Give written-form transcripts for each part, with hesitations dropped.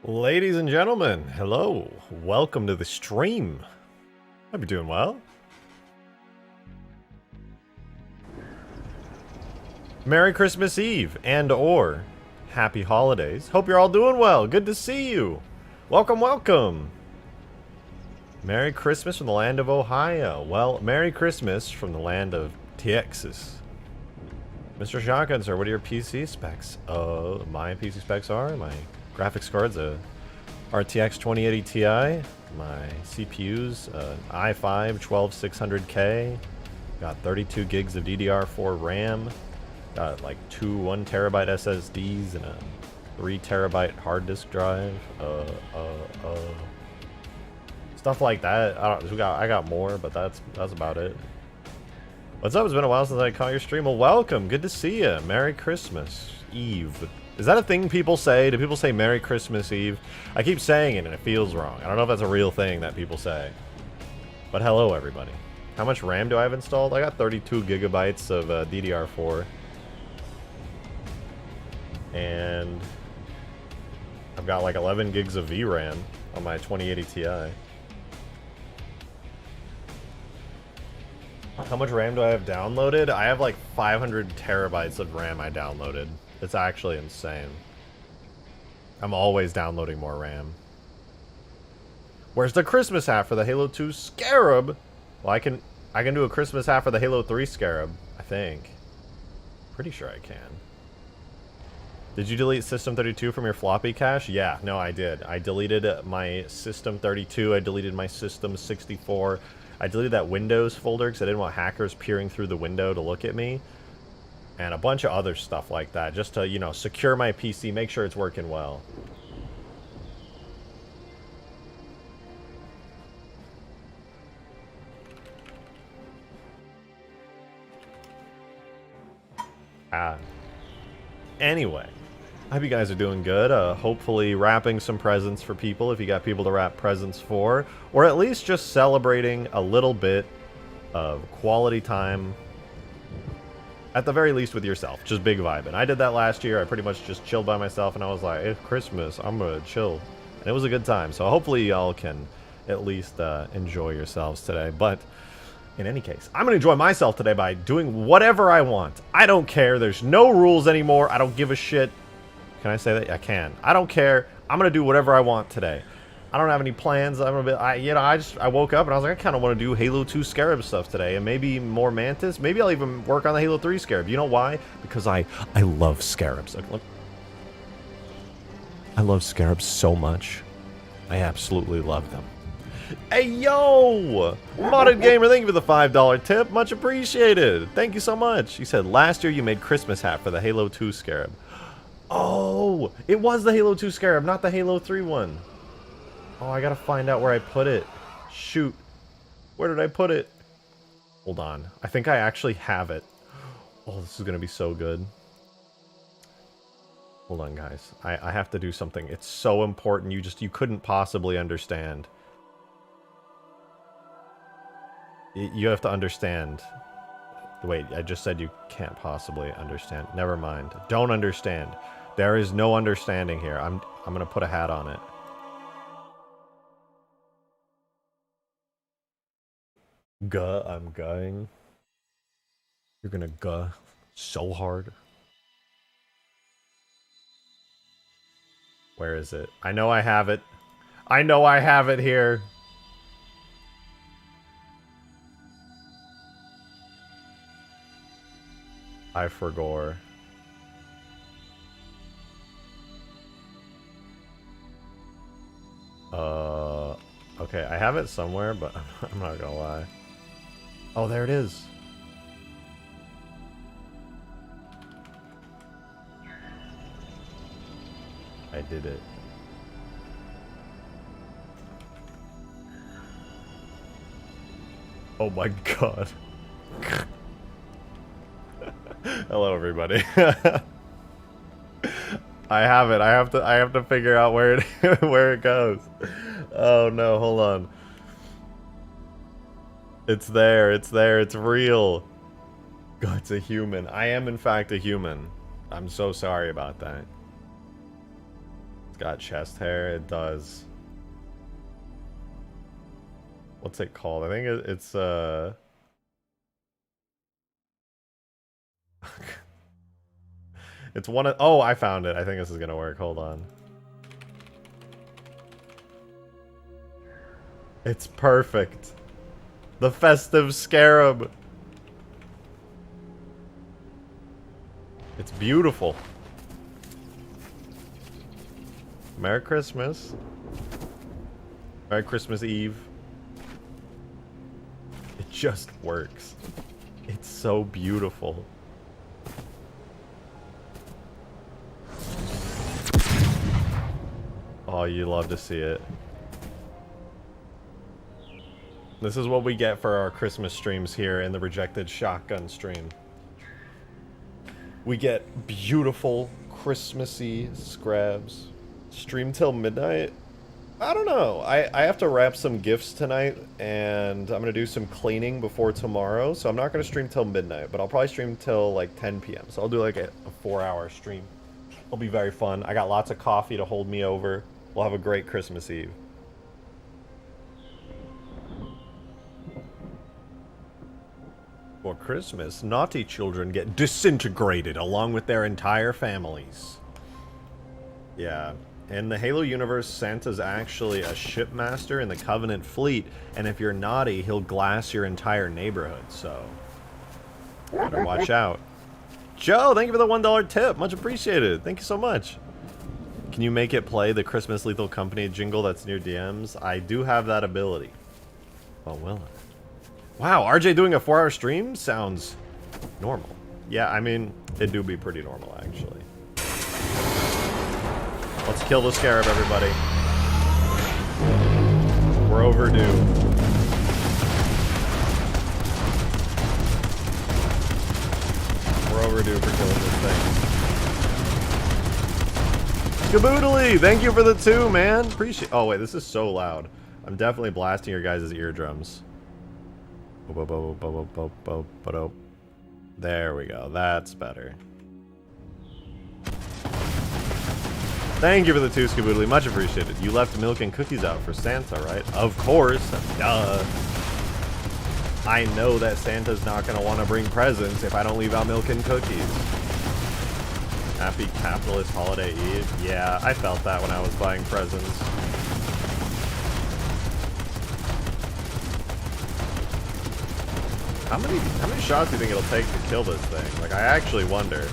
Ladies and gentlemen, hello. Welcome to the stream. Hope you're doing well. Merry Christmas Eve and or Happy Holidays. Hope you're all doing well. Good to see you. Welcome, welcome. Merry Christmas from the land of Ohio. Well, Merry Christmas from the land of Texas. Mr. Shotgun, sir, what are your PC specs? My PC specs are my graphics card's a RTX 2080 Ti. My CPU's an i5 12600K. Got 32 gigs of DDR4 RAM. Got like two 1 terabyte SSDs and a 3 terabyte hard disk drive. Stuff like that. I got more, but that's about it. What's up? It's been a while since I caught your stream. Well, welcome. Good to see you. Merry Christmas Eve. Is that a thing people say? Do people say Merry Christmas Eve? I keep saying it and it feels wrong. I don't know if that's a real thing that people say. But hello, everybody. How much RAM do I have installed? I got 32 gigabytes of DDR4. And I've got like 11 gigs of VRAM on my 2080 Ti. How much RAM do I have downloaded? I have like 500 terabytes of RAM I downloaded. It's actually insane. I'm always downloading more RAM. Where's the Christmas hat for the Halo 2 Scarab? Well, I can do a Christmas hat for the Halo 3 Scarab, I think. Pretty sure I can. Did you delete System 32 from your floppy cache? Yeah, no, I did. I deleted my System 32. I deleted my System 64. I deleted that Windows folder because I didn't want hackers peering through the window to look at me. And a bunch of other stuff like that, just to, you know, secure my PC, make sure it's working well. Anyway, I hope you guys are doing good. Hopefully wrapping some presents for people if you got people to wrap presents for. Or at least just celebrating a little bit of quality time. At the very least with yourself. Just big vibing. I did that last year. I pretty much just chilled by myself and I was like, it's Christmas. I'm gonna chill. And it was a good time. So hopefully y'all can at least enjoy yourselves today. But in any case, I'm gonna enjoy myself today by doing whatever I want. I don't care. There's no rules anymore. I don't give a shit. Can I say that? I can. I don't care. I'm gonna do whatever I want today. I don't have any plans. I woke up and I was like, I kind of want to do Halo 2 Scarab stuff today, and maybe more Mantis. Maybe I'll even work on the Halo 3 Scarab. You know why? Because I love Scarabs. Look, I love Scarabs so much. I absolutely love them. Hey yo, Modded Gamer, thank you for the $5 tip. Much appreciated. Thank you so much. You said last year you made Christmas hat for the Halo 2 Scarab. Oh, it was the Halo 2 Scarab, not the Halo 3 one. Oh, I gotta find out where I put it. Shoot. Where did I put it? Hold on. I think I actually have it. Oh, this is gonna be so good. Hold on, guys. I have to do something. It's so important. You couldn't possibly understand. You have to understand. Wait, I just said you can't possibly understand. Never mind. Don't understand. There is no understanding here. I'm gonna put a hat on it. Guh, I'm going. You're gonna guh so hard. Where is it? I know I have it. I know I have it here. I forgot. Okay, I have it somewhere, but I'm not gonna lie. Oh, there it is. I did it. Oh my god. Hello, everybody. I have it. I have to figure out where it where it goes. Oh no, hold on. It's there, it's real. God, it's a human. I am in fact a human. I'm so sorry about that. got chest hair. It does. What's it called? I think it's it's one of... Oh, I found it. I think this is gonna work. Hold on. It's perfect. The Festive Scarab. It's beautiful. Merry Christmas. Merry Christmas Eve. It just works. It's so beautiful. Oh, you love to see it. This is what we get for our Christmas streams here in the Rejected Shotgun stream. We get beautiful, Christmassy Scarabs. Stream till midnight? I don't know. I have to wrap some gifts tonight, and I'm going to do some cleaning before tomorrow, so I'm not going to stream till midnight, but I'll probably stream till like 10 p.m. So I'll do like a 4-hour stream. It'll be very fun. I got lots of coffee to hold me over. We'll have a great Christmas Eve. For Christmas, naughty children get disintegrated along with their entire families. Yeah. In the Halo universe, Santa's actually a shipmaster in the Covenant fleet, and if you're naughty, he'll glass your entire neighborhood, so... better watch out. Joe, thank you for the $1 tip. Much appreciated. Thank you so much. Can you make it play the Christmas Lethal Company jingle that's near DMs? I do have that ability. Oh, will I? Wow, RJ doing a 4-hour stream? Sounds normal. Yeah, I mean, it do be pretty normal, actually. Let's kill the Scarab, everybody. We're overdue. We're overdue for killing this thing. Skaboodly! Thank you for the 2, man. Appreciate... Oh, wait, this is so loud. I'm definitely blasting your guys' eardrums. There we go. That's better. Thank you for the 2, Skaboodly. Much appreciated. You left milk and cookies out for Santa, right? Of course. Duh. I know that Santa's not going to want to bring presents if I don't leave out milk and cookies. Happy capitalist holiday Eve. Yeah, I felt that when I was buying presents. How many shots do you think it'll take to kill this thing? Like, I actually wonder.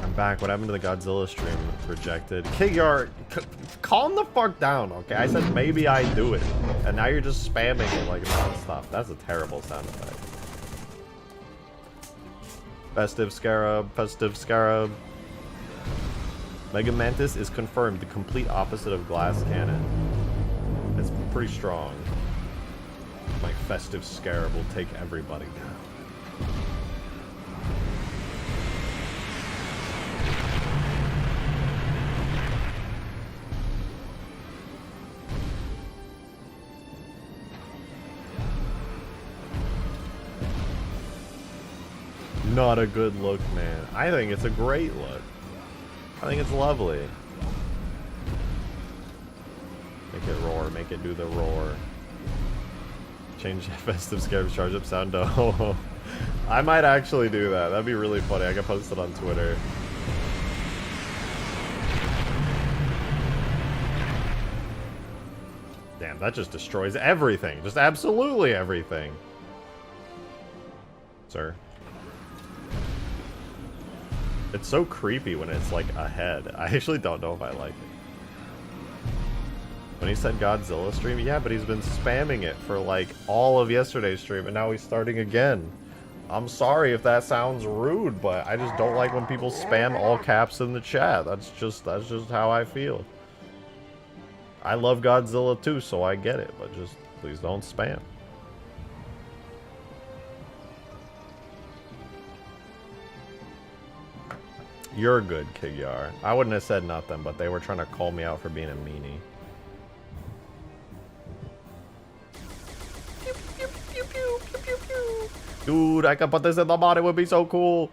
I'm back. What happened to the Godzilla stream? Rejected. Kigyar, calm the fuck down, okay? I said maybe I do it. And now you're just spamming it like non-stop. That's a terrible sound effect. Festive Scarab, Festive Scarab. Mega Mantis is confirmed the complete opposite of Glass Cannon. It's pretty strong. My Festive Scarab will take everybody down. Not a good look, man. I think it's a great look. I think it's lovely. Make it roar. Make it do the roar. Change Festive Scarab charge up sound. Oh, I might actually do that. That'd be really funny. I can post it on Twitter. Damn, that just destroys everything. Just absolutely everything. Sir. It's so creepy when it's like ahead. I actually don't know if I like it. When he said Godzilla stream, yeah, but he's been spamming it for like all of yesterday's stream, and now he's starting again. I'm sorry if that sounds rude, but I just don't like when people spam all caps in the chat. That's just how I feel. I love Godzilla too, so I get it, but just please don't spam. You're good, Kigyar. I wouldn't have said nothing, but they were trying to call me out for being a meanie. Dude, I could put this in the mod. It would be so cool.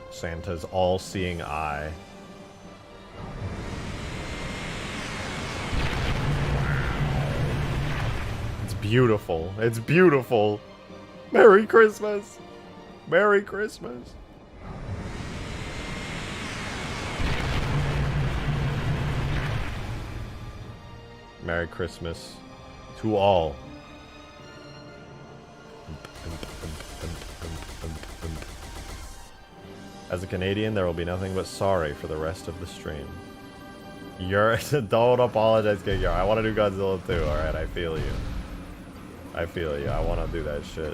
Santa's all-seeing eye. It's beautiful. It's beautiful. Merry Christmas. Merry Christmas. Merry Christmas to all. As a Canadian, there will be nothing but sorry for the rest of the stream. Don't apologize, Kid. I want to do Godzilla too, alright? I feel you. I feel you. I want to do that shit.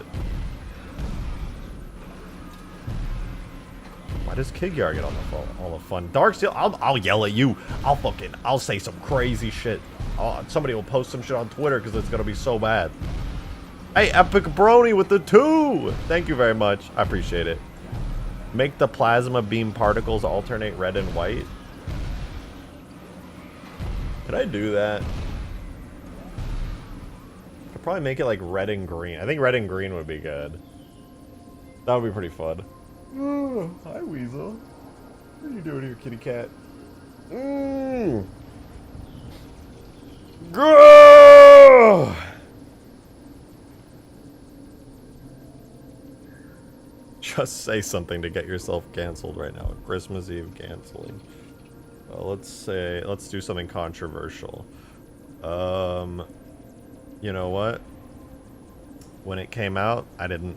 Why does Kigyar get on all the fun? Darksteel, I'll yell at you. I'll say some crazy shit. Somebody will post some shit on Twitter because it's gonna be so bad. Hey, Epic Brony with the 2! Thank you very much. I appreciate it. Make the plasma beam particles alternate red and white. Could I do that? Could probably make it like red and green. I think red and green would be good. That would be pretty fun. Oh, hi, Weasel. What are you doing here, kitty cat? Go! Just say something to get yourself canceled right now. Christmas Eve canceling. Let's do something controversial. You know what? When it came out, I didn't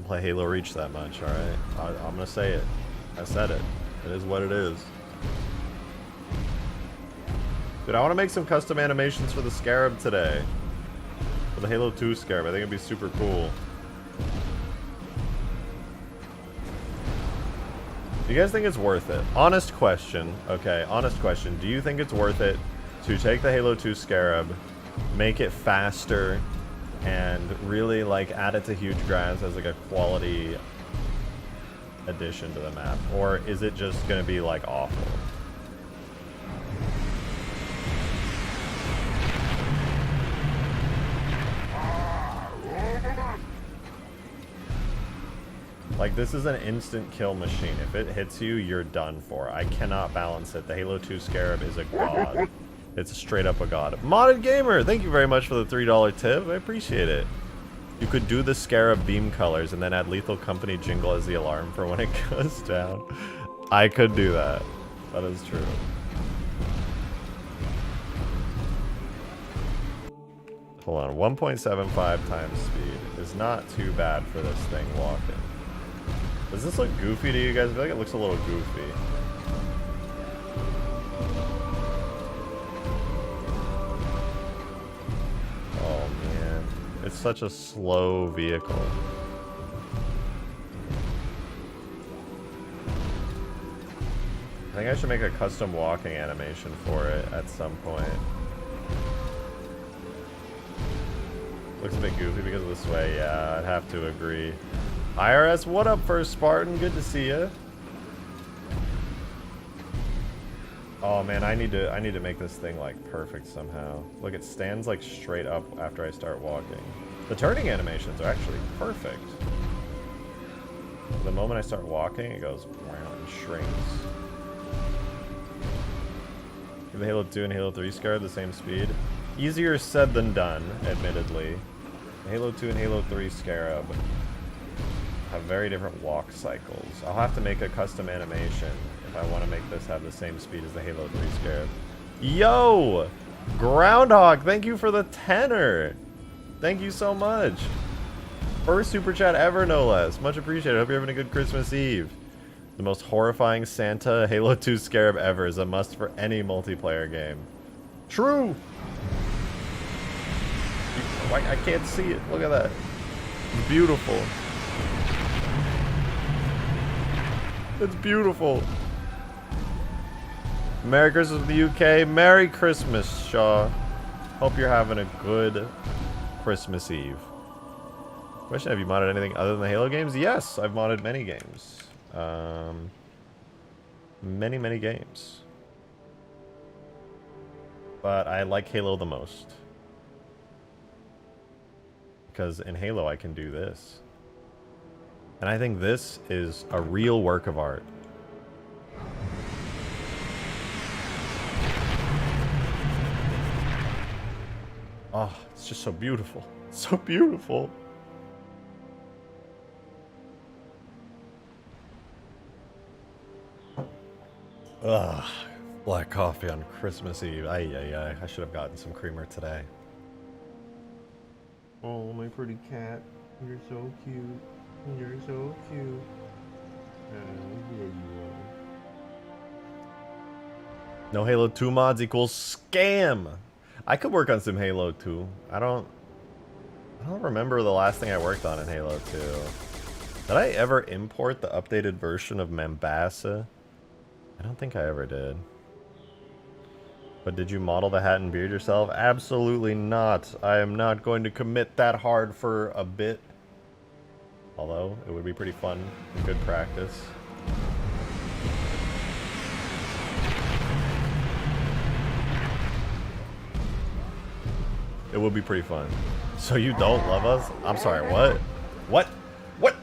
play Halo Reach that much, alright? I'm gonna say it. I said it. It is what it is. Dude, I want to make some custom animations for the Scarab today. For the Halo 2 Scarab. I think it'd be super cool. Do you guys think it's worth it? Honest question. Okay, honest question. Do you think it's worth it to take the Halo 2 Scarab, make it faster, and really like add it to huge grass as like a quality addition to the map? Or is it just gonna be like awful? Like, this is an instant kill machine. If it hits you, you're done for. I cannot balance it. The Halo 2 Scarab is a god. It's straight up a god. Modded Gamer, thank you very much for the $3 tip. I appreciate it. You could do the Scarab beam colors and then add Lethal Company jingle as the alarm for when it goes down. I could do that. That is true. Hold on, 1.75 times speed is not too bad for this thing walking. Does this look goofy to you guys? I feel like it looks a little goofy. Oh man, it's such a slow vehicle. I think I should make a custom walking animation for it at some point. Looks a bit goofy because of the sway. Yeah, I'd have to agree. IRS, what up, First Spartan? Good to see you. Oh man, I need to make this thing like perfect somehow. Look, it stands like straight up after I start walking. The turning animations are actually perfect. The moment I start walking, it goes and shrinks. Give the Halo 2 and Halo 3 Scarab the same speed. Easier said than done, admittedly. The Halo 2 and Halo 3 Scarab have very different walk cycles. I'll have to make a custom animation if I want to make this have the same speed as the Halo 3 Scarab. Yo! Groundhog, thank you for the tenor! Thank you so much! First super chat ever, no less. Much appreciated. Hope you're having a good Christmas Eve. The most horrifying Santa Halo 2 Scarab ever is a must for any multiplayer game. True! I can't see it. Look at that. It's beautiful. It's beautiful. Merry Christmas in the UK. Merry Christmas, Shaw. Hope you're having a good Christmas Eve. Question, have you modded anything other than the Halo games? Yes, I've modded many games. Many games. But I like Halo the most. Because in Halo I can do this. And I think this is a real work of art. Oh, it's just so beautiful. It's so beautiful. Ugh. Black coffee on Christmas Eve. Ay, ay, ay. I should have gotten some creamer today. Oh, my pretty cat. You're so cute. You're so cute. Oh, there you are. No Halo 2 mods equals scam. I could work on some Halo 2. I don't remember the last thing I worked on in Halo 2. Did I ever import the updated version of Mombasa? I don't think I ever did. But did you model the hat and beard yourself? Absolutely not. I am not going to commit that hard for a bit. Although, it would be pretty fun and good practice. It would be pretty fun. So you don't love us? I'm sorry, what? What? What?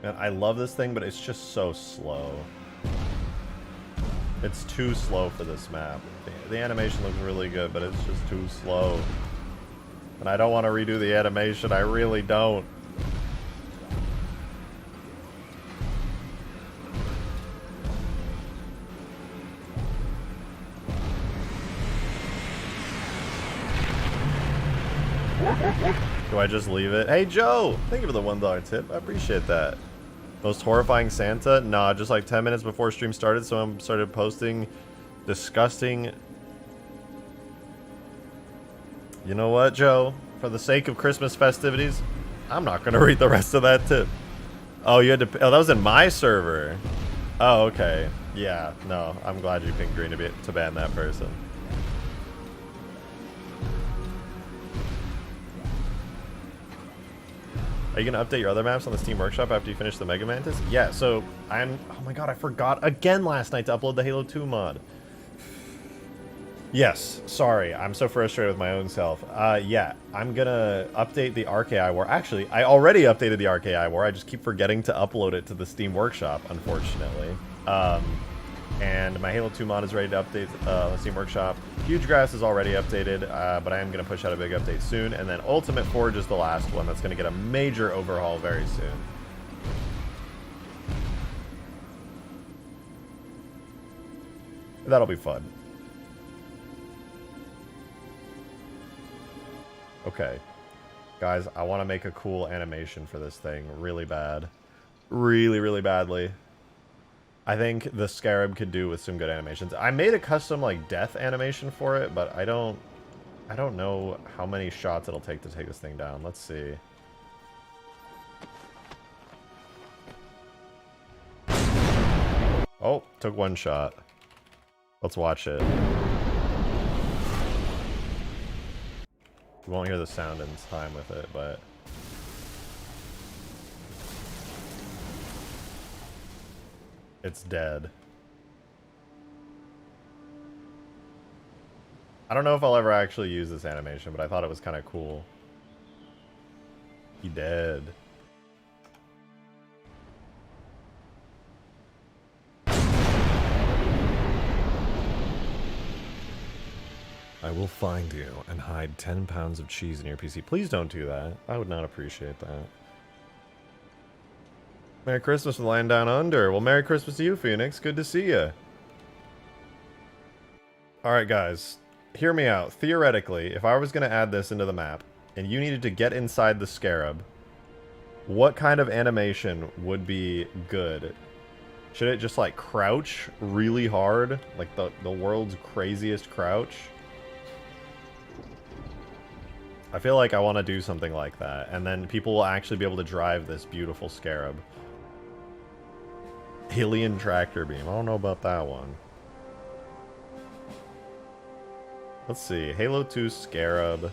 Man, I love this thing, but it's just so slow. It's too slow for this map. The animation looks really good, but it's just too slow. And I don't want to redo the animation, I really don't. Do I just leave it? Hey Joe! Thank you for the $1 tip. I appreciate that. Most horrifying Santa? Nah, just like 10 minutes before stream started, someone started posting disgusting... You know what, Joe? For the sake of Christmas festivities, I'm not gonna read the rest of that tip. Oh, you had to... Oh, that was in my server. Oh, okay. Yeah, no. I'm glad you picked green to ban that person. Are you going to update your other maps on the Steam Workshop after you finish the Mega Mantis? Yeah, so I'm... Oh my god, I forgot again last night to upload the Halo 2 mod. Yes, sorry. I'm so frustrated with my own self. Yeah, I'm going to update the RKI War. Actually, I already updated the RKI War. I just keep forgetting to upload it to the Steam Workshop, unfortunately. And my Halo 2 mod is ready to update the Steam Workshop. Huge Grass is already updated, but I am going to push out a big update soon. And then Ultimate Forge is the last one that's going to get a major overhaul very soon. That'll be fun. Okay. Guys, I want to make a cool animation for this thing really bad. Really, really badly. I think the Scarab could do with some good animations. I made a custom like death animation for it, but I don't know how many shots it'll take to take this thing down. Let's see. Oh, took one shot. Let's watch it. You won't hear the sound in time with it, but it's dead. I don't know if I'll ever actually use this animation, but I thought it was kind of cool. He dead. I will find you and hide 10 pounds of cheese in your PC. Please don't do that. I would not appreciate that. Merry Christmas from the land down under. Well, Merry Christmas to you, Phoenix. Good to see you. Alright, guys. Hear me out. Theoretically, if I was going to add this into the map, and you needed to get inside the Scarab, what kind of animation would be good? Should it just, like, crouch really hard? Like the world's craziest crouch? I feel like I want to do something like that, and then people will actually be able to drive this beautiful Scarab. Alien tractor beam. I don't know about that one. Let's see. Halo 2 Scarab.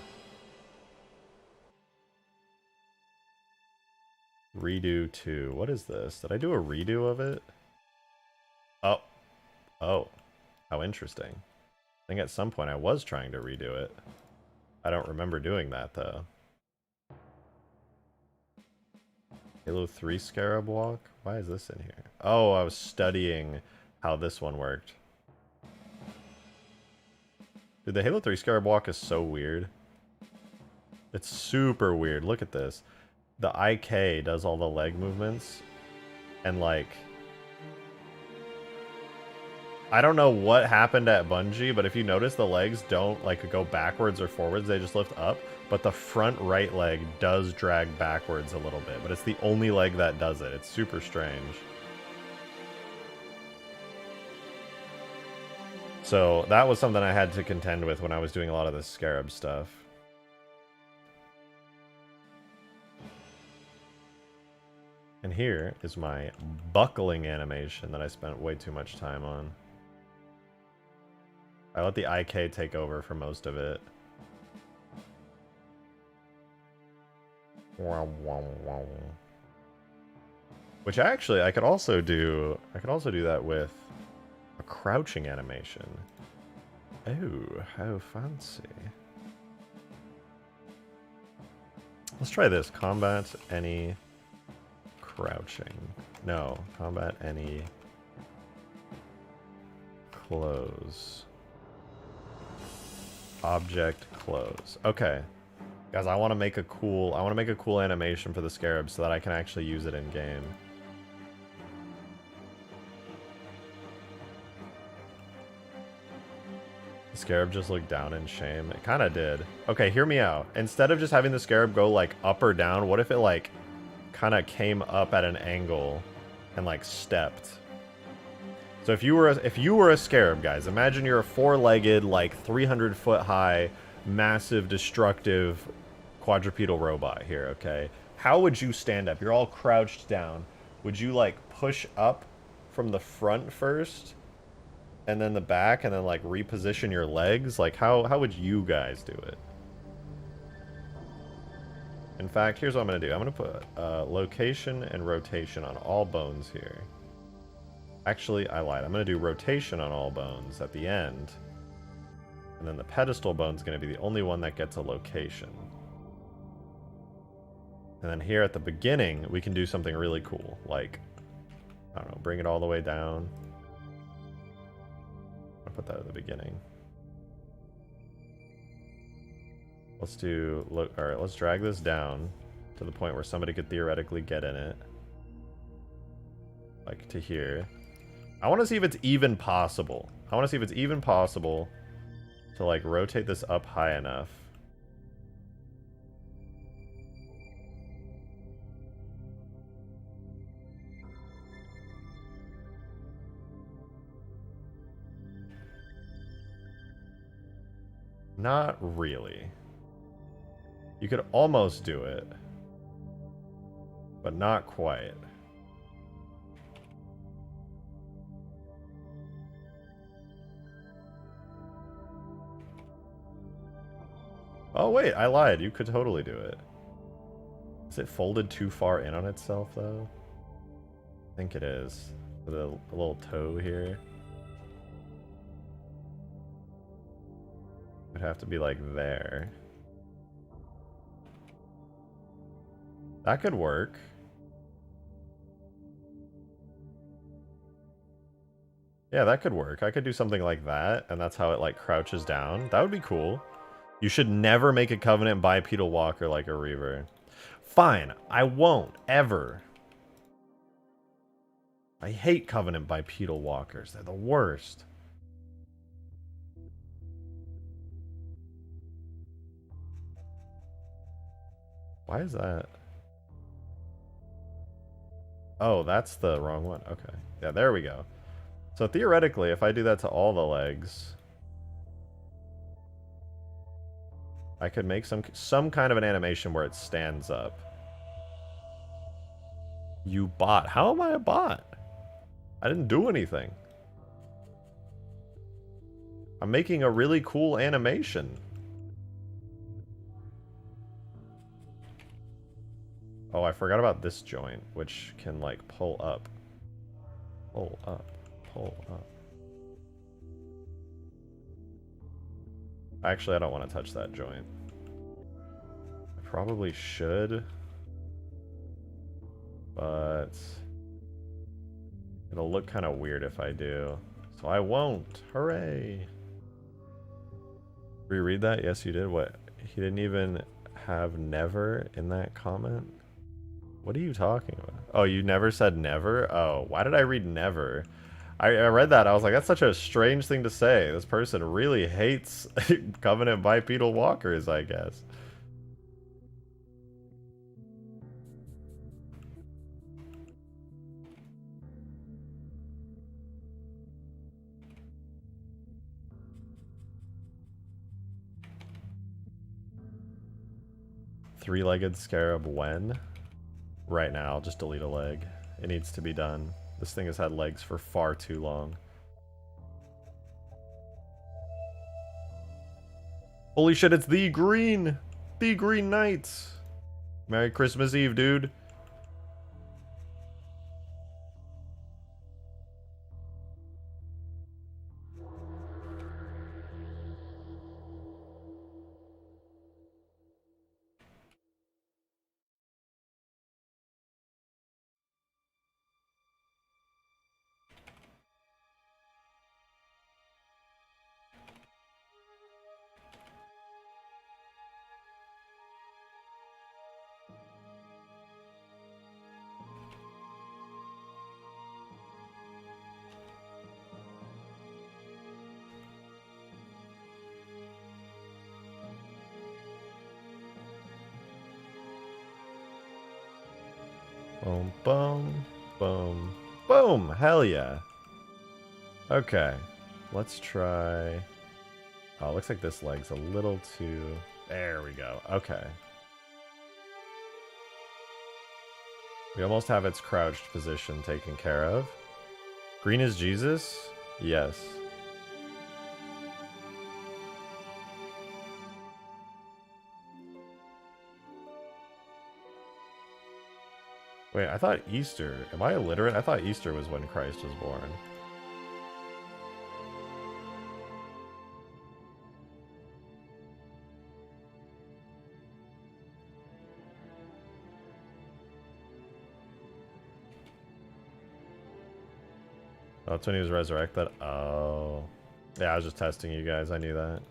Redo 2. What is this? Did I do a redo of it? Oh. Oh. How interesting. I think at some point I was trying to redo it. I don't remember doing that, though. Halo 3 Scarab walk? Why is this in here? Oh, I was studying how this one worked. Dude, the Halo 3 Scarab walk is so weird. It's super weird. Look at this. The IK does all the leg movements. And, like... I don't know what happened at Bungie, but if you notice, the legs don't, like, go backwards or forwards. They just lift up. But the front right leg does drag backwards a little bit. But it's the only leg that does it. It's super strange. So that was something I had to contend with when I was doing a lot of this Scarab stuff. And here is my buckling animation that I spent way too much time on. I let the IK take over for most of it. Which actually I could also do that with a crouching animation. Oh, how fancy. Let's try this. Combat any crouching. No, combat any close. Object close. Okay. Guys, I want to make a cool animation for the Scarab so that I can actually use it in game. The Scarab just looked down in shame. It kind of did. Okay, hear me out. Instead of just having the Scarab go like up or down, what if it like kind of came up at an angle and like stepped? So if you were a Scarab, guys, imagine you're a four-legged, like 300-foot high, massive, destructive quadrupedal robot here, okay? How would you stand up? You're all crouched down. Would you like push up from the front first and then the back and then like reposition your legs? Like how would you guys do it? In fact, here's what I'm going to do. I'm going to put location and rotation on all bones here. Actually, I lied. I'm going to do rotation on all bones at the end. And then the pedestal bone's going to be the only one that gets a location. And then here at the beginning, we can do something really cool. Like, I don't know, bring it all the way down. I'll put that at the beginning. Let's do, look, alright, let's drag this down to the point where somebody could theoretically get in it. Like to here. I want to see if it's even possible. I want to see if it's even possible to like rotate this up high enough. Not really. You could almost do it, but not quite. Oh wait, I lied. You could totally do it. Is it folded too far in on itself though? I think it is. With a little toe here. It'd have to be like there. That could work. Yeah, that could work. I could do something like that, and that's how it like crouches down. That would be cool. You should never make a Covenant bipedal walker like a Reaver. Fine, I won't, ever. I hate Covenant bipedal walkers. They're the worst. Why is that? Oh, that's the wrong one. Okay. Yeah, there we go. So theoretically, if I do that to all the legs, I could make some kind of an animation where it stands up. You bot. How am I a bot? I didn't do anything. I'm making a really cool animation. Oh, I forgot about this joint, which can, like, pull up. Pull up. Pull up. Actually, I don't want to touch that joint. I probably should. But it'll look kind of weird if I do. So I won't. Hooray! Reread that? Yes, you did. What? He didn't even have never in that comment? What are you talking about? Oh, you never said never? Oh, why did I read never? I read that. I was like, that's such a strange thing to say. This person really hates Covenant bipedal walkers, I guess. Three-legged scarab when? Right now, just delete a leg. It needs to be done. This thing has had legs for far too long. Holy shit, it's the Green! The Green Knights! Merry Christmas Eve, dude. Boom, boom, boom, boom! Hell yeah. Okay, let's try... Oh, looks like this leg's a little too... There we go. Okay. We almost have its crouched position taken care of. Green is Jesus? Yes. Wait, I thought Easter... Am I illiterate? I thought Easter was when Christ was born. Oh, that's when he was resurrected? Oh. Yeah, I was just testing you guys. I knew that.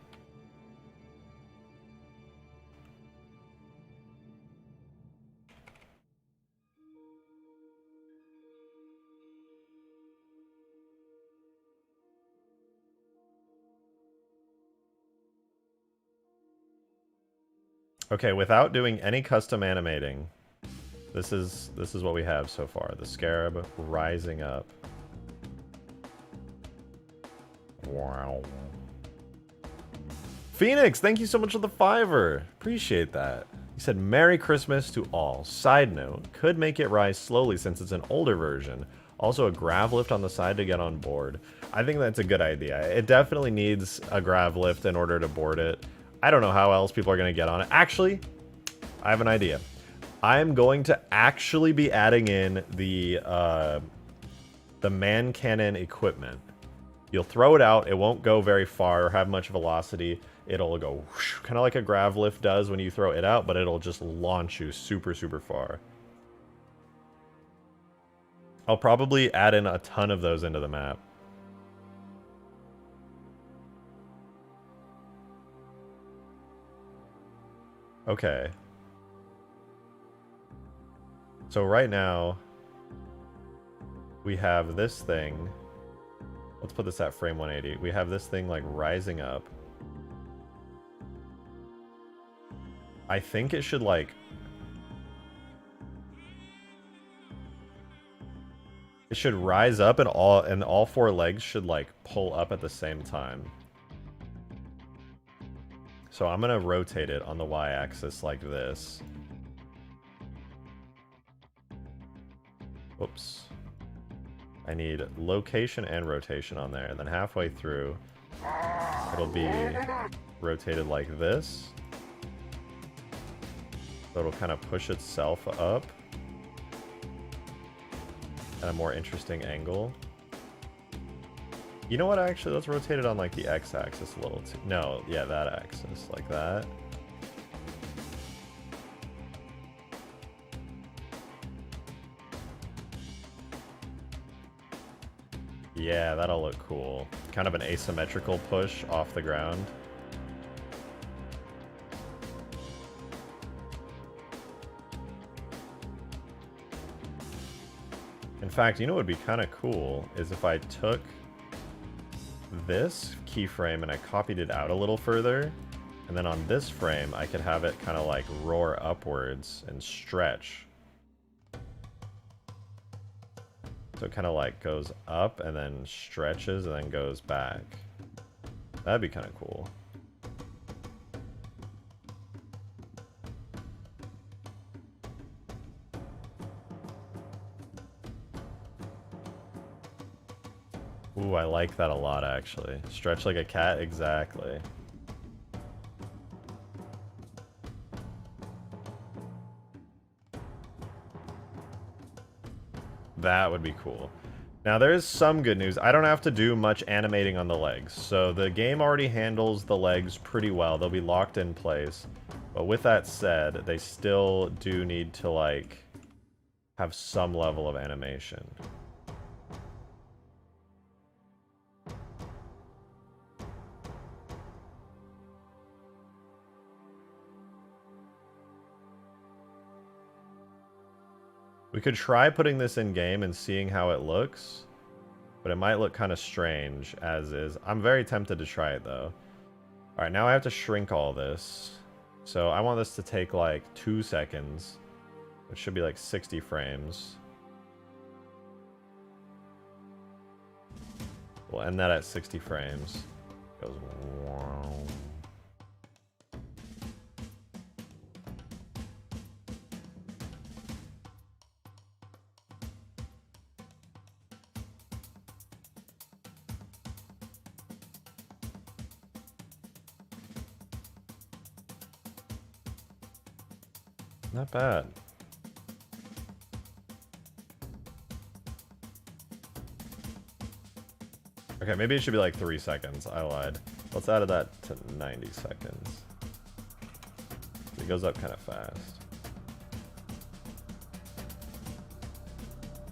Okay, without doing any custom animating, this is what we have so far. The Scarab rising up. Wow. Phoenix, thank you so much for the $5. Appreciate that. You said Merry Christmas to all. Side note, could make it rise slowly since it's an older version. Also a grav lift on the side to get on board. I think that's a good idea. It definitely needs a grav lift in order to board it. I don't know how else people are going to get on it. Actually, I have an idea. I'm going to actually be adding in the man cannon equipment. You'll throw it out, it won't go very far or have much velocity. It'll go kind of like a grav lift does when you throw it out, but it'll just launch you super, super far. I'll probably add in a ton of those into the map. Okay. So right now, we have this thing. Let's put this at frame 180. We have this thing like rising up. I think it should like... It should rise up and all four legs should like pull up at the same time. So I'm gonna rotate it on the y-axis like this. Oops. I need location and rotation on there, and then halfway through, it'll be rotated like this. So it'll kind of push itself up. kind of more interesting angle. You know what, actually, let's rotate it on like the x-axis a little too. No, yeah, that axis, like that. Yeah, that'll look cool. Kind of an asymmetrical push off the ground. In fact, you know what would be kind of cool is if I took this keyframe and I copied it out a little further, and then on this frame I could have it kind of like roar upwards and stretch. So it kind of like goes up and then stretches and then goes back. That'd be kind of cool. Ooh, I like that a lot, actually. Stretch like a cat, exactly. That would be cool. Now, there is some good news. I don't have to do much animating on the legs. So the game already handles the legs pretty well. They'll be locked in place. But with that said, they still do need to, like, have some level of animation. We could try putting this in game and seeing how it looks, but it might look kind of strange as is. I'm very tempted to try it though. All right, now I have to shrink all this. So I want this to take like 2 seconds, which should be like 60 frames. We'll end that at 60 frames. Goes wow. Not bad. Okay, maybe it should be like 3 seconds. I lied. Let's add that to 90 seconds. It goes up kind of fast.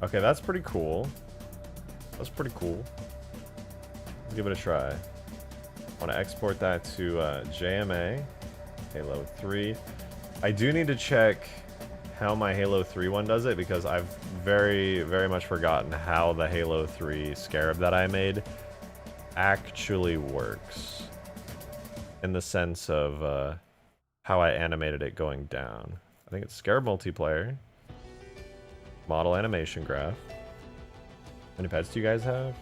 Okay, that's pretty cool. That's pretty cool. Let's give it a try. I want to export that to JMA, Halo 3. I do need to check how my Halo 3 one does it, because I've very much forgotten how the Halo 3 Scarab that I made actually works. In the sense of how I animated it going down. I think it's Scarab multiplayer. Model animation graph. How many pets do you guys have?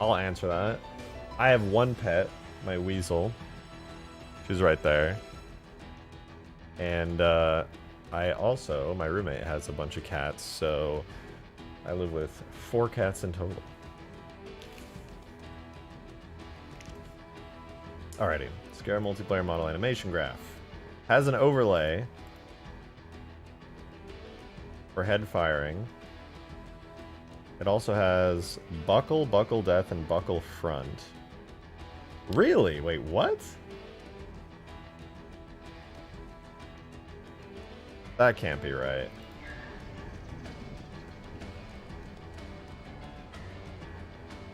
I'll answer that. I have 1 pet, my weasel. She's right there. And I also, my roommate has a bunch of cats, so I live with 4 cats in total. Alrighty, Scarab multiplayer model animation graph. Has an overlay for head firing. It also has buckle, buckle death, and buckle front. Really? Wait, what? That can't be right.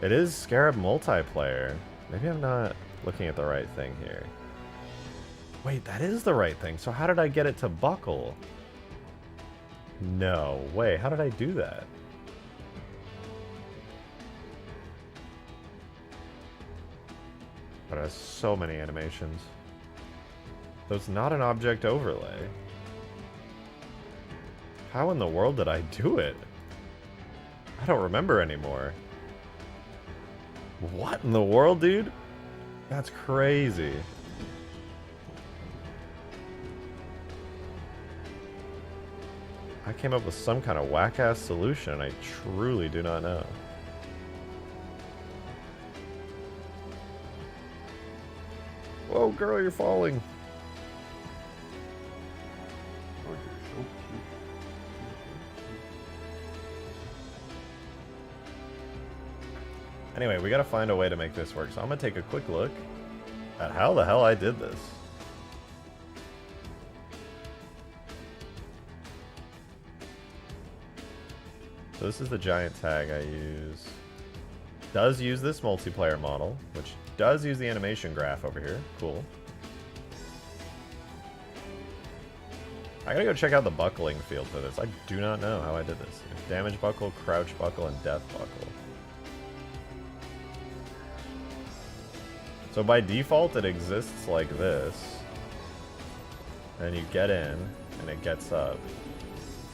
It is Scarab multiplayer. Maybe I'm not looking at the right thing here. Wait, that is the right thing. So how did I get it to buckle? No way. How did I do that? But it has so many animations. So it's not an object overlay. How in the world did I do it? I don't remember anymore. What in the world, dude? That's crazy. I came up with some kind of whack-ass solution. I truly do not know. Whoa, girl, you're falling. Anyway, we gotta find a way to make this work. So I'm gonna take a quick look at how the hell I did this. So this is the giant tag I use. Does use this multiplayer model, which does use the animation graph over here. Cool. I gotta go check out the buckling field for this. I do not know how I did this. Damage buckle, crouch buckle, and death buckle. So by default, it exists like this. And you get in, and it gets up.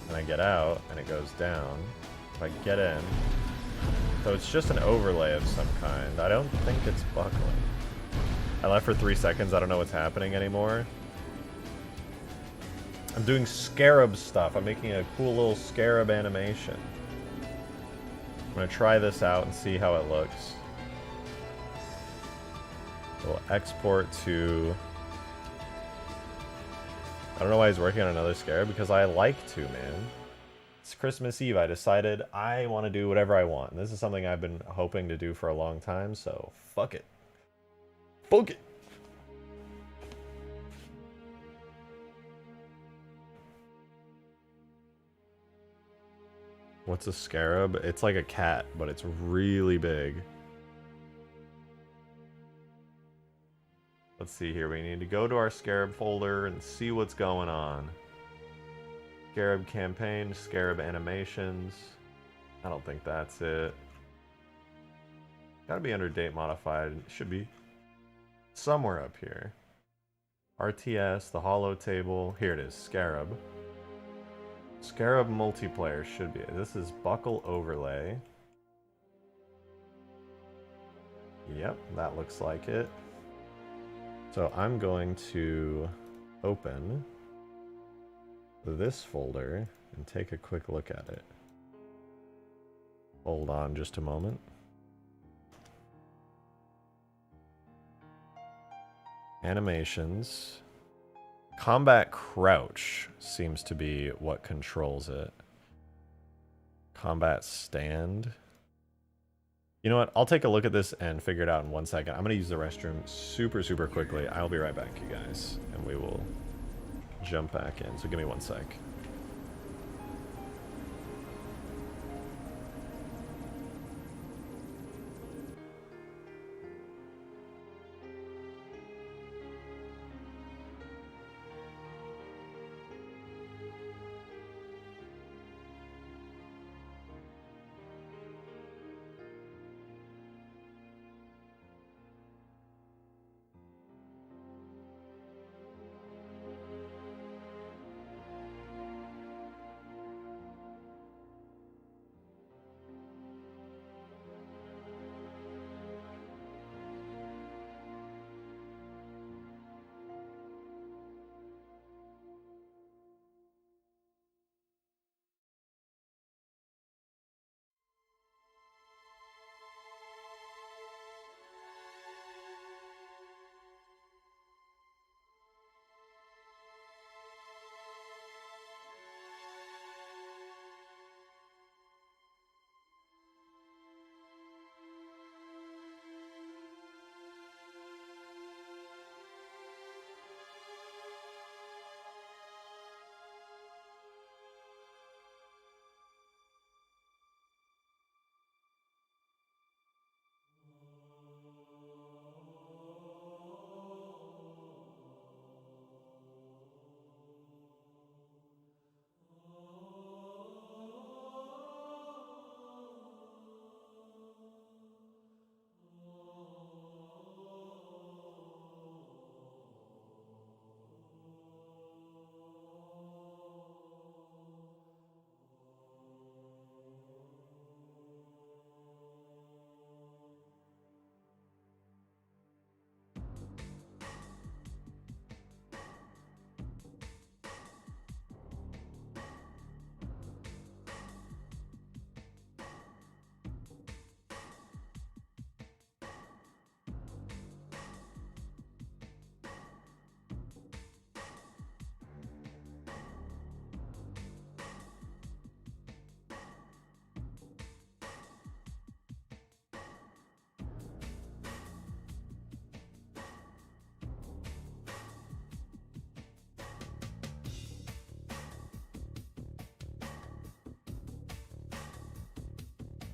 And I get out, and it goes down. If I get in... So it's just an overlay of some kind. I don't think it's buckling. I left for 3 seconds. I don't know what's happening anymore. I'm doing Scarab stuff. I'm making a cool little Scarab animation. I'm going to try this out and see how it looks. We'll export to... I don't know why he's working on another Scarab, because I like to, man. It's Christmas Eve. I decided I want to do whatever I want. And this is something I've been hoping to do for a long time, so fuck it. Fuck it! What's a Scarab? It's like a cat, but it's really big. Let's see here. We need to go to our Scarab folder and see what's going on. Scarab campaign, Scarab animations. I don't think that's it. Gotta be under date modified. It should be somewhere up here. RTS, the holo table. Here it is, Scarab. Scarab multiplayer should be it. This is buckle overlay. Yep, that looks like it. So I'm going to open this folder and take a quick look at it. Hold on just a moment. Animations. Combat crouch seems to be what controls it. Combat stand. You know what? I'll take a look at this and figure it out in 1 second. I'm going to use the restroom super, super quickly. I'll be right back, you guys. And we will jump back in. So give me 1 sec.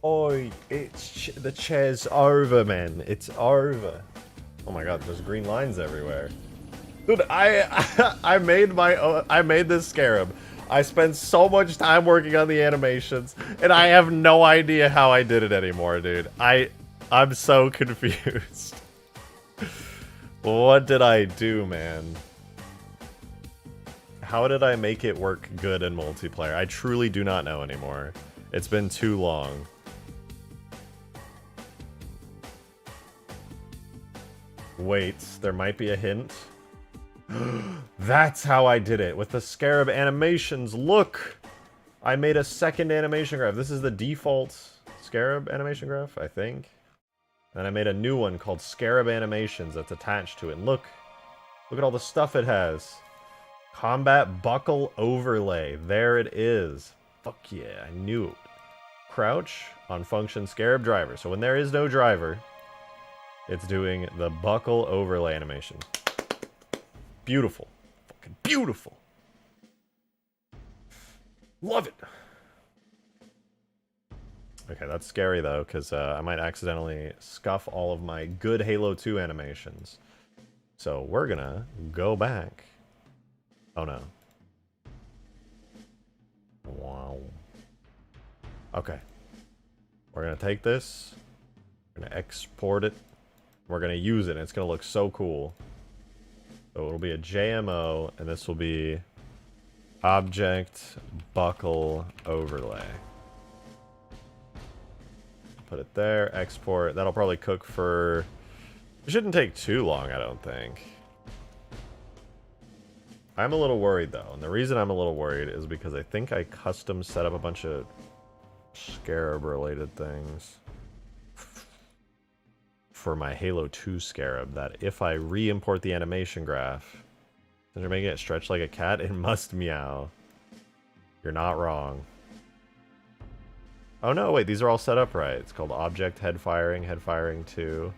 Oi, the chair's over, man. It's over. Oh my god, there's green lines everywhere. Dude, I made this scarab. I spent so much time working on the animations, and I have no idea how I did it anymore, dude. I'm so confused. What did I do, man? How did I make it work good in multiplayer? I truly do not know anymore. It's been too long. Wait, there might be a hint. That's how I did it, with the Scarab animations. Look! I made a second animation graph. This is the default Scarab animation graph, I think. And I made a new one called Scarab Animations that's attached to it. And look at all the stuff it has. Combat Buckle Overlay. There it is. Fuck yeah, I knew it. Crouch on function Scarab driver. So when there is no driver, it's doing the Buckle Overlay animation. Beautiful. Fucking beautiful. Love it. Okay, that's scary though, because I might accidentally scuff all of my good Halo 2 animations. So we're gonna go back. Oh no. Wow. Okay. We're gonna take this. We're gonna export it. We're gonna use it, and it's gonna look so cool. So it'll be a JMO, and this will be Object Buckle Overlay. Put it there, export. That'll probably cook for... It shouldn't take too long, I don't think. I'm a little worried, though. And the reason I'm a little worried is because I think I custom set up a bunch of Scarab-related things for my Halo 2 Scarab, that if I re-import the animation graph, since you're making it stretch like a cat, it must meow. You're not wrong. Oh no, wait, these are all set up right. It's called Object Head Firing 2.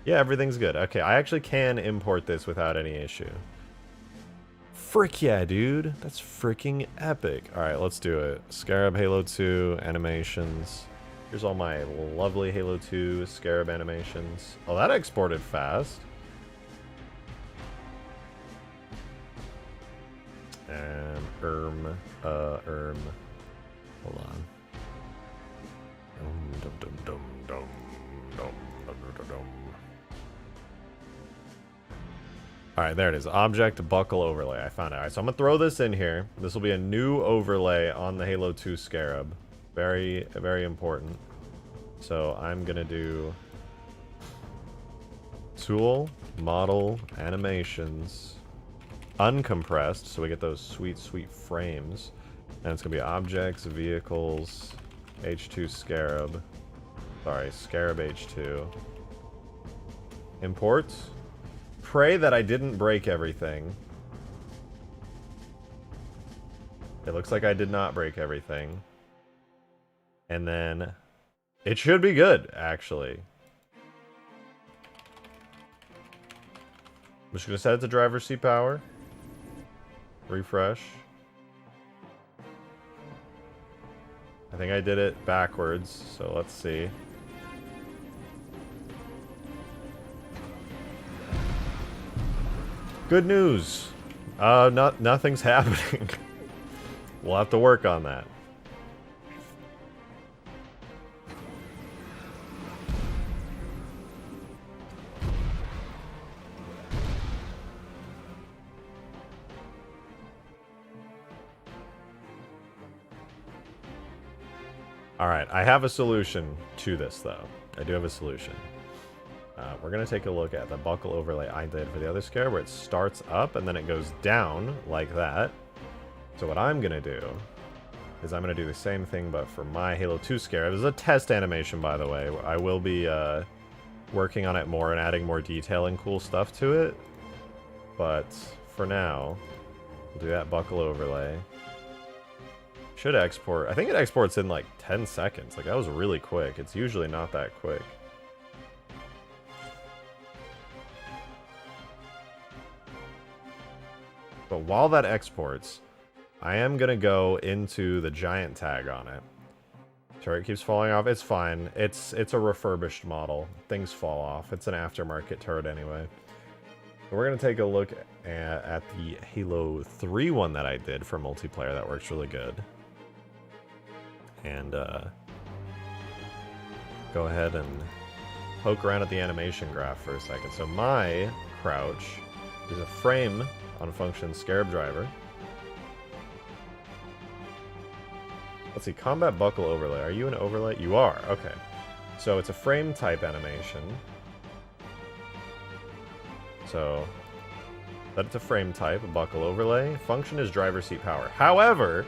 Yeah, everything's good. Okay, I actually can import this without any issue. Frick yeah, dude. That's freaking epic. Alright, let's do it. Scarab Halo 2 animations. Here's all my lovely Halo 2 Scarab animations. Oh, that exported fast. Hold on. Alright, there it is. Object Buckle Overlay. I found it. Alright, so I'm going to throw this in here. This will be a new overlay on the Halo 2 Scarab. Very, very important. So I'm going to do Tool, Model, Animations, Uncompressed, so we get those sweet, sweet frames. And it's going to be Objects, Vehicles, H2 Scarab. Sorry, Scarab H2. Import. Pray that I didn't break everything. It looks like I did not break everything. And then it should be good, actually. I'm just going to set it to driver seat power. Refresh. I think I did it backwards, so let's see. Good news. Nothing's happening. We'll have to work on that. Alright, I have a solution to this, though. I do have a solution. We're going to take a look at the buckle overlay I did for the other Scarab, where it starts up and then it goes down like that. So what I'm going to do is I'm going to do the same thing, but for my Halo 2 Scarab. This is a test animation, by the way. I will be working on it more and adding more detail and cool stuff to it. But for now, we'll do that buckle overlay. Should export. I think it exports in like 10 seconds. Like, that was really quick. It's usually not that quick. But while that exports, I am going to go into the giant tag on it. Turret keeps falling off. It's fine. It's a refurbished model. Things fall off. It's an aftermarket turret anyway. So we're going to take a look at the Halo 3 one that I did for multiplayer. That works really good. And go ahead and poke around at the animation graph for a second. So my crouch is a frame on function Scarab driver. Let's see, combat buckle overlay. Are you an overlay? You are, okay. So it's a frame type animation. So that's a frame type, a buckle overlay. Function is driver seat power. However,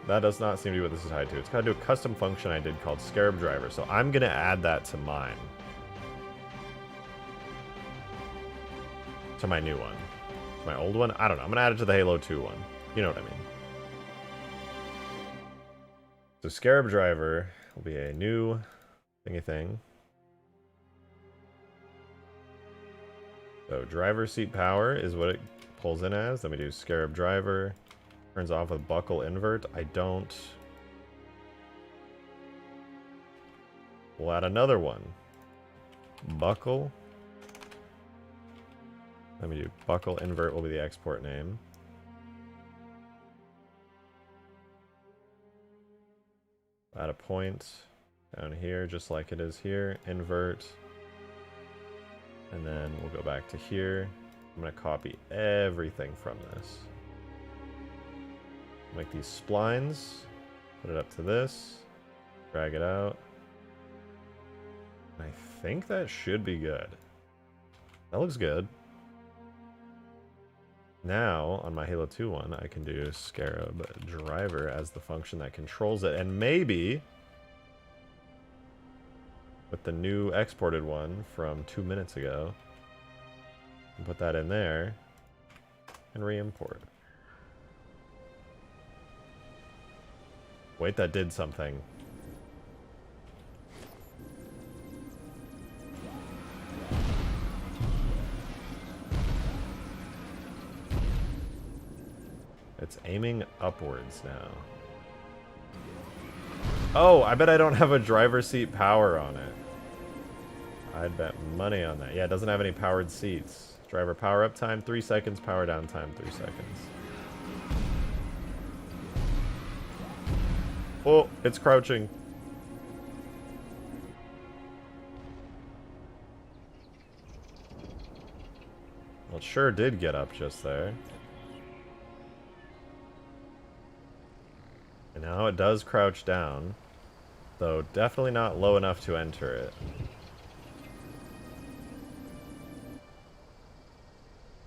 that does not seem to be what this is tied to. It's got to do a custom function I did called Scarab driver. So I'm going to add that to mine. To my new one. To my old one? I don't know. I'm going to add it to the Halo 2 one. You know what I mean. So Scarab driver will be a new thingy thing. So driver seat power is what it pulls in as. Then we do Scarab driver. Turns off with buckle invert. I don't. We'll add another one. Buckle. Let me do buckle invert will be the export name. Add a point down here, just like it is here. Invert. And then we'll go back to here. I'm going to copy everything from this. Make these splines. Put it up to this. Drag it out. I think that should be good. That looks good. Now, on my Halo 2 one, I can do Scarab driver as the function that controls it. And maybe, with the new exported one from 2 minutes ago, put that in there and re-import. Wait, that did something. It's aiming upwards now. Oh, I bet I don't have a driver seat power on it. I'd bet money on that. Yeah, it doesn't have any powered seats. Driver power up time, 3 seconds. Power down time, 3 seconds. Oh, it's crouching. Well, it sure did get up just there. And now it does crouch down, though definitely not low enough to enter it.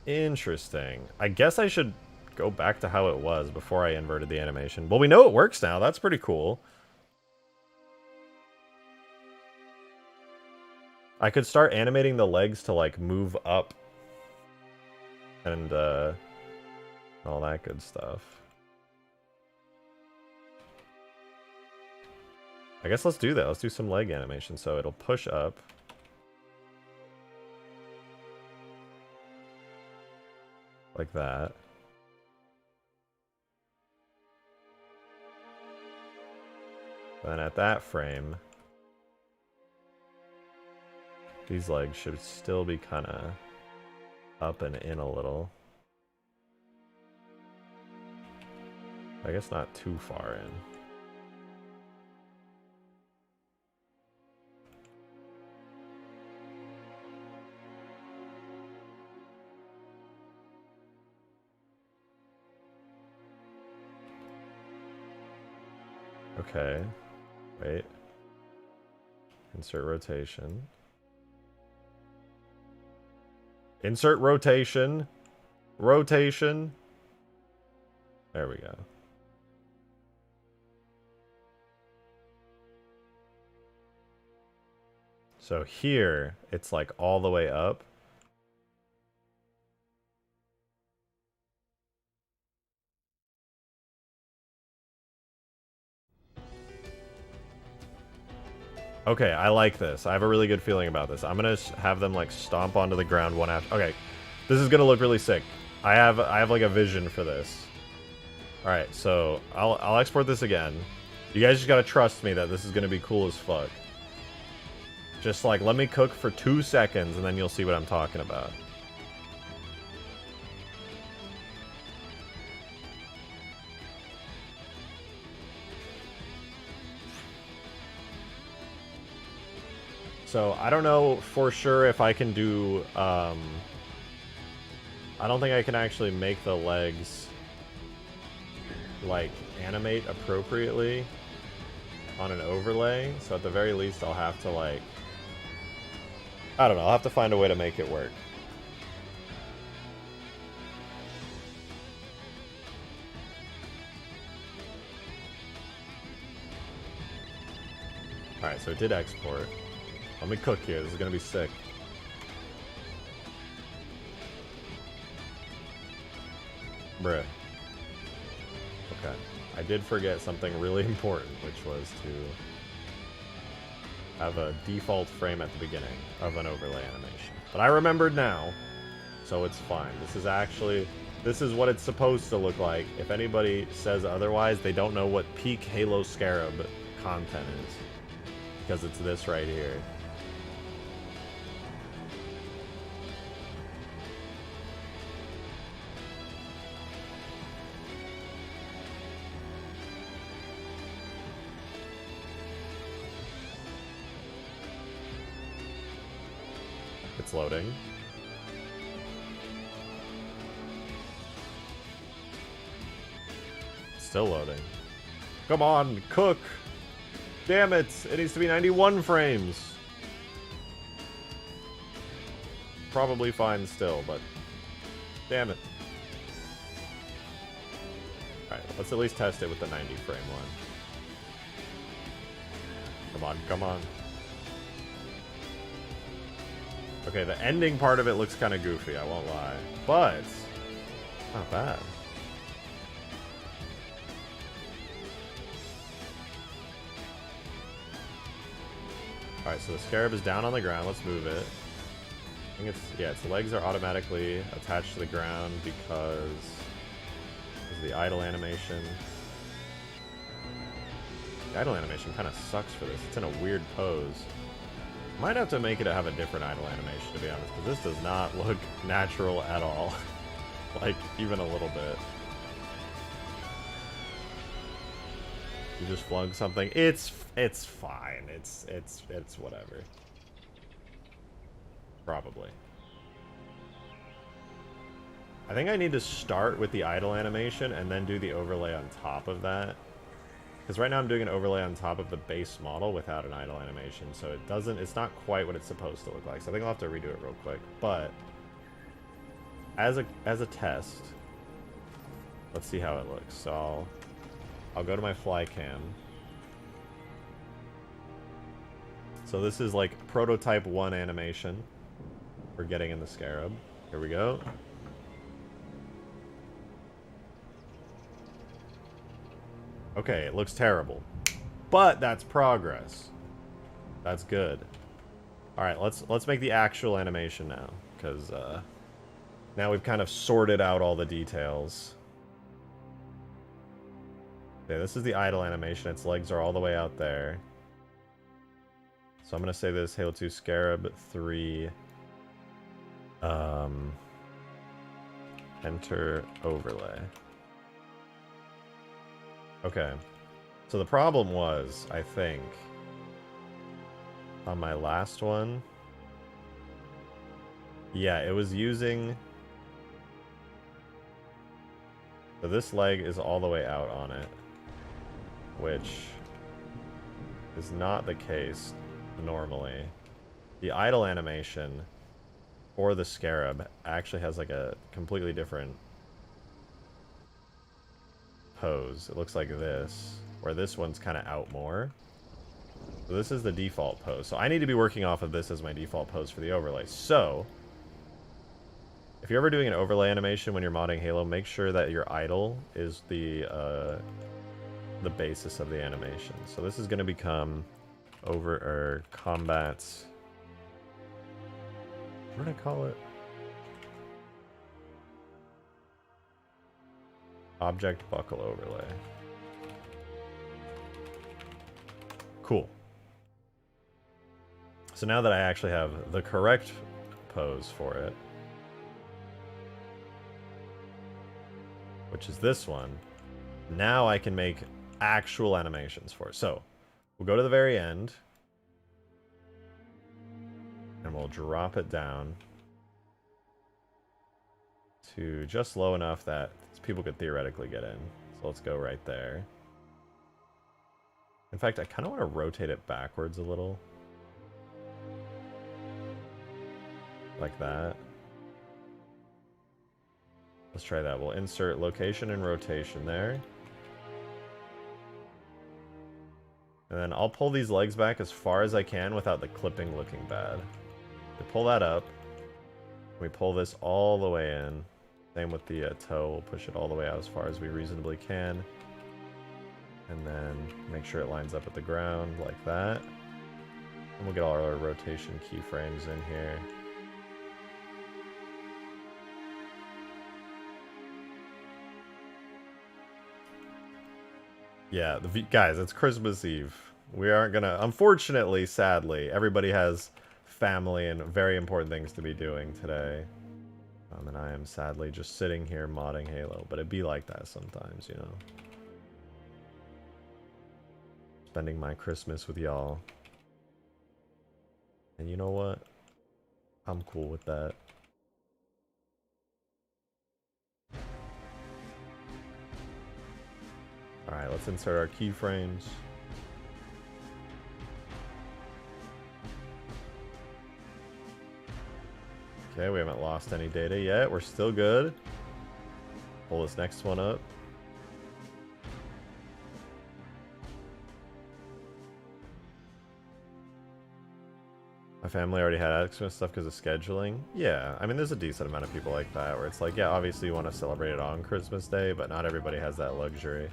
Interesting. I guess I should go back to how it was before I inverted the animation. Well, we know it works now. That's pretty cool. I could start animating the legs to, like, move up and all that good stuff. I guess let's do that. Let's do some leg animation. So it'll push up. Like that. Then at that frame, these legs should still be kind of up and in a little. I guess not too far in. Okay, wait. Insert rotation. Insert rotation. Rotation. There we go. So here, it's like all the way up. Okay, I like this. I have a really good feeling about this. I'm gonna have them like stomp onto the ground one after. Okay, this is gonna look really sick. I have like a vision for this. All right, so I'll export this again. You guys just gotta trust me that this is gonna be cool as fuck. Just like, let me cook for 2 seconds and then you'll see what I'm talking about. So, I don't know for sure if I can do, I don't think I can actually make the legs, like, animate appropriately on an overlay. So at the very least, I'll have to, like, I don't know, I'll have to find a way to make it work. Alright, so it did export. Let me cook here. This is gonna be sick. Bruh. Okay. I did forget something really important, which was to have a default frame at the beginning of an overlay animation. But I remembered now, so it's fine. This is what it's supposed to look like. If anybody says otherwise, they don't know what peak Halo Scarab content is. Because it's this right here. It's loading. Still loading. Come on, cook! Damn it! It needs to be 91 frames! Probably fine still, but... Damn it. Alright, let's at least test it with the 90 frame one. Come on, come on. Okay, the ending part of it looks kind of goofy, I won't lie. But, not bad. Alright, so the Scarab is down on the ground. Let's move it. I think it's, yeah, its legs are automatically attached to the ground because of the idle animation. The idle animation kind of sucks for this. It's in a weird pose. Might have to make it have a different idle animation, to be honest, because this does not look natural at all. Like, even a little bit. You just flung something. It's fine. It's whatever. Probably. I think I need to start with the idle animation and then do the overlay on top of that. Because right now I'm doing an overlay on top of the base model without an idle animation, so it's not quite what it's supposed to look like. So I think I'll have to redo it real quick. But as a test, let's see how it looks. So I'll go to my fly cam. So this is like prototype 1 animation we're getting in the Scarab. Here we go. Okay, it looks terrible. But that's progress. That's good. Alright, let's make the actual animation now. Because now we've kind of sorted out all the details. Okay, this is the idle animation. Its legs are all the way out there. So I'm going to say this Halo 2 Scarab 3 enter overlay. Okay. So the problem was, I think, on my last one, yeah, it was using... So this leg is all the way out on it, which is not the case normally. The idle animation for the Scarab actually has like a completely different pose. It looks like this, where this one's kind of out more. So this is the default pose. So I need to be working off of this as my default pose for the overlay. So if you're ever doing an overlay animation when you're modding Halo, make sure that your idle is the basis of the animation. So this is going to become combat. What did I call it? Object buckle overlay. Cool. So now that I actually have the correct pose for it, which is this one, now I can make actual animations for it. So we'll go to the very end, and we'll drop it down to just low enough that people could theoretically get in. So let's go right there. In fact, I kind of want to rotate it backwards a little. Like that. Let's try that. We'll insert location and rotation there. And then I'll pull these legs back as far as I can without the clipping looking bad. We pull that up. We pull this all the way in. Same with the toe. We'll push it all the way out as far as we reasonably can. And then make sure it lines up with the ground like that. And we'll get all our rotation keyframes in here. Yeah, guys, it's Christmas Eve. We aren't gonna... Unfortunately, sadly, everybody has family and very important things to be doing today. And I am sadly just sitting here modding Halo, but it'd be like that sometimes, you know. Spending my Christmas with y'all. And you know what? I'm cool with that. Alright, let's insert our keyframes. Okay, we haven't lost any data yet. We're still good. Pull this next one up. My family already had Xmas stuff because of scheduling. Yeah, I mean, there's a decent amount of people like that where it's like, yeah, obviously you want to celebrate it on Christmas Day, but not everybody has that luxury.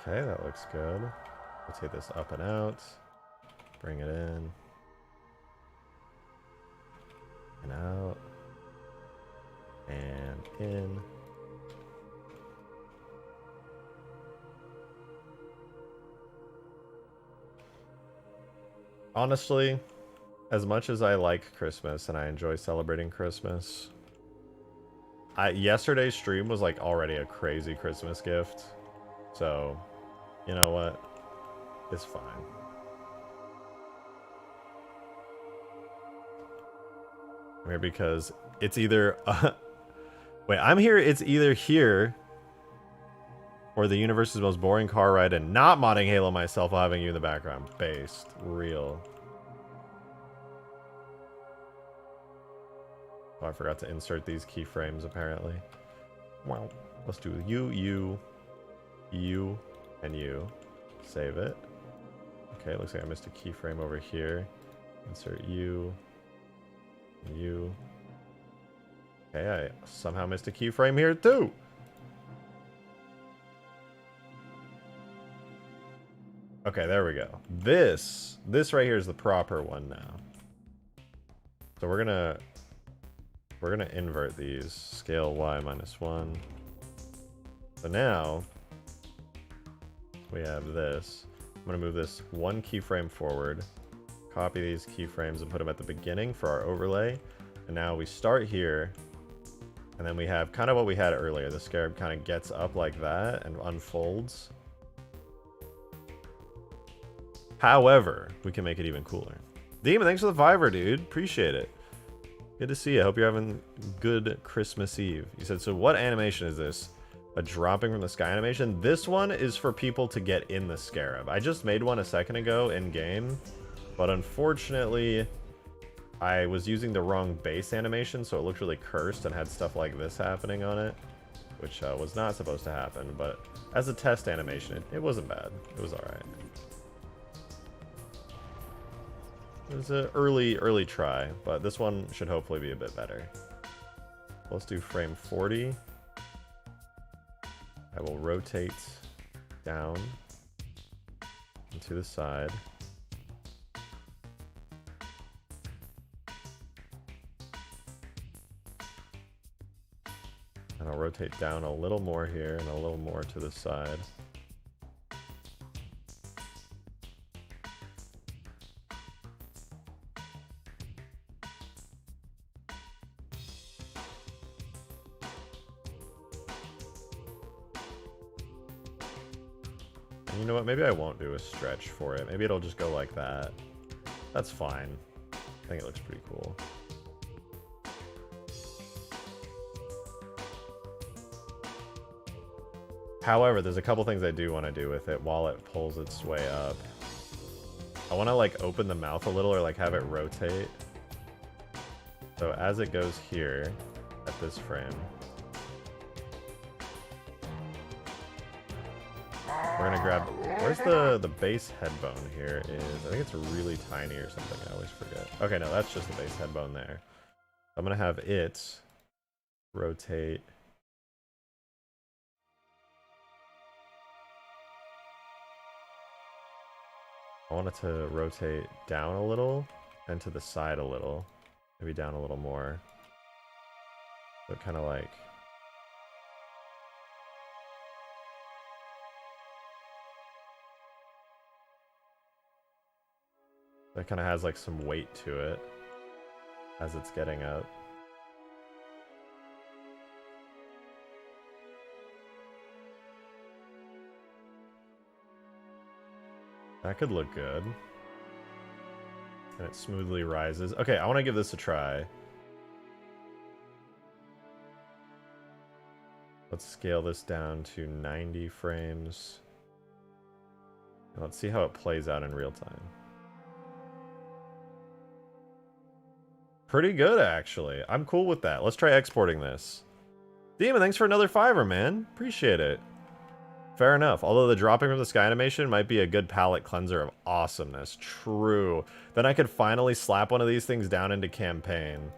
Okay, that looks good. Let's take this up and out. Bring it in. And out. And in. Honestly, as much as I like Christmas and I enjoy celebrating Christmas, yesterday's stream was like already a crazy Christmas gift. So, you know what? It's fine. I'm here because it's either... wait, I'm here. It's either here or the universe's most boring car ride and not modding Halo myself while having you in the background. Based. Real. Oh, I forgot to insert these keyframes, apparently. Wow. Let's do you, and you. Save it. Okay, looks like I missed a keyframe over here. Insert you. Okay, I somehow missed a keyframe here too. Okay, there we go. This right here is the proper one now. So we're gonna invert these. Scale Y -1. So now we have this. I'm going to move this one keyframe forward, copy these keyframes and put them at the beginning for our overlay. And now we start here, and then we have kind of what we had earlier. The scarab kind of gets up like that and unfolds. However, we can make it even cooler. Demon, thanks for the Viver, dude. Appreciate it. Good to see you. I hope you're having good Christmas Eve. You said, so what animation is this? A dropping from the sky animation? This one is for people to get in the scarab. I just made one a second ago in game, but unfortunately I was using the wrong base animation, so it looked really cursed and had stuff like this happening on it, which was not supposed to happen. But as a test animation, it wasn't bad. It was alright. It was an early try, but this one should hopefully be a bit better. Let's do frame 40. I will rotate down and to the side. And I'll rotate down a little more here and a little more to the side. And you know what? Maybe I won't do a stretch for it. Maybe it'll just go like that. That's fine. I think it looks pretty cool. However, there's a couple things I do want to do with it while it pulls its way up. I want to like open the mouth a little or like have it rotate. So as it goes here at this frame, we're gonna grab, where's the base head bone here is, I think it's really tiny or something, I always forget. Okay, no, that's just the base head bone there. I'm gonna have it rotate. I want it to rotate down a little and to the side a little. Maybe down a little more. So kind of like... That kind of has like some weight to it as it's getting up. That could look good. And it smoothly rises. Okay, I want to give this a try. Let's scale this down to 90 frames. And let's see how it plays out in real time. Pretty good, actually. I'm cool with that. Let's try exporting this. Demon, thanks for another $5, man. Appreciate it. Fair enough. Although the dropping from the sky animation might be a good palette cleanser of awesomeness. True. Then I could finally slap one of these things down into campaign.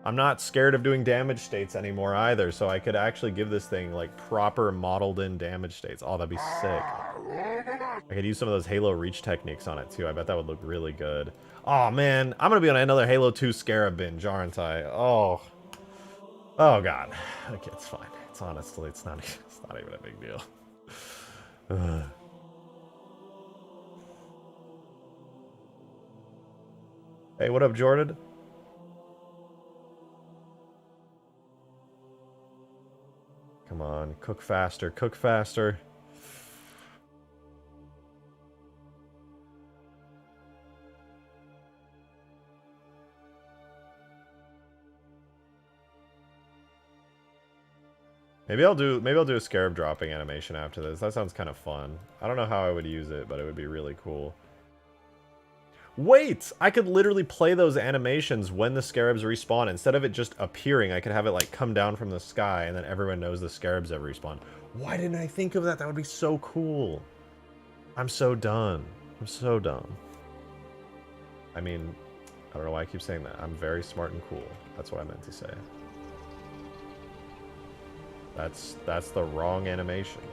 I'm not scared of doing damage states anymore either, so I could actually give this thing like proper modeled in damage states. Oh, that'd be sick. I could use some of those Halo reach techniques on it too. I bet that would look really good. Oh man, I'm gonna be on another Halo 2 Scarab binge, aren't I? Oh. Oh god. Okay, it's fine. It's honestly, it's not even a big deal. Hey, what up, Jordan? Come on, cook faster, cook faster. Maybe I'll do a scarab dropping animation after this. That sounds kind of fun. I don't know how I would use it, but it would be really cool. Wait! I could literally play those animations when the scarabs respawn. Instead of it just appearing, I could have it like come down from the sky and then everyone knows the scarabs have respawned. Why didn't I think of that? That would be so cool. I'm so dumb. I'm so dumb. I mean, I don't know why I keep saying that. I'm very smart and cool. That's what I meant to say. That's the wrong animation.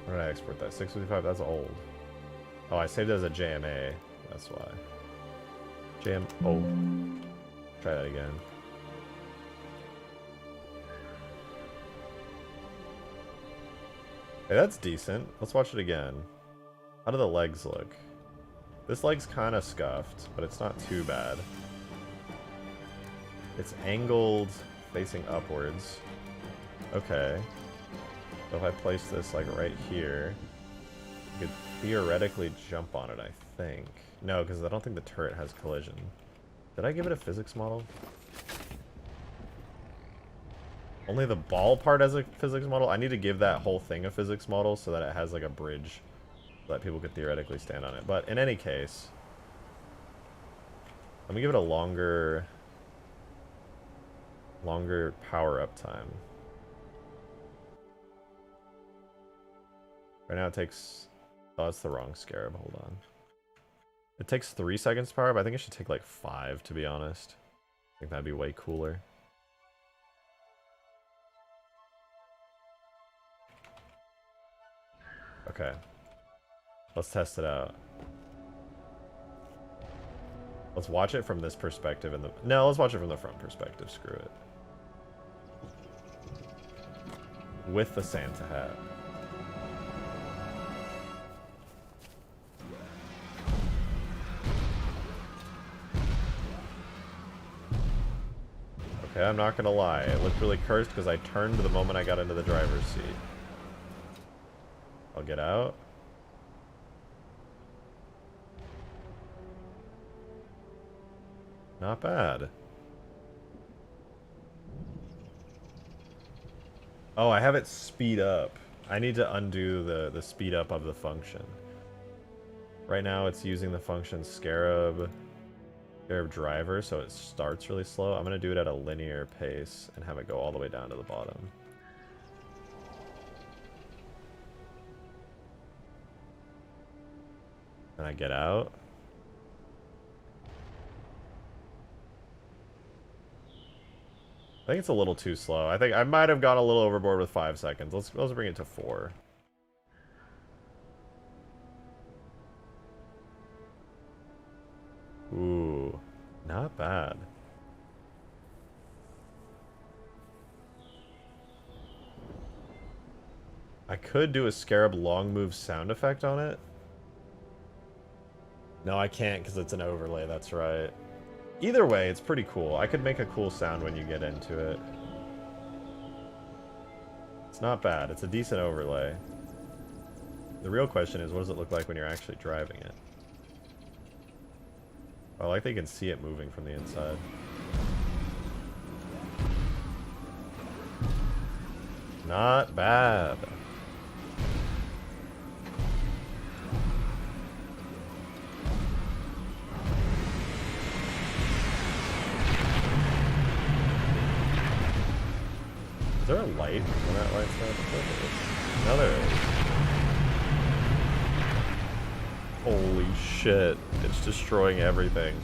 Where did I export that? 655? That's old. Oh, I saved it as a JMA. That's why. Oh. Try that again. Hey, that's decent. Let's watch it again. How do the legs look? This leg's kind of scuffed, but it's not too bad. It's angled, facing upwards. Okay. So if I place this like right here, you could theoretically jump on it, I think. No, because I don't think the turret has collision. Did I give it a physics model? Only the ball part has a physics model? I need to give that whole thing a physics model so that it has like a bridge so that people could theoretically stand on it. But in any case, let me give it a longer power up time. Right now it takes... Oh, that's the wrong scarab. Hold on. It takes 3 seconds to power up. I think it should take like 5, to be honest. I think that'd be way cooler. Okay. Let's test it out. Let's watch it from this perspective. No, let's watch it from the front perspective. Screw it. With the Santa hat. Okay, I'm not gonna lie. It looked really cursed because I turned the moment I got into the driver's seat. I'll get out. Not bad. Oh, I have it speed up. I need to undo the speed up of the function. Right now it's using the function Scarab driver, so it starts really slow. I'm going to do it at a linear pace and have it go all the way down to the bottom. And I get out. I think it's a little too slow. I think I might have gone a little overboard with 5 seconds. Let's bring it to 4. Ooh, not bad. I could do a Scarab long move sound effect on it. No, I can't because it's an overlay, that's right. Either way, it's pretty cool. I could make a cool sound when you get into it. It's not bad. It's a decent overlay. The real question is, what does it look like when you're actually driving it? I like that you can see it moving from the inside. Not bad. Is there a light when that light's up? No, there is. Holy shit. It's destroying everything.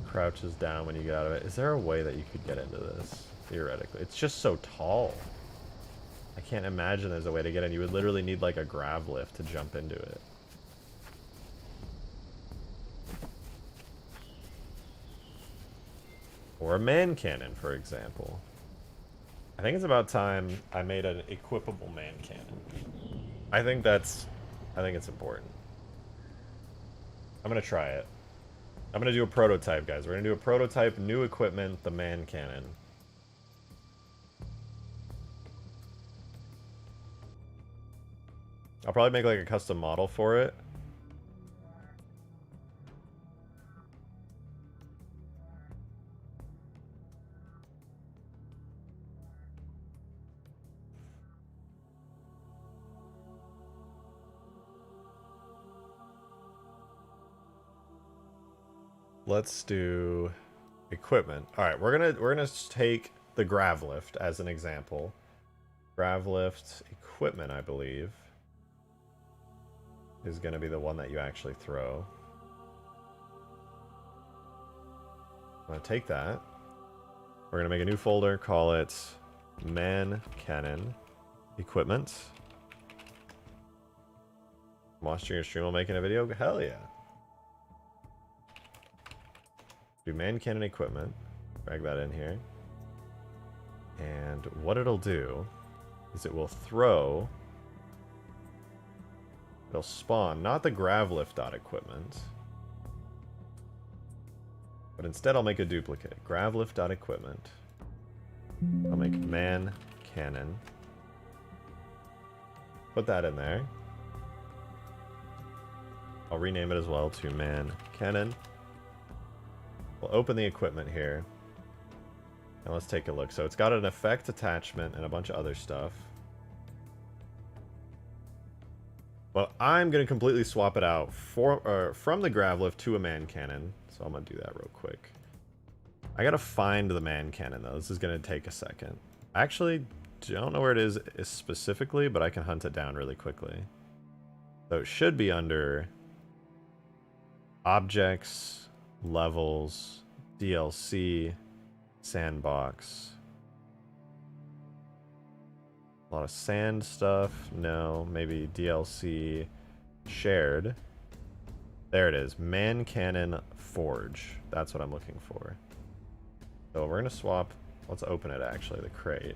Crouches down when you get out of it. Is there a way that you could get into this? Theoretically. It's just so tall. I can't imagine there's a way to get in. You would literally need like a grav lift to jump into it. Or a man cannon, for example. I think it's about time I made an equipable man cannon. I think it's important. I'm gonna try it. I'm going to do a prototype, guys. We're going to do a prototype, new equipment, the man cannon. I'll probably make like a custom model for it. Let's do equipment. All right, we're gonna take the grav lift as an example. Grav lift equipment, I believe, is gonna be the one that you actually throw. I'm gonna take that. We're gonna make a new folder, call it man cannon equipment. Watching your stream while making a video? Hell yeah. Do man cannon equipment. Drag that in here. And what it'll do is it will throw. It'll spawn not the gravlift.equipment, but instead I'll make a duplicate. Gravlift.equipment. I'll make man cannon. Put that in there. I'll rename it as well to man cannon. We'll open the equipment here. And let's take a look. So it's got an effect attachment and a bunch of other stuff. Well, I'm going to completely swap it out from the grav lift to a man cannon. So I'm going to do that real quick. I got to find the man cannon, though. This is going to take a second. I actually don't know where it is specifically, but I can hunt it down really quickly. So it should be under objects, levels, DLC, sandbox. A lot of sand stuff. No, maybe DLC shared. There it is. Man Cannon Forge. That's what I'm looking for. So we're going to swap. Let's open it actually, the crate.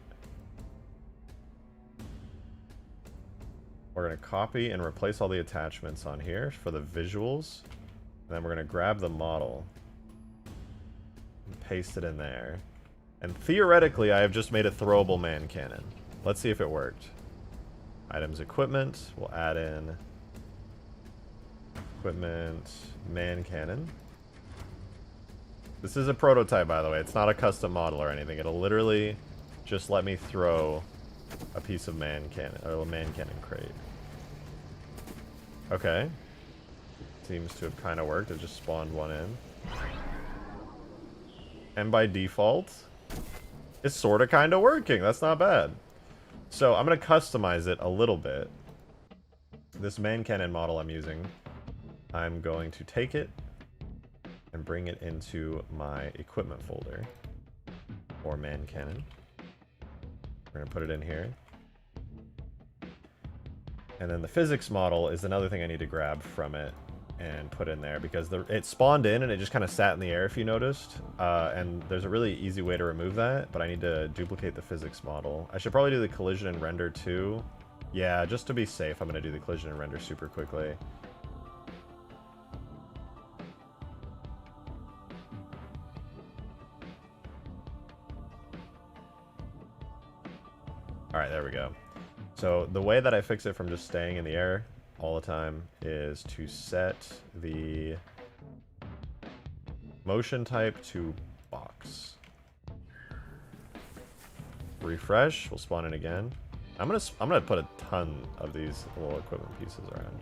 We're going to copy and replace all the attachments on here for the visuals. And then we're going to grab the model. And paste it in there. And theoretically, I have just made a throwable man cannon. Let's see if it worked. Items, equipment. We'll add in equipment, man cannon. This is a prototype, by the way. It's not a custom model or anything. It'll literally just let me throw a piece of man cannon, or a man cannon crate. Okay. Seems to have kind of worked. It just spawned one in. And by default, it's sort of kind of working. That's not bad. So I'm going to customize it a little bit. This man cannon model I'm using, I'm going to take it and bring it into my equipment folder for man cannon. We're going to put it in here. And then the physics model is another thing I need to grab from it and put in there, because it spawned in and it just kind of sat in the air, if you noticed. And there's a really easy way to remove that, but I need to duplicate the physics model. I should probably do the collision and render too. Yeah, just to be safe, I'm going to do the collision and render super quickly. Alright, there we go. So the way that I fix it from just staying in the air all the time is to set the motion type to box. Refresh, we'll spawn in again. I'm gonna put a ton of these little equipment pieces around.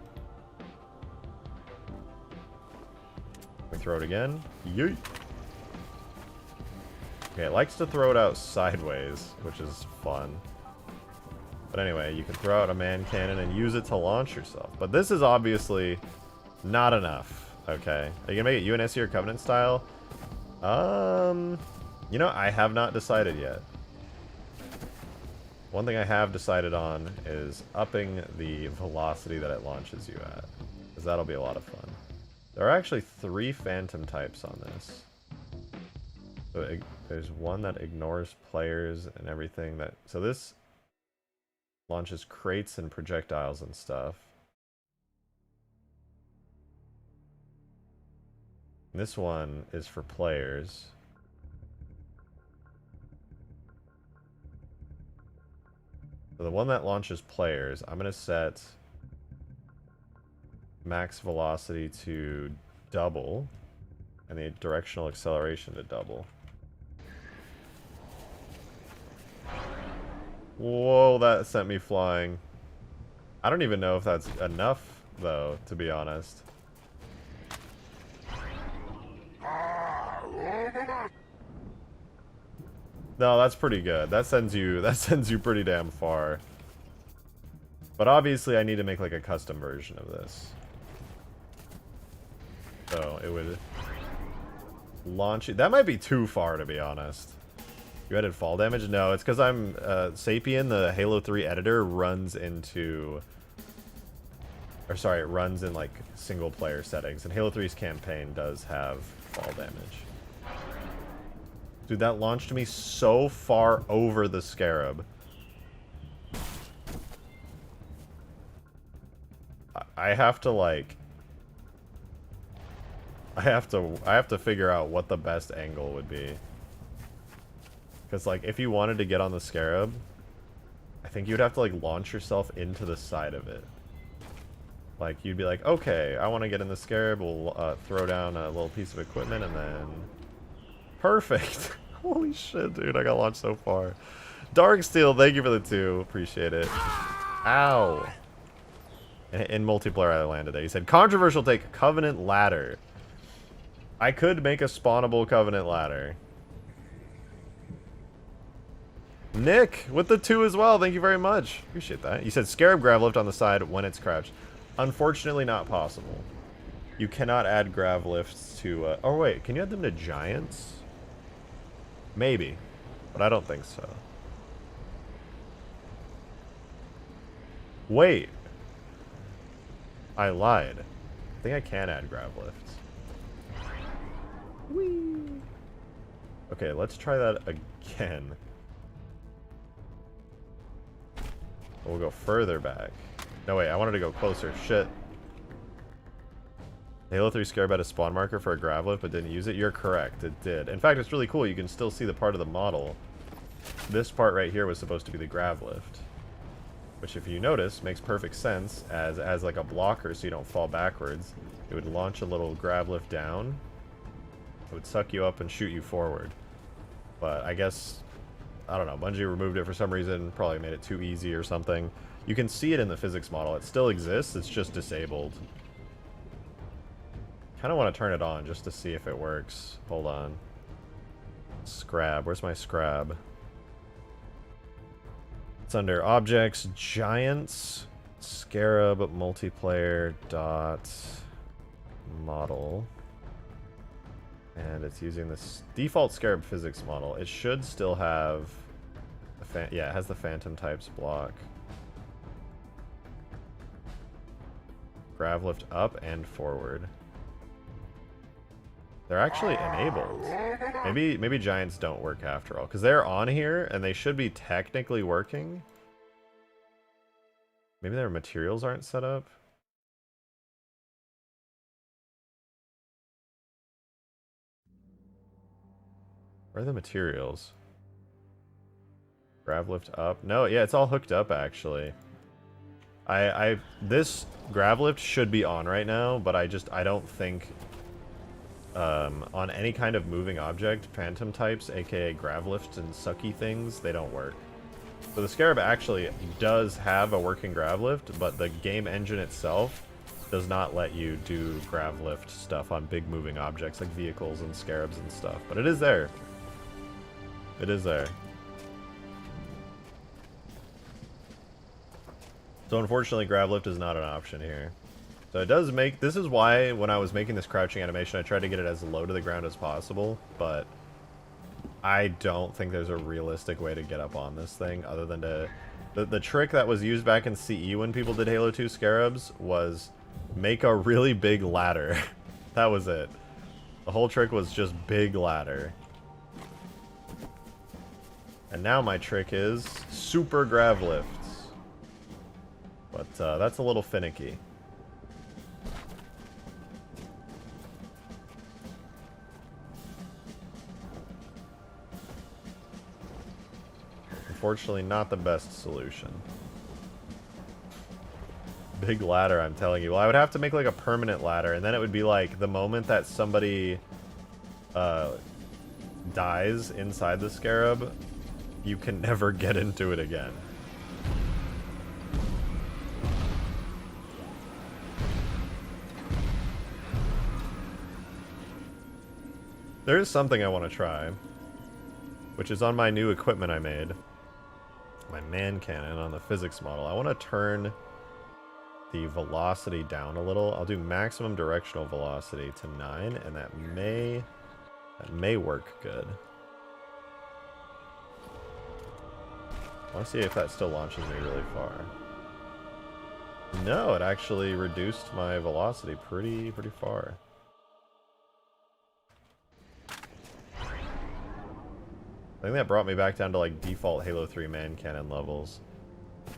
We throw it again. Yeet. Okay, it likes to throw it out sideways, which is fun. But anyway, you can throw out a man cannon and use it to launch yourself. But this is obviously not enough, okay? Are you gonna make it UNSC or Covenant style? You know, I have not decided yet. One thing I have decided on is upping the velocity that it launches you at, because that'll be a lot of fun. There are actually 3 phantom types on this. So there's one that ignores players and everything that... So this launches crates and projectiles and stuff. And this one is for players. So the one that launches players, I'm going to set max velocity to double and the directional acceleration to double. Whoa, that sent me flying. I don't even know if that's enough, though, to be honest. No, that's pretty good. That sends you pretty damn far. But obviously I need to make like a custom version of this. So it would launch it. That might be too far, to be honest. You added fall damage? No, it's because I'm Sapien, the Halo 3 editor, runs into... Or sorry, it runs in like single player settings. And Halo 3's campaign does have fall damage. Dude, that launched me so far over the Scarab. I have to like... I have to figure out what the best angle would be. Because, like, if you wanted to get on the Scarab, I think you'd have to, like, launch yourself into the side of it. Like, you'd be like, okay, I want to get in the Scarab, we'll throw down a little piece of equipment, and then... Perfect! Holy shit, dude. I got launched so far. Darksteel, thank you for the 2. Appreciate it. Ow. In multiplayer, I landed it. He said, controversial take, Covenant Ladder. I could make a spawnable Covenant Ladder. Nick, with the 2 as well. Thank you very much. Appreciate that. You said, Scarab Grav lift on the side when it's crouched. Unfortunately, not possible. You cannot add grav lifts to... oh, wait. Can you add them to giants? Maybe. But I don't think so. Wait. I lied. I think I can add grav lifts. Whee! Okay, let's try that again. We'll go further back. No, wait. I wanted to go closer. Shit. Halo 3 Scarab had a spawn marker for a grav lift, but didn't use it. You're correct. It did. In fact, it's really cool. You can still see the part of the model. This part right here was supposed to be the grav lift. Which, if you notice, makes perfect sense as like a blocker so you don't fall backwards. It would launch a little grav lift down. It would suck you up and shoot you forward. But I guess, I don't know, Bungie removed it for some reason. Probably made it too easy or something. You can see it in the physics model. It still exists. It's just disabled. Kind of want to turn it on just to see if it works. Hold on. Scarab. Where's my Scarab? It's under Objects, Giants, Scarab, Multiplayer, dot, Model. And it's using this default Scarab physics model. It should still have... yeah, it has the Phantom types block. Grav lift up and forward. They're actually enabled. Maybe giants don't work after all, because they're on here and they should be technically working. Maybe their materials aren't set up. Where are the materials? Grav lift up. No, yeah, it's all hooked up actually. This grav lift should be on right now, but I don't think on any kind of moving object, phantom types, aka grav lifts and sucky things, they don't work. So the Scarab actually does have a working grav lift, but the game engine itself does not let you do grav lift stuff on big moving objects like vehicles and Scarabs and stuff. But it is there. It is there. So unfortunately, grav lift is not an option here. So it does make... this is why when I was making this crouching animation, I tried to get it as low to the ground as possible, but I don't think there's a realistic way to get up on this thing other than to... The trick that was used back in CE when people did Halo 2 Scarabs was make a really big ladder. That was it. The whole trick was just big ladder. And now my trick is super grav lifts. But that's a little finicky. Unfortunately, not the best solution. Big ladder, I'm telling you. Well, I would have to make like a permanent ladder, and then it would be like the moment that somebody dies inside the Scarab, you can never get into it again. There is something I want to try, which is on my new equipment I made. My man cannon on the physics model. I want to turn the velocity down a little. I'll do maximum directional velocity to 9, and that may work good. I want to see if that still launches me really far. No, it actually reduced my velocity pretty far. I think that brought me back down to like default Halo 3 man cannon levels.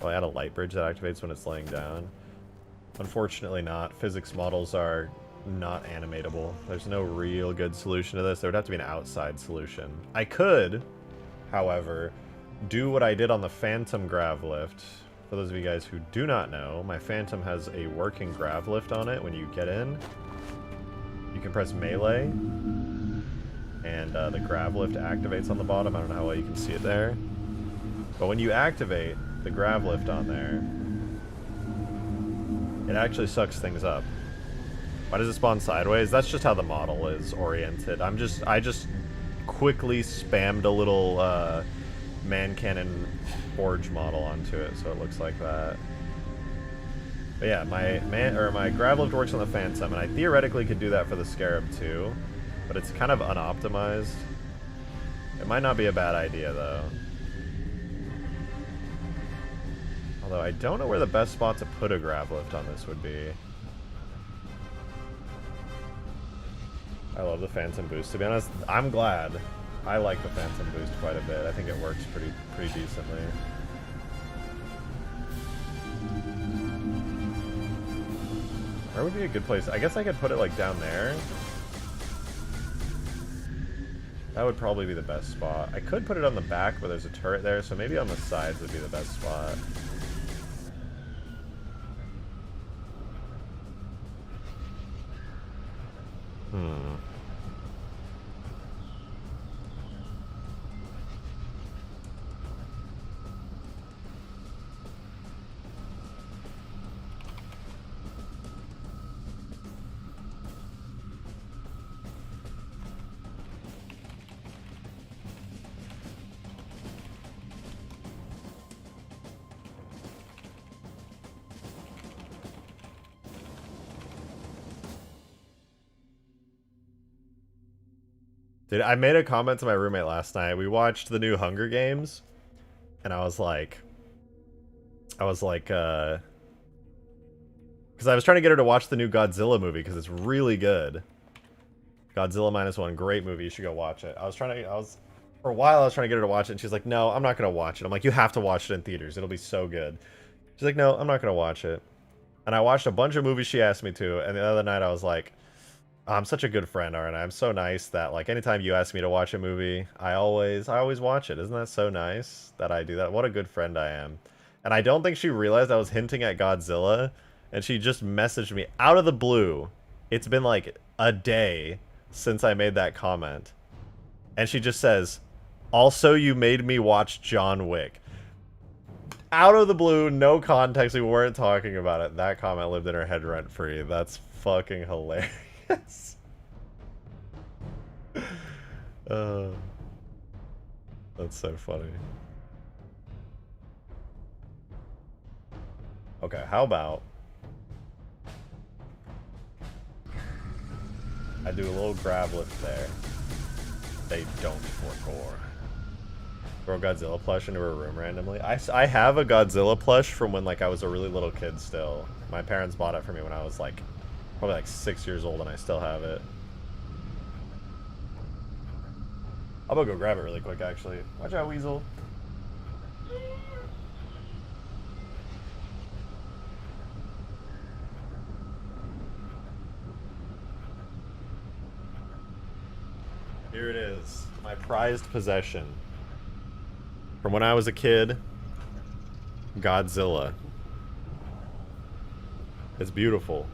Oh, I had a light bridge that activates when it's laying down. Unfortunately not. Physics models are not animatable. There's no real good solution to this. There would have to be an outside solution. I could, however, do what I did on the Phantom grav lift. For those of you guys who do not know, my Phantom has a working grav lift on it when you get in. You can press melee. and the grav lift activates on the bottom. I don't know how well you can see it there. But when you activate the grav lift on there, it actually sucks things up. Why does it spawn sideways? That's just how the model is oriented. I just quickly spammed a little man cannon forge model onto it, so it looks like that. But yeah, my grav lift works on the Phantom, and I theoretically could do that for the Scarab too, but it's kind of unoptimized. It might not be a bad idea though. Although I don't know where the best spot to put a grav lift on this would be. I love the Phantom boost. To be honest, I'm glad. I like the Phantom boost quite a bit. I think it works pretty decently. Where would be a good place? I guess I could put it like down there. That would probably be the best spot. I could put it on the back, but there's a turret there, so maybe on the sides would be the best spot. Dude, I made a comment to my roommate last night. We watched the new Hunger Games, and I was like, because I was trying to get her to watch the new Godzilla movie because it's really good. Godzilla -1, great movie. You should go watch it. For a while I was trying to get her to watch it, and she's like, no, I'm not gonna watch it. I'm like, you have to watch it in theaters. It'll be so good. She's like, no, I'm not gonna watch it. And I watched a bunch of movies she asked me to, and the other night I was like, I'm such a good friend, aren't I? I'm so nice that, like, anytime you ask me to watch a movie, I always watch it. Isn't that so nice that I do that? What a good friend I am. And I don't think she realized I was hinting at Godzilla, and she just messaged me out of the blue. It's been, like, a day since I made that comment. And she just says, also, you made me watch John Wick. Out of the blue, no context, we weren't talking about it. That comment lived in her head rent-free. That's fucking hilarious. Yes. That's so funny. Okay, how about I do a little grab lift there. They don't parkour. Throw Godzilla plush into her room randomly. I have a Godzilla plush from when, like, I was a really little kid still. My parents bought it for me when I was, like, probably like 6 years old, and I still have it. I'm gonna go grab it really quick, actually. Watch out, Weasel. Here it is. My prized possession. From when I was a kid. Godzilla. It's beautiful.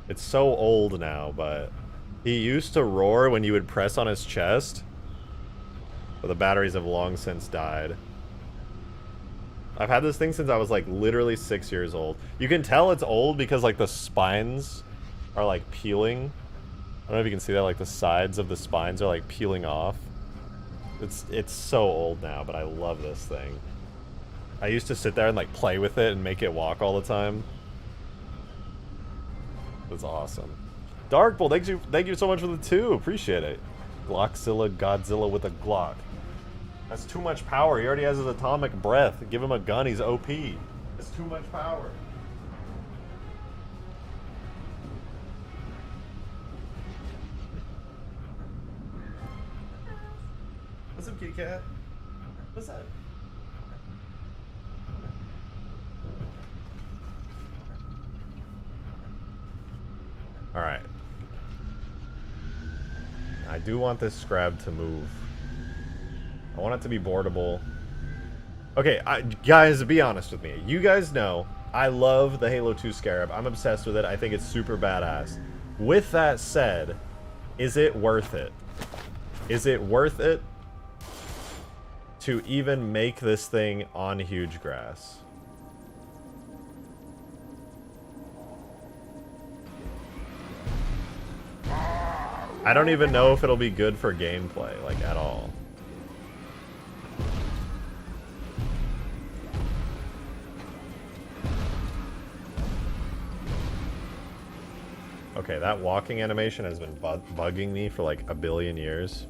It's so old now, but he used to roar when you would press on his chest, but the batteries have long since died. I've had this thing since I was, like, literally 6 years old. You can tell it's old because, like, the spines are, like, peeling. I don't know if you can see that, like, the sides of the spines are, like, peeling off. It's so old now, but I love this thing. I used to sit there and, like, play with it and make it walk all the time. That's awesome. Darkbull, thank you so much for the 2. Appreciate it. Glockzilla, Godzilla with a Glock. That's too much power. He already has his atomic breath. Give him a gun, he's OP. It's too much power. What's up, kitty cat? What's that? Alright. I do want this Scarab to move. I want it to be boardable. Okay, guys, be honest with me. You guys know I love the Halo 2 Scarab. I'm obsessed with it. I think it's super badass. With that said, Is it worth it? Is it worth it to even make this thing on huge grass? I don't even know if it'll be good for gameplay, like, at all. Okay, that walking animation has been bugging me for like a billion years.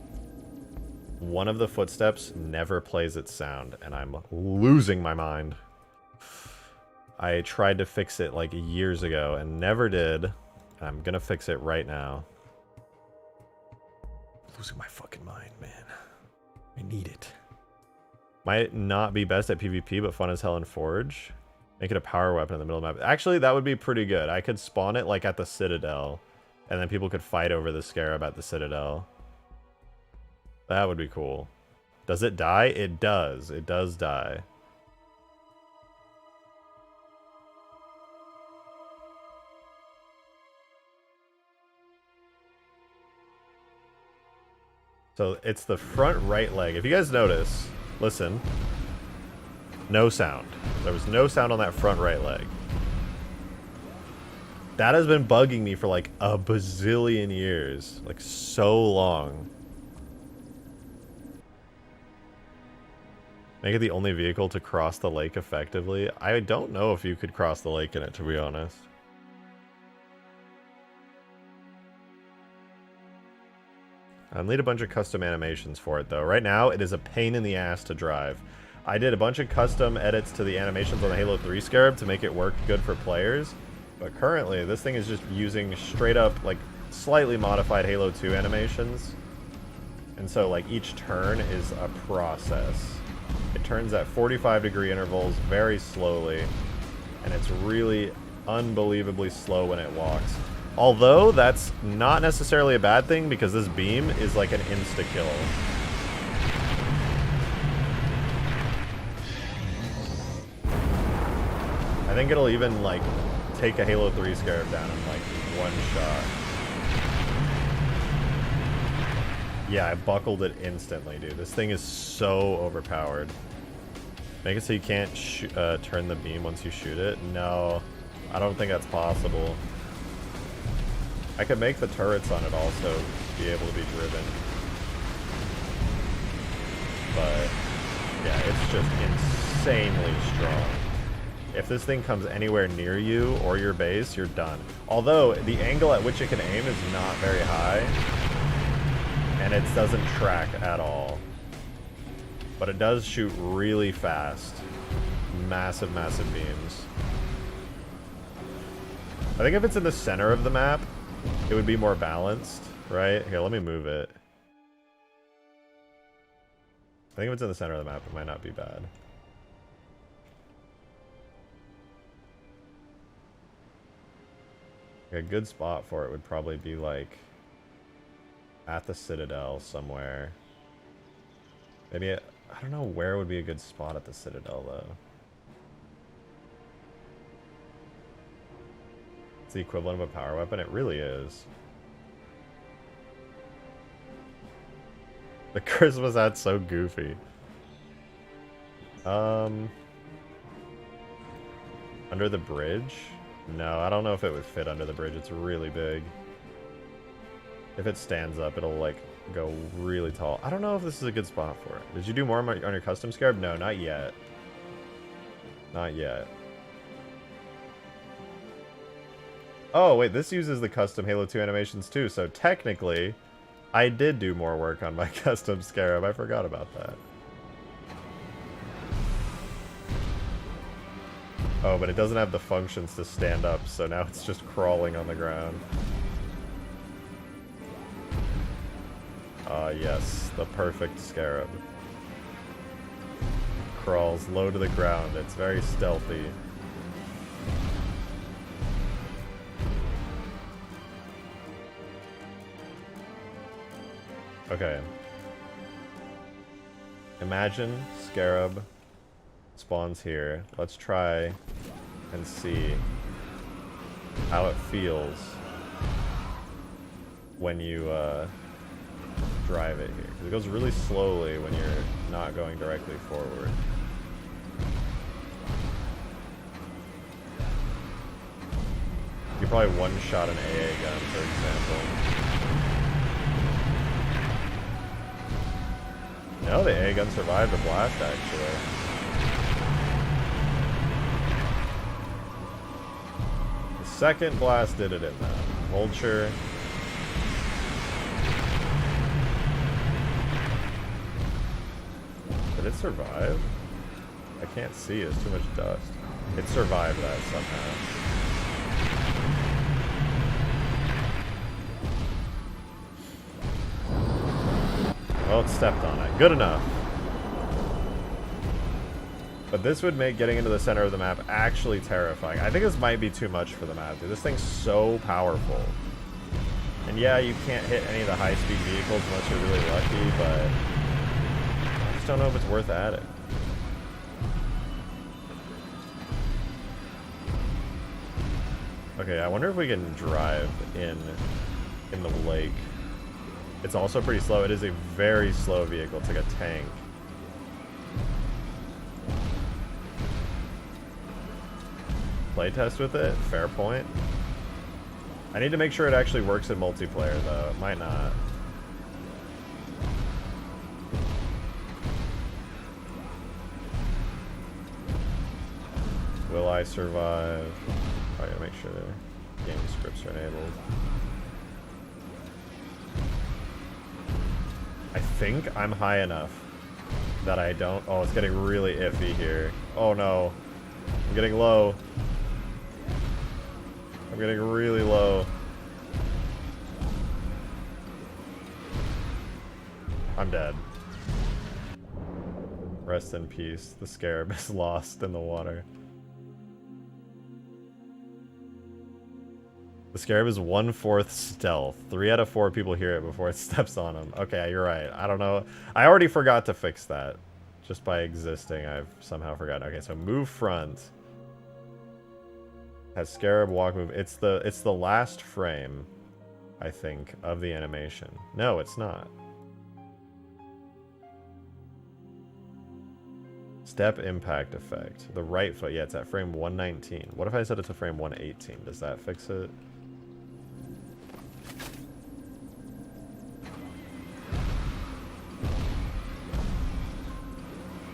One of the footsteps never plays its sound, and I'm losing my mind. I tried to fix it like years ago and never did. I'm gonna fix it right now. Losing my fucking mind, man. I need it. Might not be best at PvP, but fun as hell in Forge. Make it a power weapon in the middle of the map. Actually, that would be pretty good. I could spawn it like at the Citadel, and then people could fight over the Scarab at the Citadel. That would be cool. Does it die? It does. It does die. So it's the front right leg. If you guys notice, listen. No sound. There was no sound on that front right leg. That has been bugging me for like a bazillion years. Like so long. Make it the only vehicle to cross the lake effectively. I don't know if you could cross the lake in it, to be honest. I'll need a bunch of custom animations for it though. Right now, it is a pain in the ass to drive. I did a bunch of custom edits to the animations on the Halo 3 Scarab to make it work good for players. But currently, this thing is just using straight up, like, slightly modified Halo 2 animations. And so, like, each turn is a process. It turns at 45-degree intervals very slowly. And it's really unbelievably slow when it walks. Although, that's not necessarily a bad thing because this beam is like an insta-kill. I think it'll even, like, take a Halo 3 Scarab down in, like, one shot. Yeah, I buckled it instantly, dude. This thing is so overpowered. Make it so you can't turn the beam once you shoot it? No, I don't think that's possible. I could make the turrets on it also be able to be driven. But, yeah, it's just insanely strong. If this thing comes anywhere near you or your base, you're done. Although, the angle at which it can aim is not very high. And it doesn't track at all. But it does shoot really fast. Massive, massive beams. I think if it's in the center of the map, it would be more balanced, right? Here, let me move it. I think if it's in the center of the map, it might not be bad. A good spot for it would probably be like at the Citadel somewhere. Maybe I don't know where would be a good spot at the Citadel though. It's the equivalent of a power weapon. It really is. The Christmas hat's so goofy. Under the bridge? No, I don't know if it would fit under the bridge. It's really big. If it stands up, it'll, like, go really tall. I don't know if this is a good spot for it. Did you do more on your custom Scarab? No, not yet. Not yet. Oh, wait, this uses the custom Halo 2 animations too, so technically, I did do more work on my custom Scarab. I forgot about that. Oh, but it doesn't have the functions to stand up, so now it's just crawling on the ground. Ah, yes, the perfect Scarab. Crawls low to the ground. It's very stealthy. Okay. Imagine Scarab spawns here. Let's try and see how it feels when you drive it here. 'Cause it goes really slowly when you're not going directly forward. You could probably one-shot an AA gun, for example. No, the AA gun survived the blast, actually. The second blast did it in that. Vulture. Did it survive? I can't see, it's too much dust. It survived that somehow. Well, it stepped on it. Good enough. But this would make getting into the center of the map actually terrifying. I think this might be too much for the map, dude. This thing's so powerful. And yeah, you can't hit any of the high-speed vehicles unless you're really lucky, but I just don't know if it's worth adding. Okay, I wonder if we can drive in the lake. It's also pretty slow. It is a very slow vehicle. It's like a tank. Playtest with it? Fair point. I need to make sure it actually works in multiplayer, though. It might not. Will I survive? Oh, I gotta make sure the game scripts are enabled. I think I'm high enough that I don't... Oh, it's getting really iffy here. Oh no. I'm getting low. I'm getting really low. I'm dead. Rest in peace. The Scarab is lost in the water. The Scarab is 1/4 stealth. 3 out of 4 people hear it before it steps on them. Okay, you're right. I don't know. I already forgot to fix that. Just by existing, I've somehow forgotten. Okay, so move front. Has Scarab walk move. It's the last frame, I think, of the animation. No, it's not. Step impact effect. The right foot. Yeah, it's at frame 119. What if I said it's a frame 118? Does that fix it?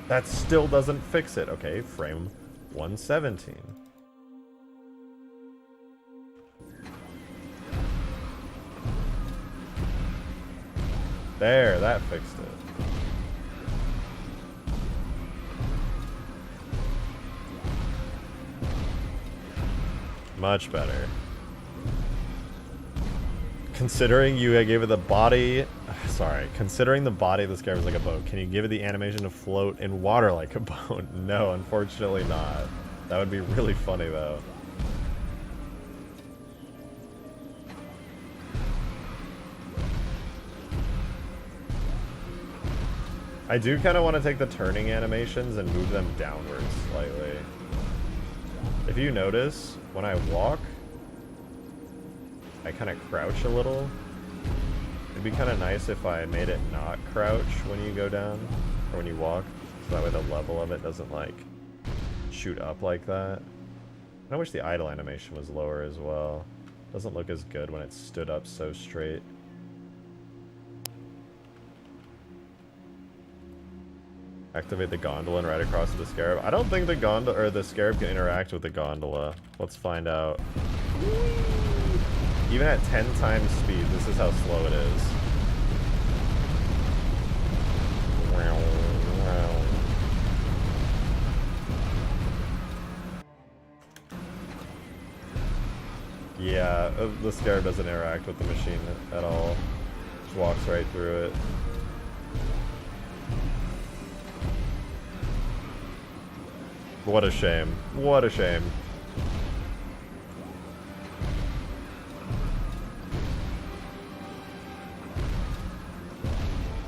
That still doesn't fix it. Okay, frame 117. There, that fixed it. Much better. Considering you gave it the body... Sorry. Considering the body of the Scarab is like a boat, can you give it the animation to float in water like a boat? No, unfortunately not. That would be really funny, though. I do kind of want to take the turning animations and move them downwards slightly. If you notice, when I walk, I kind of crouch a little. It'd be kind of nice if I made it not crouch when you go down, or when you walk, so that way the level of it doesn't, like, shoot up like that. I wish the idle animation was lower as well. Doesn't look as good when it's stood up so straight. Activate the gondola and ride across to the Scarab. I don't think the gondola or the Scarab can interact with the gondola. Let's find out. Even at 10 times speed, this is how slow it is. Yeah, the Scarab doesn't interact with the machine at all. Just walks right through it. What a shame. What a shame.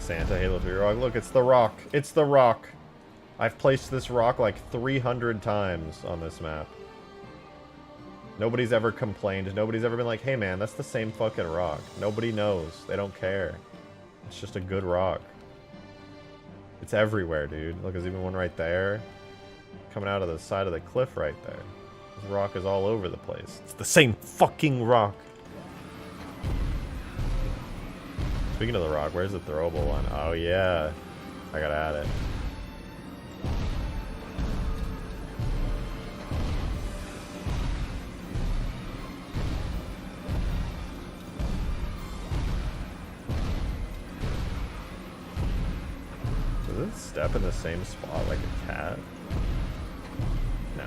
Santa Halo 3 rock. Look, it's the rock. It's the rock. I've placed this rock like 300 times on this map. Nobody's ever complained. Nobody's ever been like, hey man, that's the same fucking rock. Nobody knows. They don't care. It's just a good rock. It's everywhere, dude. Look, there's even one right there. Coming out of the side of the cliff right there. This rock is all over the place. It's the same fucking rock. Speaking of the rock, where's the throwable one? Oh yeah. I gotta add it. Does it step in the same spot like a cat? No.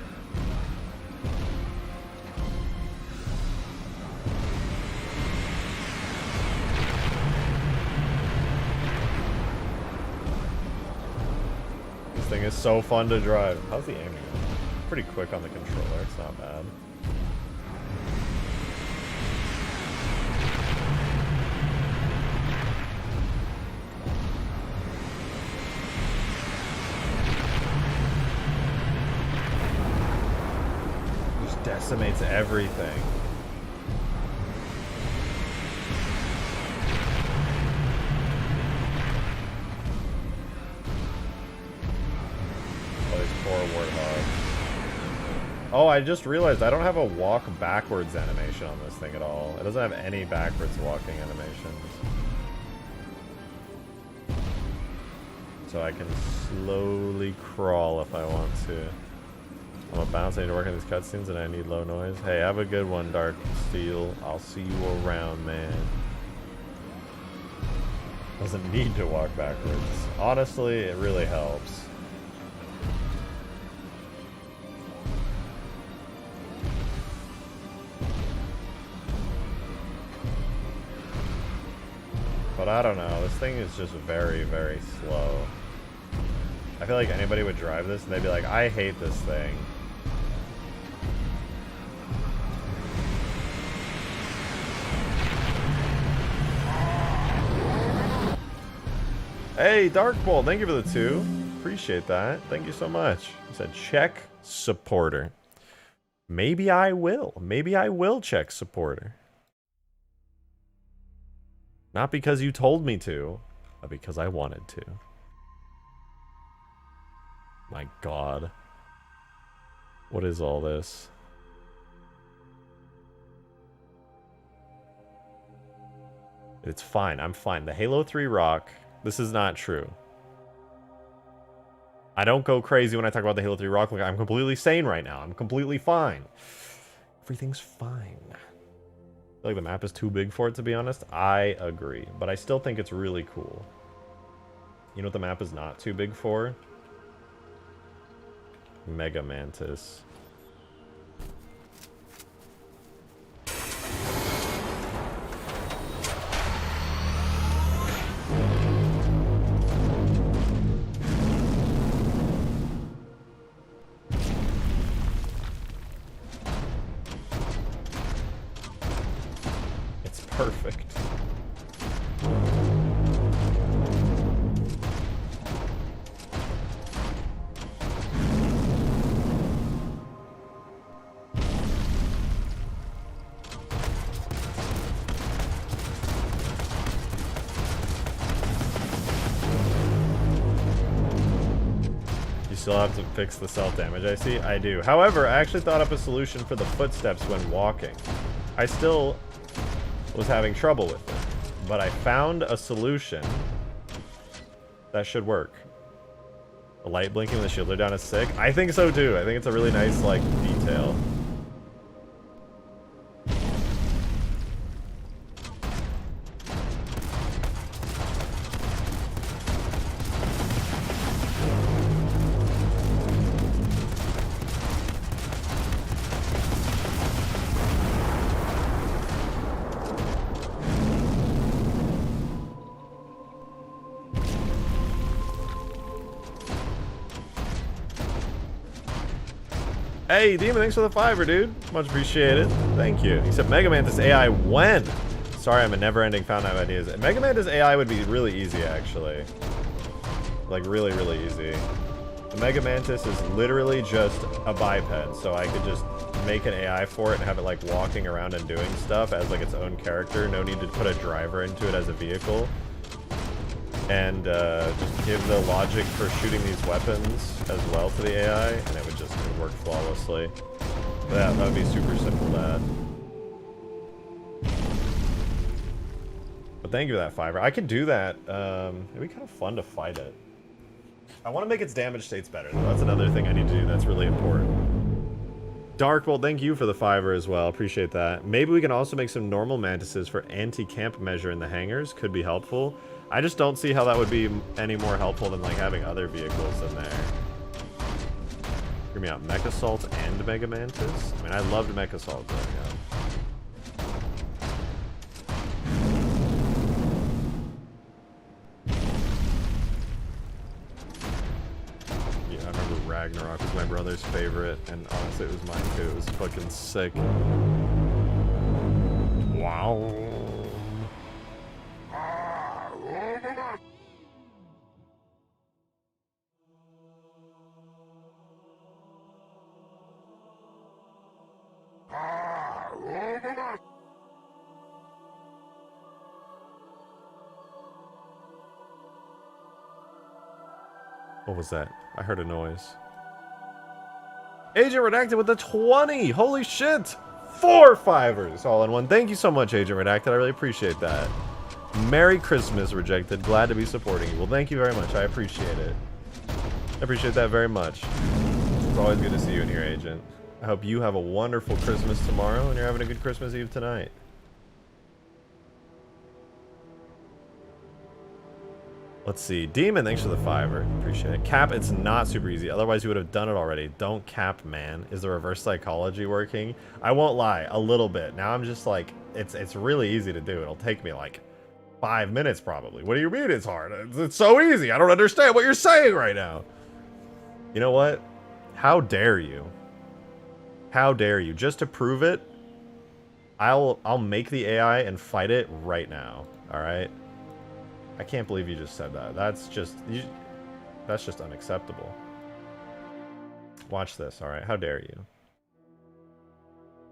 This thing is so fun to drive. How's the aiming? Pretty quick on the controller, it's not bad. Decimates everything. Oh, these poor warthogs. Oh, I just realized I don't have a walk backwards animation on this thing at all. It doesn't have any backwards walking animations. So I can slowly crawl if I want to. I'm a bounce, I need to work on these cutscenes and I need low noise. Hey, have a good one, Dark Steel. I'll see you around, man. Doesn't need to walk backwards. Honestly, it really helps. But I don't know, this thing is just very, very slow. I feel like anybody would drive this and they'd be like, I hate this thing. Hey, Darkbolt, thank you for the 2. Appreciate that. Thank you so much. He said, check supporter. Maybe I will. Maybe I will check supporter. Not because you told me to, but because I wanted to. My God. What is all this? It's fine. I'm fine. The Halo 3 rock... This is not true. I don't go crazy when I talk about the Halo 3 rock. Like, I'm completely sane right now. I'm completely fine. Everything's fine. I feel like the map is too big for it, to be honest. I agree. But I still think it's really cool. You know what the map is not too big for? Mega Mantis. Perfect. You still have to fix the self-damage, I see. I do. However, I actually thought up a solution for the footsteps when walking. I still was having trouble with it, but I found a solution that should work. The light blinking with the shielder down is sick. I think so too. I think it's a really nice, like, detail. Hey, Demon, thanks for the $5, dude. Much appreciated. Thank you. He said Mega Mantis AI when? Sorry, I'm a never-ending fountain of ideas. Mega Mantis AI would be really easy, actually. Like, really, really easy. The Mega Mantis is literally just a biped, so I could just make an AI for it and have it like walking around and doing stuff as like its own character. No need to put a driver into it as a vehicle. And just give the logic for shooting these weapons as well to the AI, and it would just work flawlessly. That would be super simple to add. But thank you for that, Fiverr. I could do that. It'd be kind of fun to fight it. I want to make its damage states better, though. That's another thing I need to do that's really important. Darkbolt, thank you for the Fiverr as well. Appreciate that. Maybe we can also make some normal mantises for anti-camp measure in the hangars. Could be helpful. I just don't see how that would be any more helpful than like having other vehicles in there. Hear me out. Mech Assault and Mega Mantis. I mean, I loved Mech Assault growing up. Yeah, I remember Ragnarok was my brother's favorite, and honestly, it was mine too. It was fucking sick. Wow. What was that? I heard a noise. Agent Redacted with the 20! Holy shit! 4 Fivers all in one. Thank you so much, Agent Redacted. I really appreciate that. Merry Christmas, Rejected. Glad to be supporting you. Well, thank you very much. I appreciate it. I appreciate that very much. It's always good to see you in here, Agent. I hope you have a wonderful Christmas tomorrow and you're having a good Christmas Eve tonight. Let's see. Demon, thanks for the Fiverr. Appreciate it. Cap, it's not super easy. Otherwise, you would have done it already. Don't cap, man. Is the reverse psychology working? I won't lie. A little bit. Now I'm just like, it's really easy to do. It'll take me like 5 minutes probably. What do you mean it's hard? It's so easy. I don't understand what you're saying right now. You know what? How dare you? How dare you? Just to prove it, I'll make the AI and fight it right now. All right? I can't believe you just said that. That's just unacceptable. Watch this, all right? How dare you?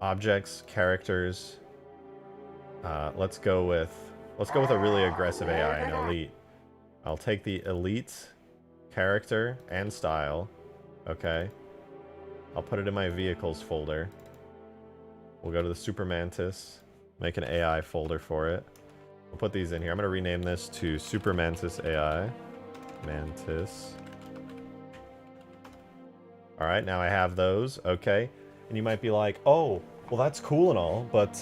Objects, characters. Let's go with a really aggressive AI, an elite. I'll take the elite character and style. Okay. I'll put it in my vehicles folder. We'll go to the Super Mantis, make an AI folder for it. I'll put these in here. I'm going to rename this to Super Mantis AI. Mantis. Alright, now I have those. Okay. And you might be like, oh, well that's cool and all, but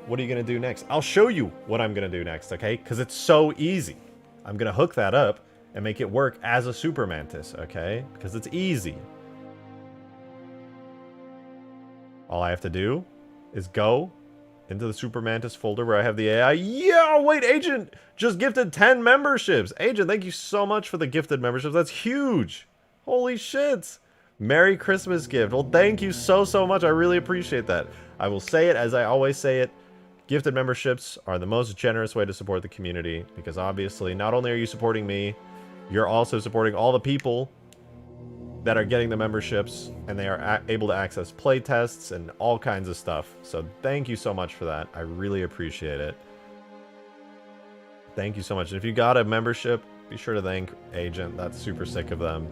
what are you going to do next? I'll show you what I'm going to do next, okay? Because it's so easy. I'm going to hook that up and make it work as a Super Mantis, okay? Because it's easy. All I have to do is go into the Super Mantis folder where I have the AI. Yeah, wait, Agent just gifted 10 memberships. Agent, thank you so much for the gifted memberships. That's huge. Holy shit. Merry Christmas gift. Well, thank you so much. I really appreciate that. I will say it as I always say it. Gifted memberships are the most generous way to support the community because obviously not only are you supporting me, you're also supporting all the people that are getting the memberships, and they are able to access playtests and all kinds of stuff. So thank you so much for that. I really appreciate it. Thank you so much. And if you got a membership, be sure to thank Agent. That's super sick of them.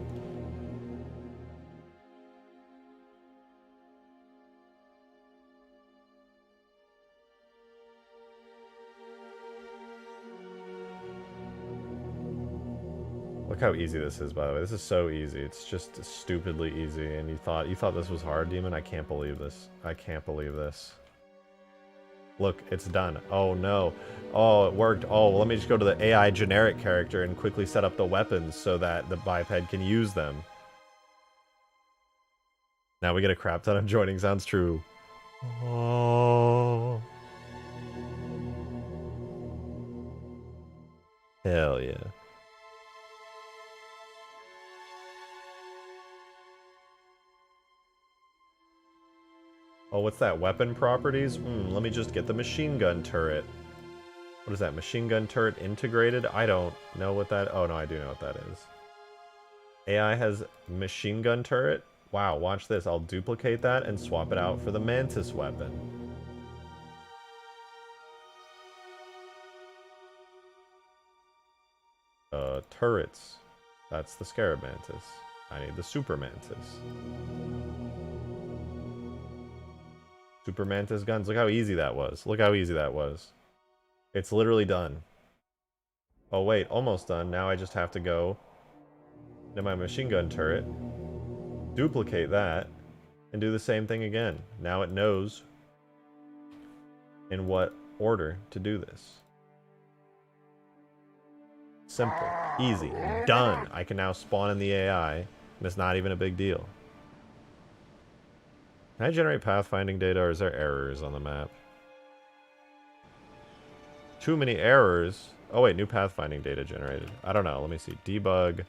Look how easy this is, by the way. This is so easy. It's just stupidly easy. And you thought this was hard, Demon? I can't believe this. I can't believe this. Look, it's done. Oh no. Oh, it worked. Oh, well, let me just go to the AI generic character and quickly set up the weapons so that the biped can use them. Now we get a crap ton of joining. Sounds true. Oh. Hell yeah. Oh, what's that? Weapon properties? Let me just get the machine gun turret. What is that? Machine gun turret integrated? I don't know what that... Oh, no, I do know what that is. AI has machine gun turret. Wow, watch this. I'll duplicate that and swap it out for the Mantis weapon. Turrets. That's the Scarab Mantis. I need the Super Mantis. Super Mantis guns. Look how easy that was. Look how easy that was. It's literally done. Oh wait, almost done. Now I just have to go to my machine gun turret, duplicate that, and do the same thing again. Now it knows in what order to do this. Simple, easy, done. I can now spawn in the AI, and it's not even a big deal. Can I generate pathfinding data, or is there errors on the map? Too many errors. Oh wait, new pathfinding data generated. I don't know, let me see. Debug.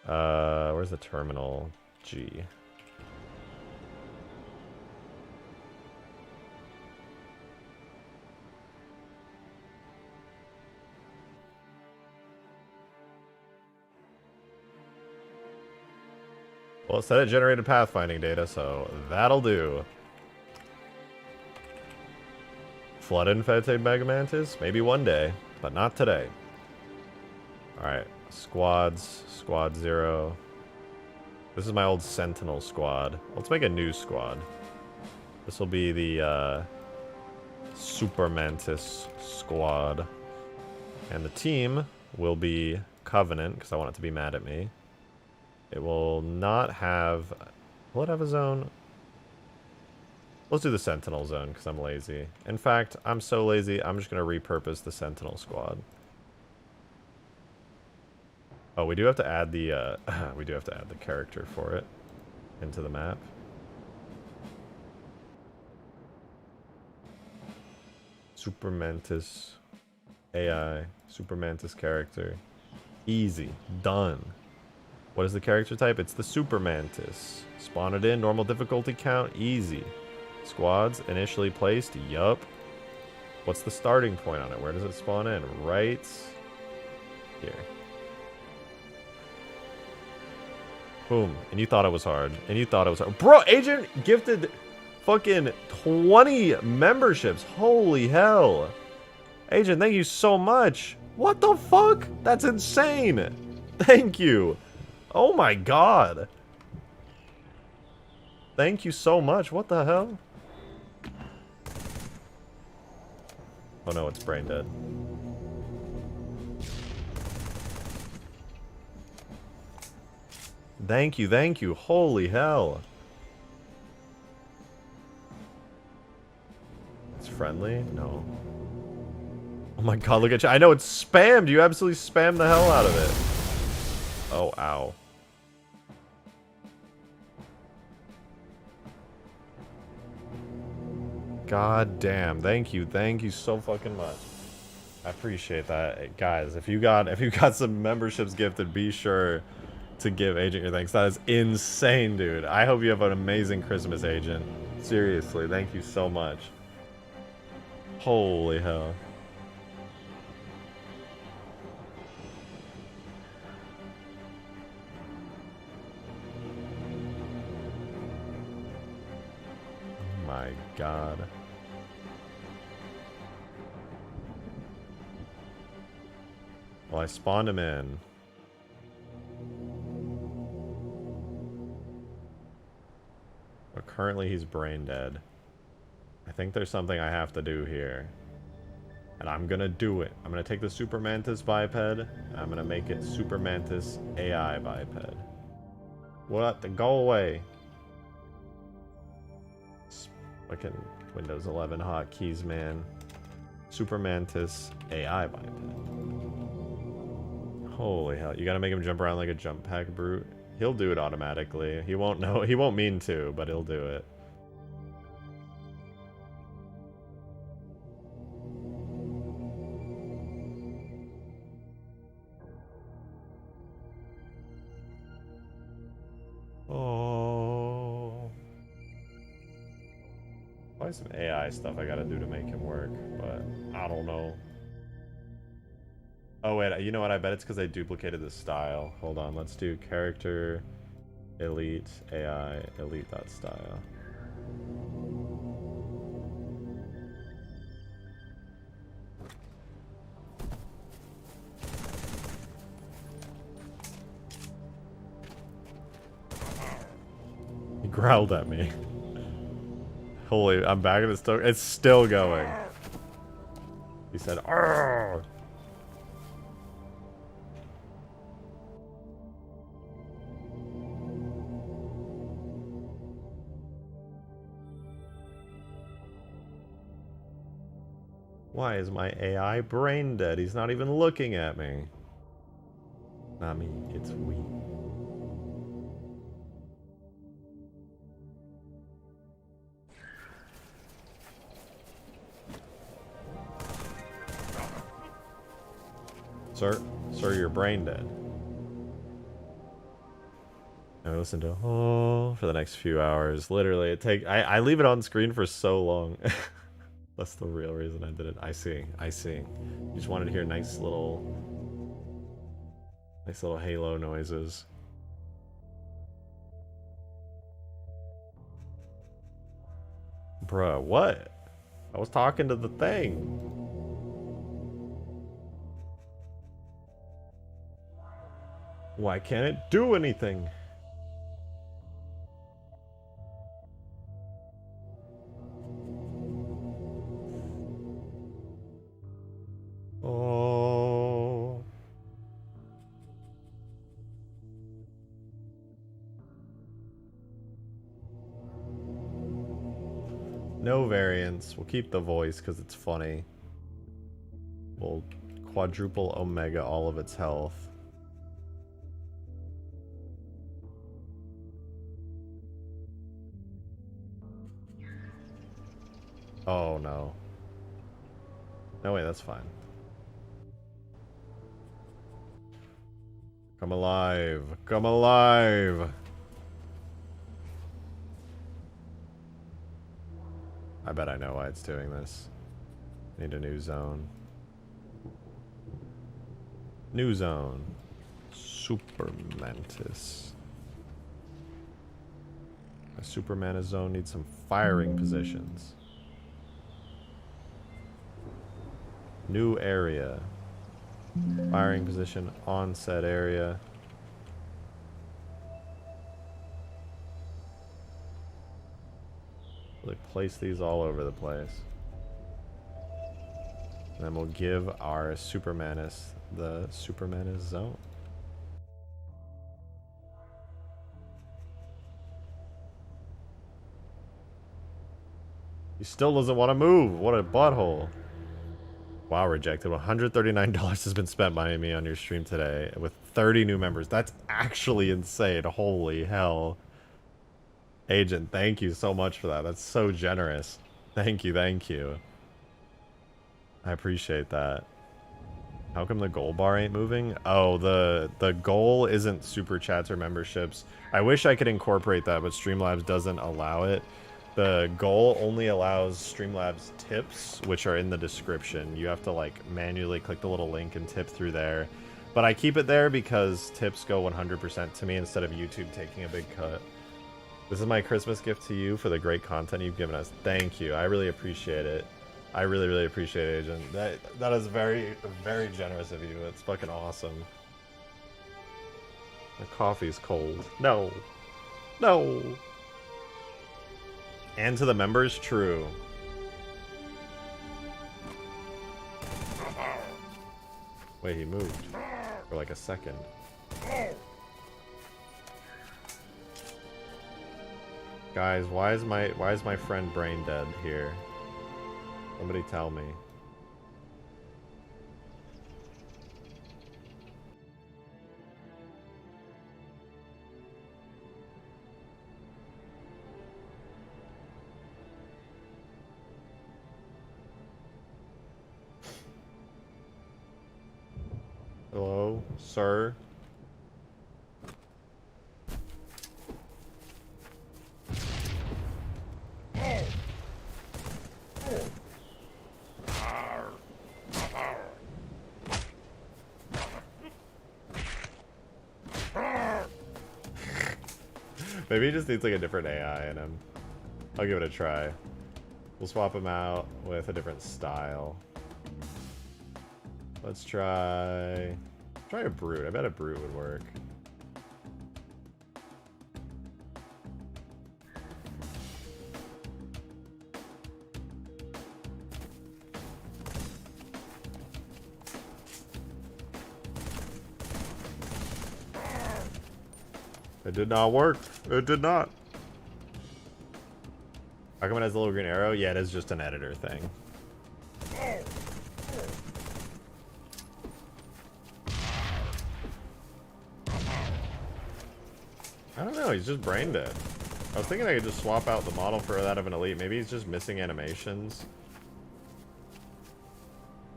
Where's the terminal? G. Well, it said it generated pathfinding data, so that'll do. Flood infected Mega Mantis? Maybe one day, but not today. Alright, squads. Squad 0. This is my old Sentinel squad. Let's make a new squad. This will be the Super Mantis squad. And the team will be Covenant, because I want it to be mad at me. It will not have... Will it have a zone? Let's do the Sentinel zone, because I'm lazy. In fact, I'm so lazy, I'm just going to repurpose the Sentinel squad. Oh, we do have to add the, we do have to add the character for it into the map. Super Mantis AI, Super Mantis character. Easy. Done. What is the character type? It's the Super Mantis. Spawn it in, normal difficulty count, easy. Squads initially placed, yup. What's the starting point on it? Where does it spawn in? Right here. Boom. And you thought it was hard. And you thought it was hard. Bro, Agent gifted fucking 20 memberships. Holy hell. Agent, thank you so much. What the fuck? That's insane. Thank you. Oh my god. Thank you so much. What the hell? Oh no, it's brain dead. Thank you, thank you. Holy hell. It's friendly? No. Oh my god, look at you. I know it's spammed. You absolutely spammed the hell out of it. Oh, ow. God damn. Thank you so fucking much. I appreciate that. Guys, if you got some memberships gifted, be sure to give Agent your thanks. That is insane, dude. I hope you have an amazing Christmas, Agent. Seriously, thank you so much. Holy hell. Oh my god. Well, I spawned him in. But currently he's brain dead. I think there's something I have to do here. And I'm gonna do it. I'm gonna take the Super Mantis biped. And I'm gonna make it Super Mantis AI biped. What? Go away. Fucking Windows 11 hotkeys, man. Super Mantis AI biped. Holy hell. You gotta make him jump around like a jump pack brute. He'll do it automatically. He won't know. He won't mean to, but he'll do it. Oh. Probably some AI stuff I gotta do to make him work, but I don't know. Oh wait, you know what? I bet it's because I duplicated the style. Hold on, let's do character elite AI elite.style. He growled at me. Holy, I'm back at the stove. It's still going. He said, "Arrgh!" Why is my AI brain dead? He's not even looking at me. Not me, it's we. Sir, you're brain dead. I listen to for the next few hours. Literally, I leave it on screen for so long. That's the real reason I did it. I see. You just wanted to hear nice little Halo noises. Bruh, what? I was talking to the thing. Why can't it do anything? Oh. No variants. We'll keep the voice because it's funny. We'll quadruple Omega all of its health. Oh no. No way, that's fine. Come alive. Come alive. I bet I know why it's doing this. Need a new zone. New zone. Super Mantis. A Super Mana zone needs some firing positions. New area. Firing position on said area. Really place these all over the place. And then we'll give our Super Mantis the Super Mantis zone. He still doesn't want to move. What a butthole. Wow, rejected. $139 has been spent by me on your stream today with 30 new members. That's actually insane. Holy hell. Agent, thank you so much for that. That's so generous. Thank you, thank you. I appreciate that. How come the goal bar ain't moving? Oh, the goal isn't super chats or memberships. I wish I could incorporate that, but Streamlabs doesn't allow it. The goal only allows Streamlabs tips, which are in the description. You have to like manually click the little link and tip through there. But I keep it there because tips go 100% to me instead of YouTube taking a big cut. This is my Christmas gift to you for the great content you've given us. Thank you. I really appreciate it. I really, really appreciate it, Agent. That is very, very generous of you. It's fucking awesome. The coffee's cold. No. No. And to the members, true. Wait, he moved for like a second. Guys, why is my friend brain dead here? Somebody tell me. Hello, sir? Maybe he just needs like a different AI in him. I'll give it a try. We'll swap him out with a different style. Let's try a brute. I bet a brute would work. It did not work. It did not. How come it has a little green arrow? Yeah, it is just an editor thing. I don't know, he's just brain dead. I was thinking I could just swap out the model for that of an elite. Maybe he's just missing animations.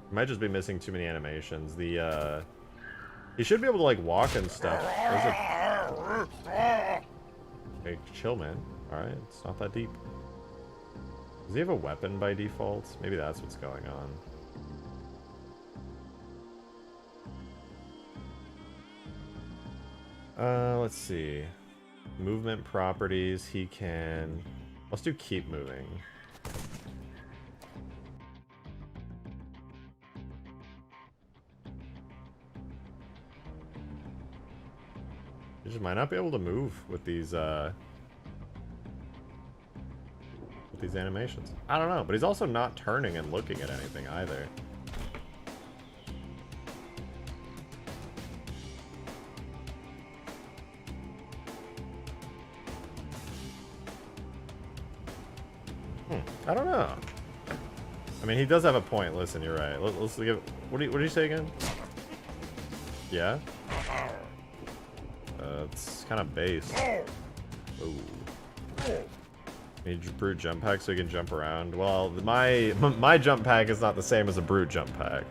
He might just be missing too many animations. He should be able to like walk and stuff. Hey, chill, man. Alright, it's not that deep. Does he have a weapon by default? Maybe that's what's going on. Let's see. Movement properties, he can... Let's do keep moving. You just might not be able to move with these animations. I don't know, but he's also not turning and looking at anything either. I don't know. I mean, he does have a point. Listen, you're right. Let's give. What did you say again? Yeah. It's kind of base. Ooh. Need brute jump pack so he can jump around. Well, my jump pack is not the same as a brute jump pack.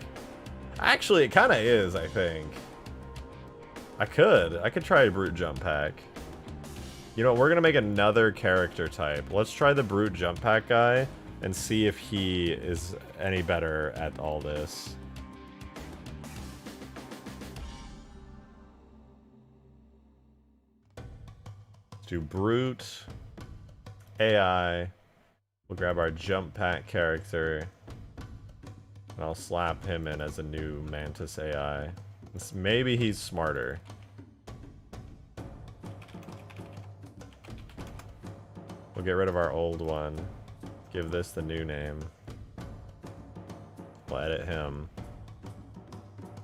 Actually, it kind of is. I think. I could try a brute jump pack. You know what, we're gonna make another character type. Let's try the brute jump pack guy and see if he is any better at all this. Let's do brute AI. We'll grab our jump pack character and I'll slap him in as a new Mantis AI. Maybe he's smarter. We'll get rid of our old one. Give this the new name. We'll edit him.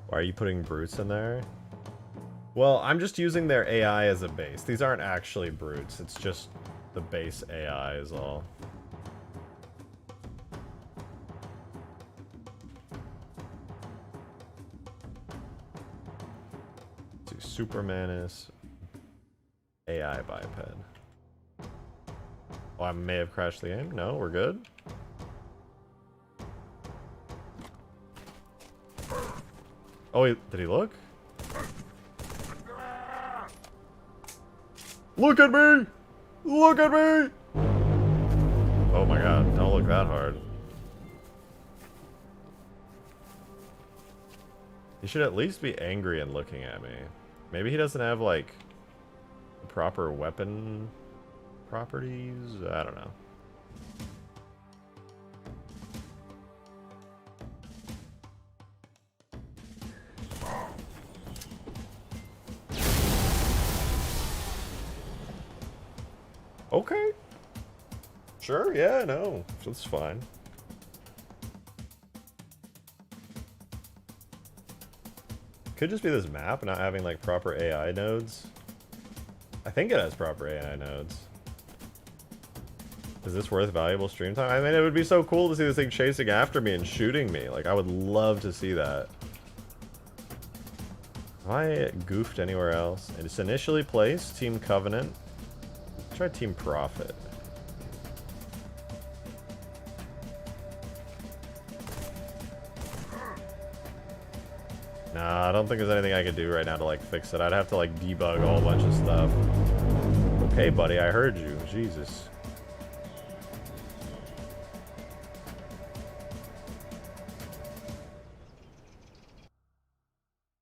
Why are you putting brutes in there? Well, I'm just using their AI as a base. These aren't actually brutes. It's just the base AI is all. Let's do Super Mantis. AI biped. Oh, I may have crashed the game. No, we're good. Oh, did he look? Look at me! Look at me! Oh my god, don't look that hard. He should at least be angry and looking at me. Maybe he doesn't have, like, proper weapon properties? I don't know. Okay. Sure, yeah, no. That's fine. Could just be this map not having like proper AI nodes. I think it has proper AI nodes. Is this worth valuable stream time? I mean, it would be so cool to see this thing chasing after me and shooting me. Like, I would love to see that. Have I goofed anywhere else? It's initially placed. Team Covenant. Let's try Team Profit. Nah, I don't think there's anything I could do right now to, like, fix it. I'd have to, like, debug a whole bunch of stuff. Okay, buddy, I heard you. Jesus.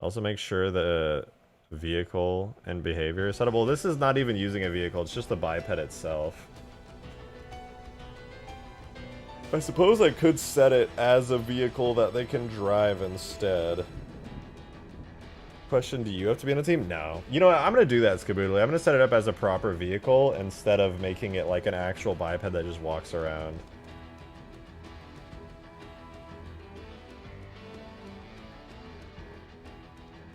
Also make sure that vehicle and behavior settable. This is not even using a vehicle, it's just the biped itself. I suppose I could set it as a vehicle that they can drive instead. Question, do you have to be on a team? No. You know what, I'm going to do that, Skaboodly. I'm going to set it up as a proper vehicle instead of making it like an actual biped that just walks around.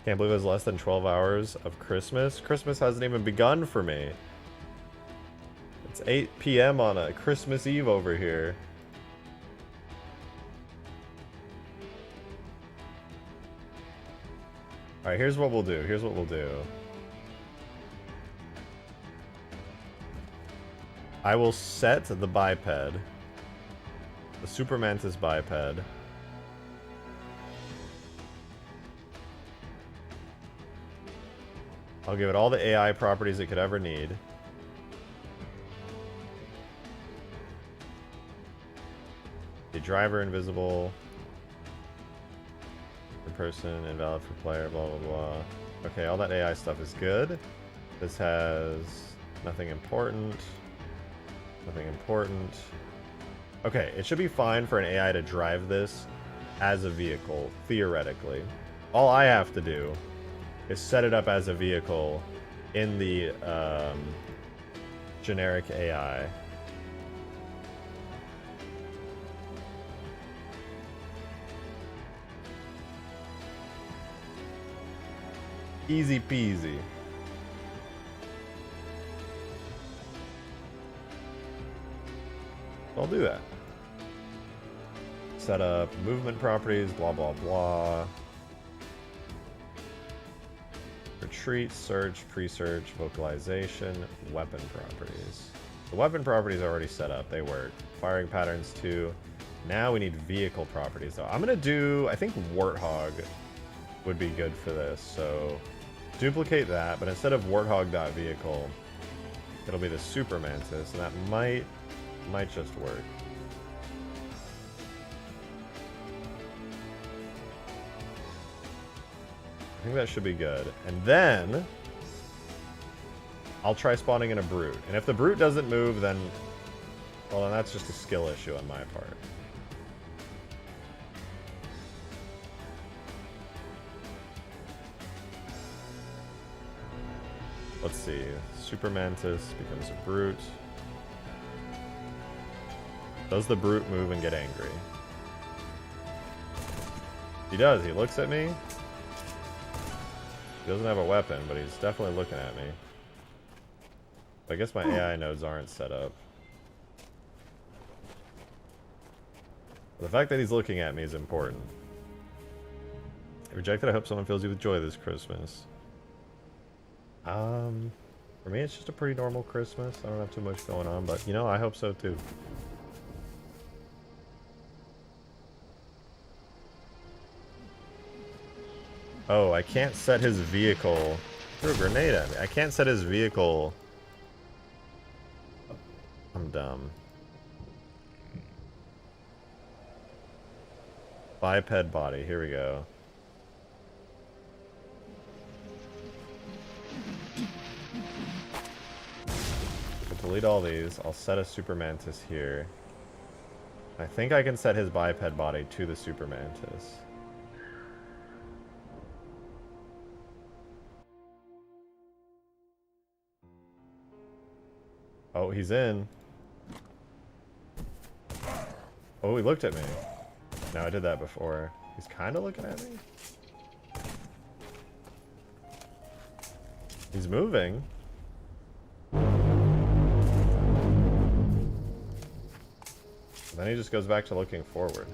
Can't believe it was less than 12 hours of Christmas. Christmas hasn't even begun for me. It's 8 p.m. on a Christmas Eve over here. Alright, here's what we'll do. Here's what we'll do. I will set the biped. The Super Mantis biped. I'll give it all the AI properties it could ever need. The driver invisible. In person, invalid for player, blah blah blah. Okay, all that AI stuff is good. This has nothing important. Nothing important. Okay, it should be fine for an AI to drive this as a vehicle, theoretically. All I have to do is set it up as a vehicle in the generic AI. Easy peasy. I'll do that. Set up movement properties, blah blah blah. Retreat, search, pre-search, vocalization, weapon properties. The weapon properties are already set up. They work. Firing patterns too. Now we need vehicle properties though. I'm gonna do, I think Warthog would be good for this. So duplicate that, but instead of Warthog.vehicle, it'll be the Super Mantis, and that might just work. I think that should be good. And then I'll try spawning in a Brute. And if the Brute doesn't move, then, well, then that's just a skill issue on my part. Let's see. Super Mantis becomes a Brute. Does the Brute move and get angry? He does. He looks at me. He doesn't have a weapon, but he's definitely looking at me. I guess my AI nodes aren't set up. The fact that he's looking at me is important. Rejected, I hope someone fills you with joy this Christmas. For me it's just a pretty normal Christmas. I don't have too much going on, but you know, I hope so too. Oh, I can't set his vehicle. Threw a grenade at me. I can't set his vehicle. I'm dumb. Biped body. Here we go. Delete all these. I'll set a Super Mantis here. I think I can set his biped body to the Super Mantis. Oh, he's in. Oh, he looked at me. No, I did that before. He's kind of looking at me. He's moving. Then he just goes back to looking forward.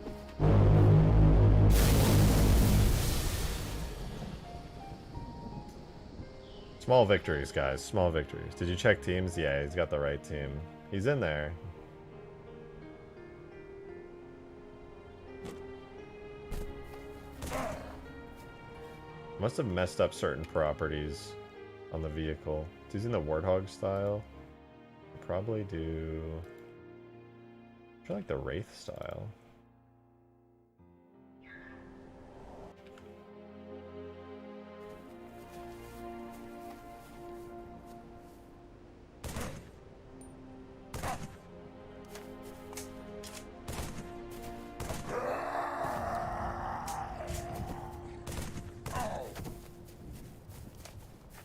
Small victories, guys. Small victories. Did you check teams? Yeah, he's got the right team. He's in there. Must have messed up certain properties on the vehicle. It's using the Warthog style. Probably do... I feel like the Wraith style.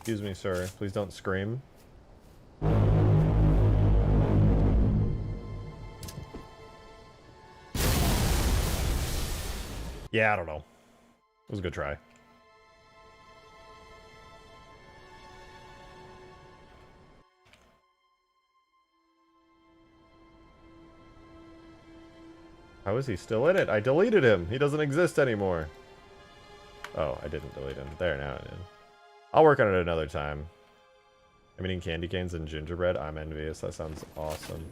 Excuse me, sir. Please don't scream. Yeah, I don't know. It was a good try. How is he still in it? I deleted him. He doesn't exist anymore. Oh, I didn't delete him. There, now it is. I'll work on it another time. I'm eating candy canes and gingerbread. I'm envious. That sounds awesome.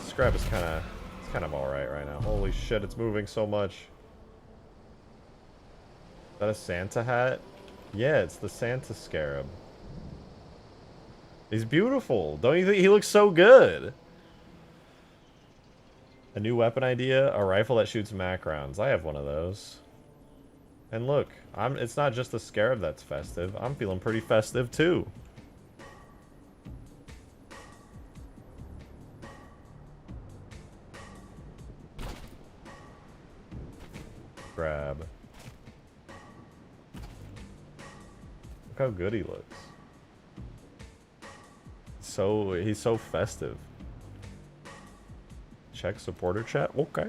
Scarab is kind of alright right now. Holy shit, it's moving so much. Is that a Santa hat? Yeah, it's the Santa Scarab. He's beautiful. Don't you think he looks so good? A new weapon idea, a rifle that shoots mac rounds. I have one of those. And look, it's not just the Scarab that's festive. I'm feeling pretty festive too. Grab. Look how good he looks. He's so festive. Check supporter chat. Okay.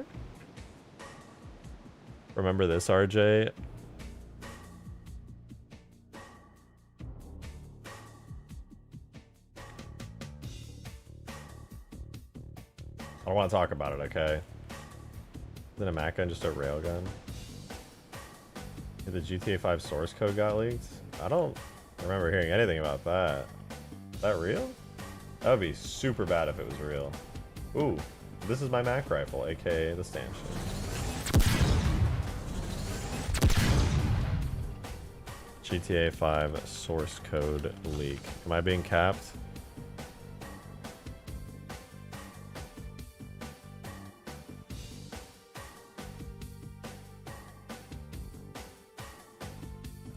Remember this, RJ? I don't want to talk about it, okay? Isn't a Mac gun just a railgun? The GTA 5 source code got leaked? I don't remember hearing anything about that. Is that real? That would be super bad if it was real. Ooh, this is my Mac rifle, aka the stanchion. GTA 5 source code leak. Am I being capped?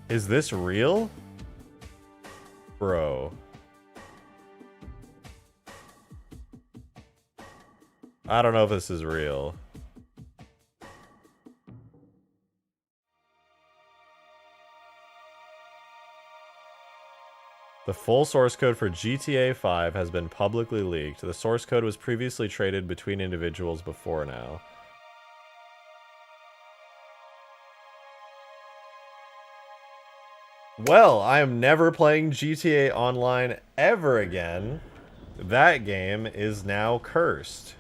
Is this real? Bro. I don't know if this is real. The full source code for GTA 5 has been publicly leaked. The source code was previously traded between individuals before now. Well, I am never playing GTA Online ever again. That game is now cursed.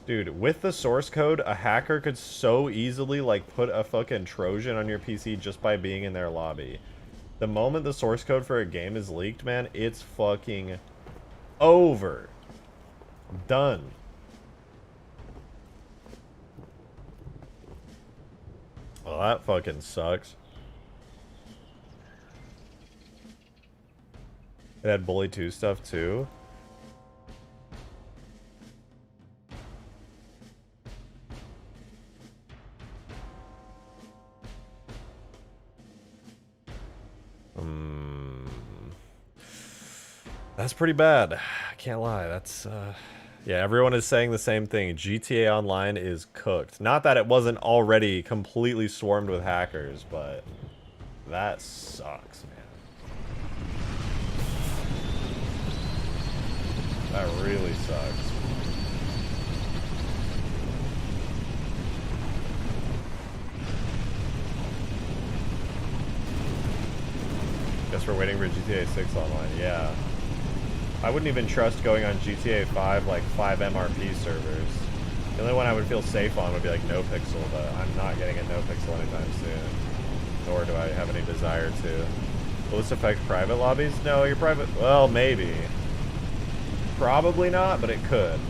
Dude, with the source code, a hacker could so easily, like, put a fucking Trojan on your PC just by being in their lobby. The moment the source code for a game is leaked, man, it's fucking over. Done. Well, that fucking sucks. It had Bully 2 stuff, too. That's pretty bad. I can't lie. That's, yeah, everyone is saying the same thing. GTA Online is cooked. Not that it wasn't already completely swarmed with hackers, but that sucks, man. That really sucks. Guess we're waiting for GTA 6 Online. Yeah. I wouldn't even trust going on GTA 5, like, 5 MRP servers. The only one I would feel safe on would be, like, NoPixel, but I'm not getting a NoPixel anytime soon. Nor do I have any desire to. Will this affect private lobbies? No, your private... Well, maybe. Probably not, but it could.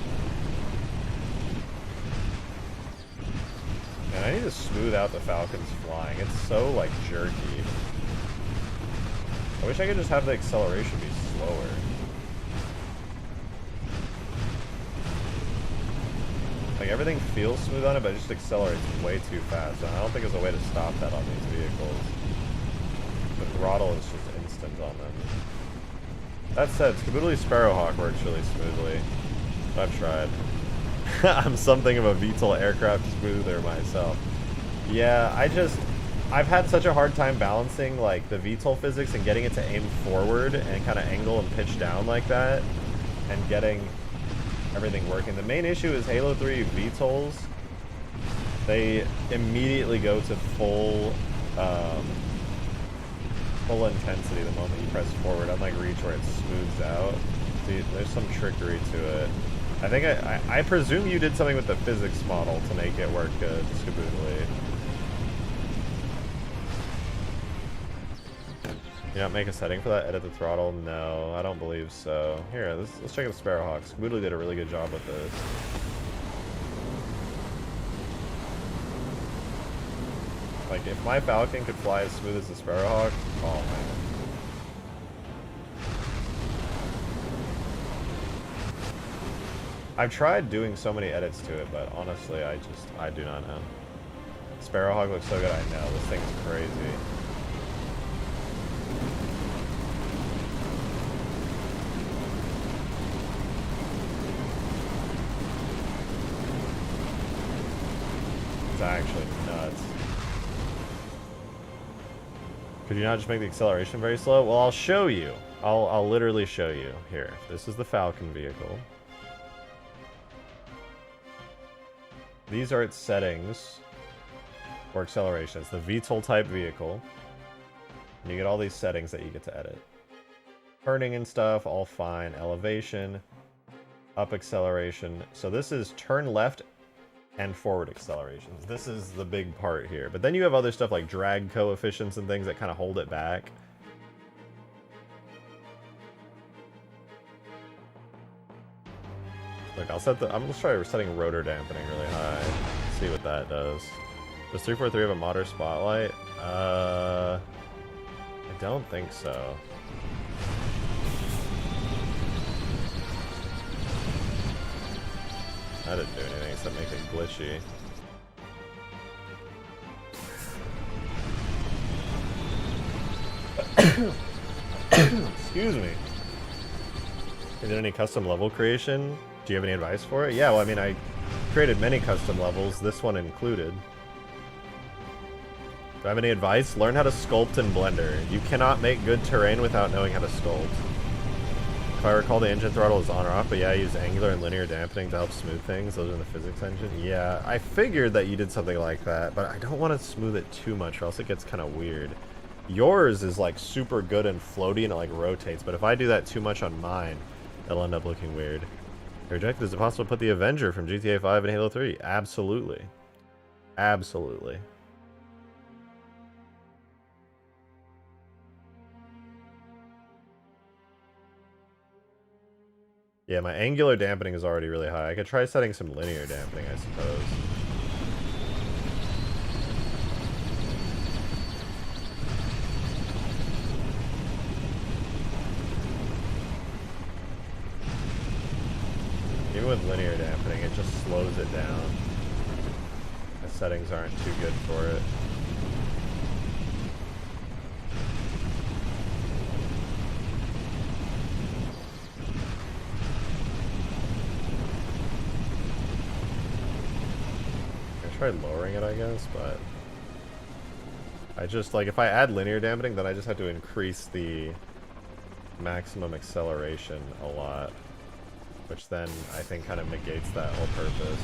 And I need to smooth out the Falcon's flying. It's so, like, jerky. I wish I could just have the acceleration be slower. Like, everything feels smooth on it, but it just accelerates way too fast. And I don't think there's a way to stop that on these vehicles. The throttle is just instant on them. That said, Scaboodly Sparrowhawk works really smoothly. I've tried. I'm something of a VTOL aircraft smoother myself. Yeah, I've had such a hard time balancing like the VTOL physics and getting it to aim forward and kind of angle and pitch down like that, and getting everything working. The main issue is Halo 3 VTOLs. They immediately go to full intensity the moment you press forward, unlike Reach where it smooths out. See, there's some trickery to it. I think I presume you did something with the physics model to make it work good, Scaboodly. You not make a setting for that? Edit the throttle? No, I don't believe so. Here, let's check out the Sparrowhawk. Scaboodly did a really good job with this. Like, if my Falcon could fly as smooth as the Sparrowhawk, oh man. I've tried doing so many edits to it, but honestly, I do not know. Sparrowhawk looks so good, I know. This thing's crazy. It's actually nuts. Could you not just make the acceleration very slow? Well, I'll show you. I'll literally show you. Here, this is the Falcon vehicle. These are its settings for acceleration. It's the VTOL type vehicle. And you get all these settings that you get to edit. Turning and stuff, all fine. Elevation, up acceleration. So this is turn left and forward accelerations. This is the big part here. But then you have other stuff like drag coefficients and things that kind of hold it back. Look, I'm gonna try setting rotor dampening really high. See what that does. Does 343 have a moderate spotlight? I don't think so. That didn't do anything except make it glitchy. Excuse me. Is there any custom level creation? Do you have any advice for it? Yeah, well, I mean, I created many custom levels, this one included. Do I have any advice? Learn how to sculpt in Blender. You cannot make good terrain without knowing how to sculpt. If I recall, the engine throttle is on or off, but yeah, I use angular and linear dampening to help smooth things. Those are in the physics engine. Yeah, I figured that you did something like that, but I don't want to smooth it too much or else it gets kind of weird. Yours is like super good and floaty and it like rotates, but if I do that too much on mine, it'll end up looking weird. Reject, is it possible to put the Avenger from GTA 5 and Halo 3? Absolutely. Absolutely. Yeah, my angular dampening is already really high. I could try setting some linear dampening, I suppose. Even with linear dampening, it just slows it down. The settings aren't too good for it. I tried lowering it, I guess, but I just, like, if I add linear dampening, then I just have to increase the maximum acceleration a lot, which then I think kind of negates that whole purpose.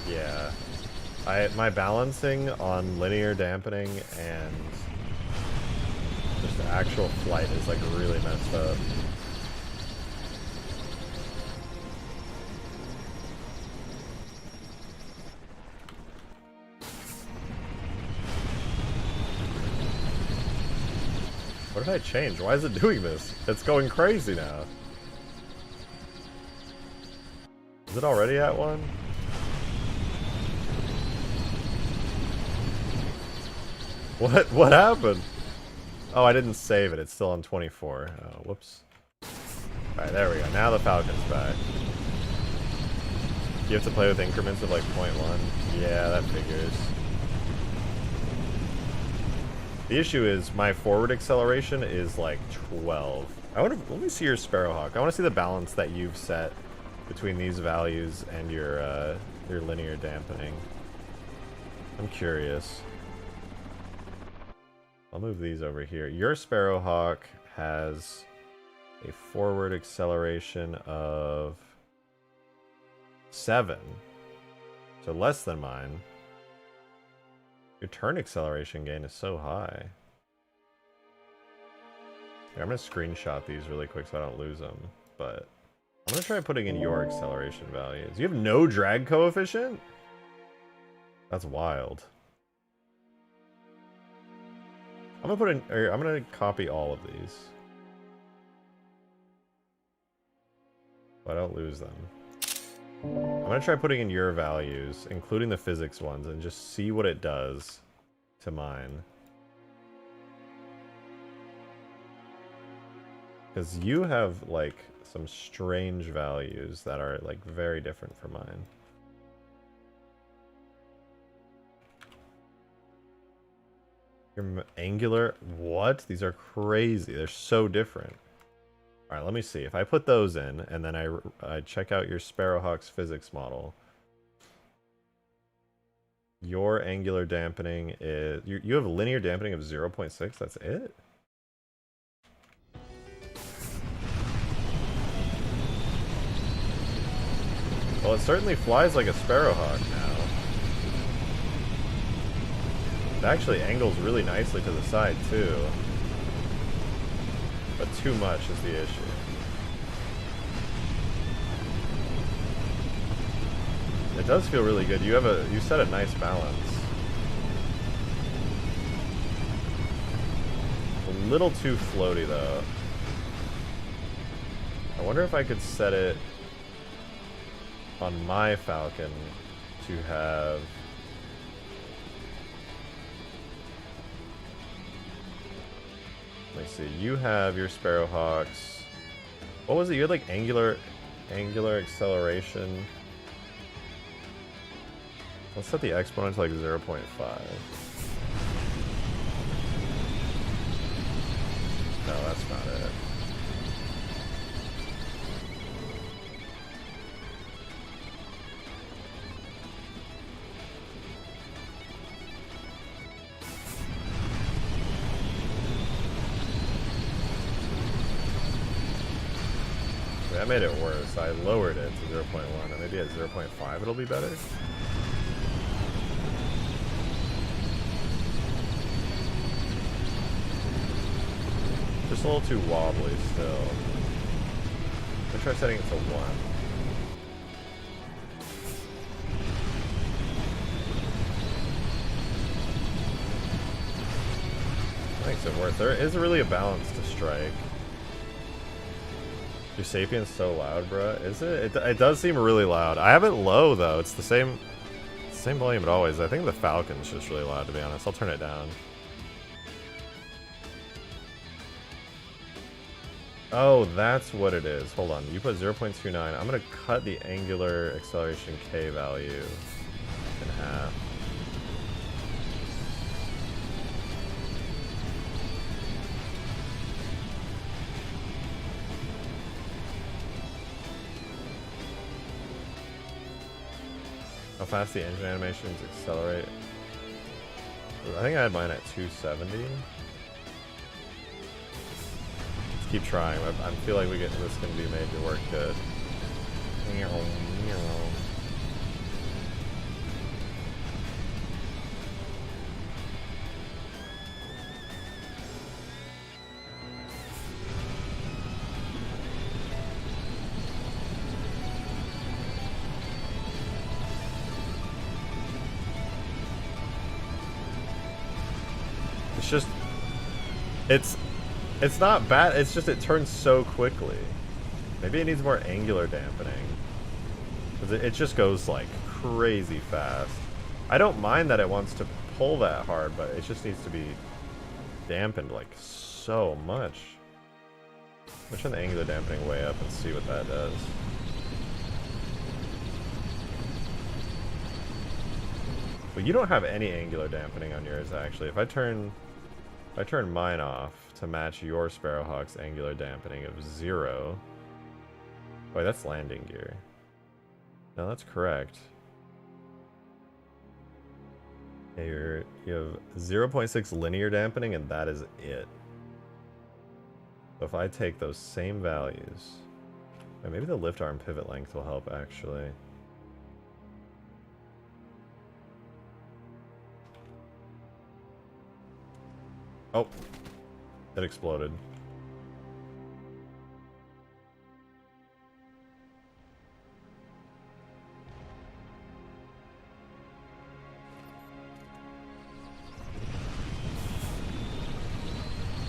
Yeah. My balancing on linear dampening and just the actual flight is like really messed up. What did I change? Why is it doing this? It's going crazy now. Is it already at 1? What happened? Oh, I didn't save it. It's still on 24. Oh, whoops. Alright, there we go. Now the Falcon's back. You have to play with increments of like 0.1. Yeah, that figures. The issue is my forward acceleration is like 12. Let me see your Sparrowhawk. I want to see the balance that you've set between these values and your linear dampening. I'm curious. I'll move these over here. Your Sparrowhawk has a forward acceleration of 7. So less than mine. Your turn acceleration gain is so high. Here, I'm going to screenshot these really quick so I don't lose them. But I'm going to try putting in your acceleration values. You have no drag coefficient? That's wild. I'm going to copy all of these. So I don't lose them. I'm going to try putting in your values, including the physics ones, and just see what it does to mine. Because you have, like, some strange values that are, like, very different from mine. Your angular... What? These are crazy. They're so different. Alright, let me see. If I put those in, and then I check out your Sparrowhawk's physics model, your angular dampening is... You have a linear dampening of 0.6? That's it? Well, it certainly flies like a Sparrowhawk now. It actually angles really nicely to the side, too. But too much is the issue. It does feel really good. You set a nice balance. A little too floaty though. I wonder if I could set it on my Falcon to have... Let me see, you have your Sparrowhawks. What was it? You had like angular acceleration. Let's set the exponent to like 0.5. No, that's not it. That made it worse. I lowered it to 0.1, and maybe at 0.5 it'll be better. Just a little too wobbly still. I'm gonna try setting it to 1. Makes it worse. There is really a balance to strike. Your Sapien's so loud, bruh. Is it? It does seem really loud. I have it low though. It's the same volume it always. I think the Falcon's just really loud, to be honest. I'll turn it down. Oh, that's what it is. Hold on. You put 0.29. I'm gonna cut the angular acceleration K value in half. How fast the engine animations accelerate. I think I had mine at 270. Let's keep trying. I feel like this can be made to work good. It's not bad, it's just it turns so quickly. Maybe it needs more angular dampening. Because it just goes like crazy fast. I don't mind that it wants to pull that hard, but it just needs to be dampened like so much. Let's turn the angular dampening way up and see what that does. But you don't have any angular dampening on yours actually. If I turn If I turn mine off to match your Sparrowhawk's angular dampening of 0. Wait, that's landing gear. No, that's correct. Yeah, you have 0.6 linear dampening, and that is it. So if I take those same values... Wait, maybe the lift arm pivot length will help, actually. Oh, it exploded.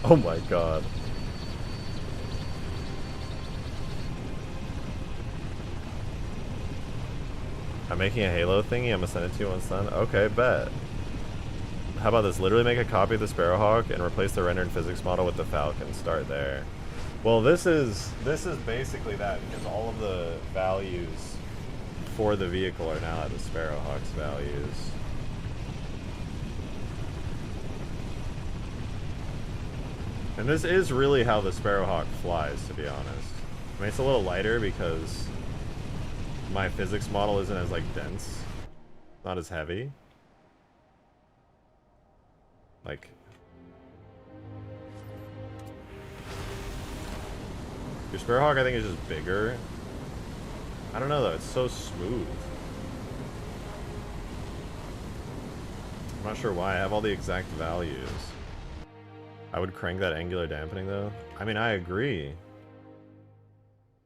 Oh my god. I'm making a Halo thingy. I'm gonna send it to you once done. Okay, bet. How about this? Literally make a copy of the Sparrowhawk and replace the rendered physics model with the Falcon. Start there. Well, this is basically that, because all of the values for the vehicle are now at the Sparrowhawk's values. And this is really how the Sparrowhawk flies, to be honest. I mean, it's a little lighter because my physics model isn't as, like, dense. Not as heavy. Like... Your Sparrowhawk, I think, is just bigger. I don't know, though. It's so smooth. I'm not sure why. I have all the exact values. I would crank that angular dampening, though. I mean, I agree.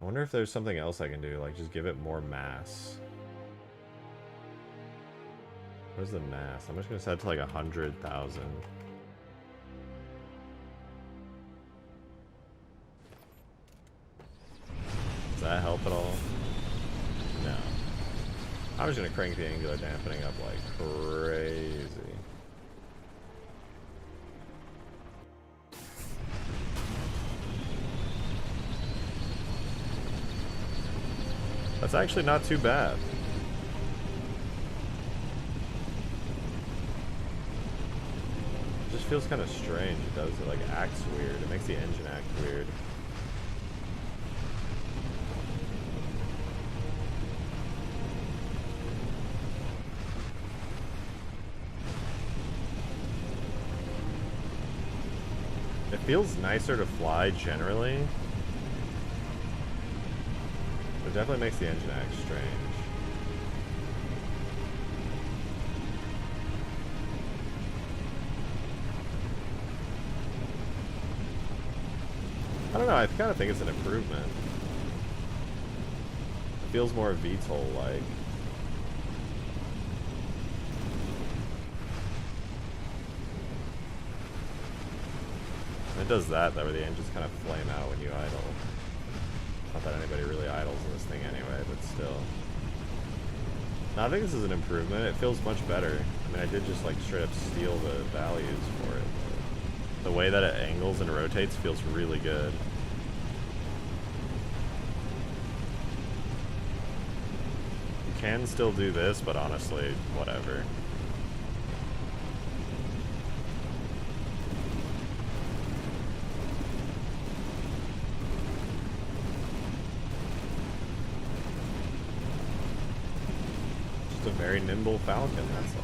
I wonder if there's something else I can do, like just give it more mass. What is the mass? I'm just gonna set it to like 100,000. Does that help at all? No. I'm just gonna crank the angular dampening up like crazy. That's actually not too bad. It just feels kind of strange. It does. It like acts weird. It makes the engine act weird. It feels nicer to fly generally. It definitely makes the engine act strange. I don't know, I kind of think it's an improvement. It feels more VTOL-like. It does that where the engines kind of flame out when you idle. Not that anybody really idles in this thing anyway, but still. No, I think this is an improvement. It feels much better. I mean, I did just like straight up steal the values for it. The way that it angles and rotates feels really good. You can still do this, but honestly, whatever. A very nimble Falcon, that's all.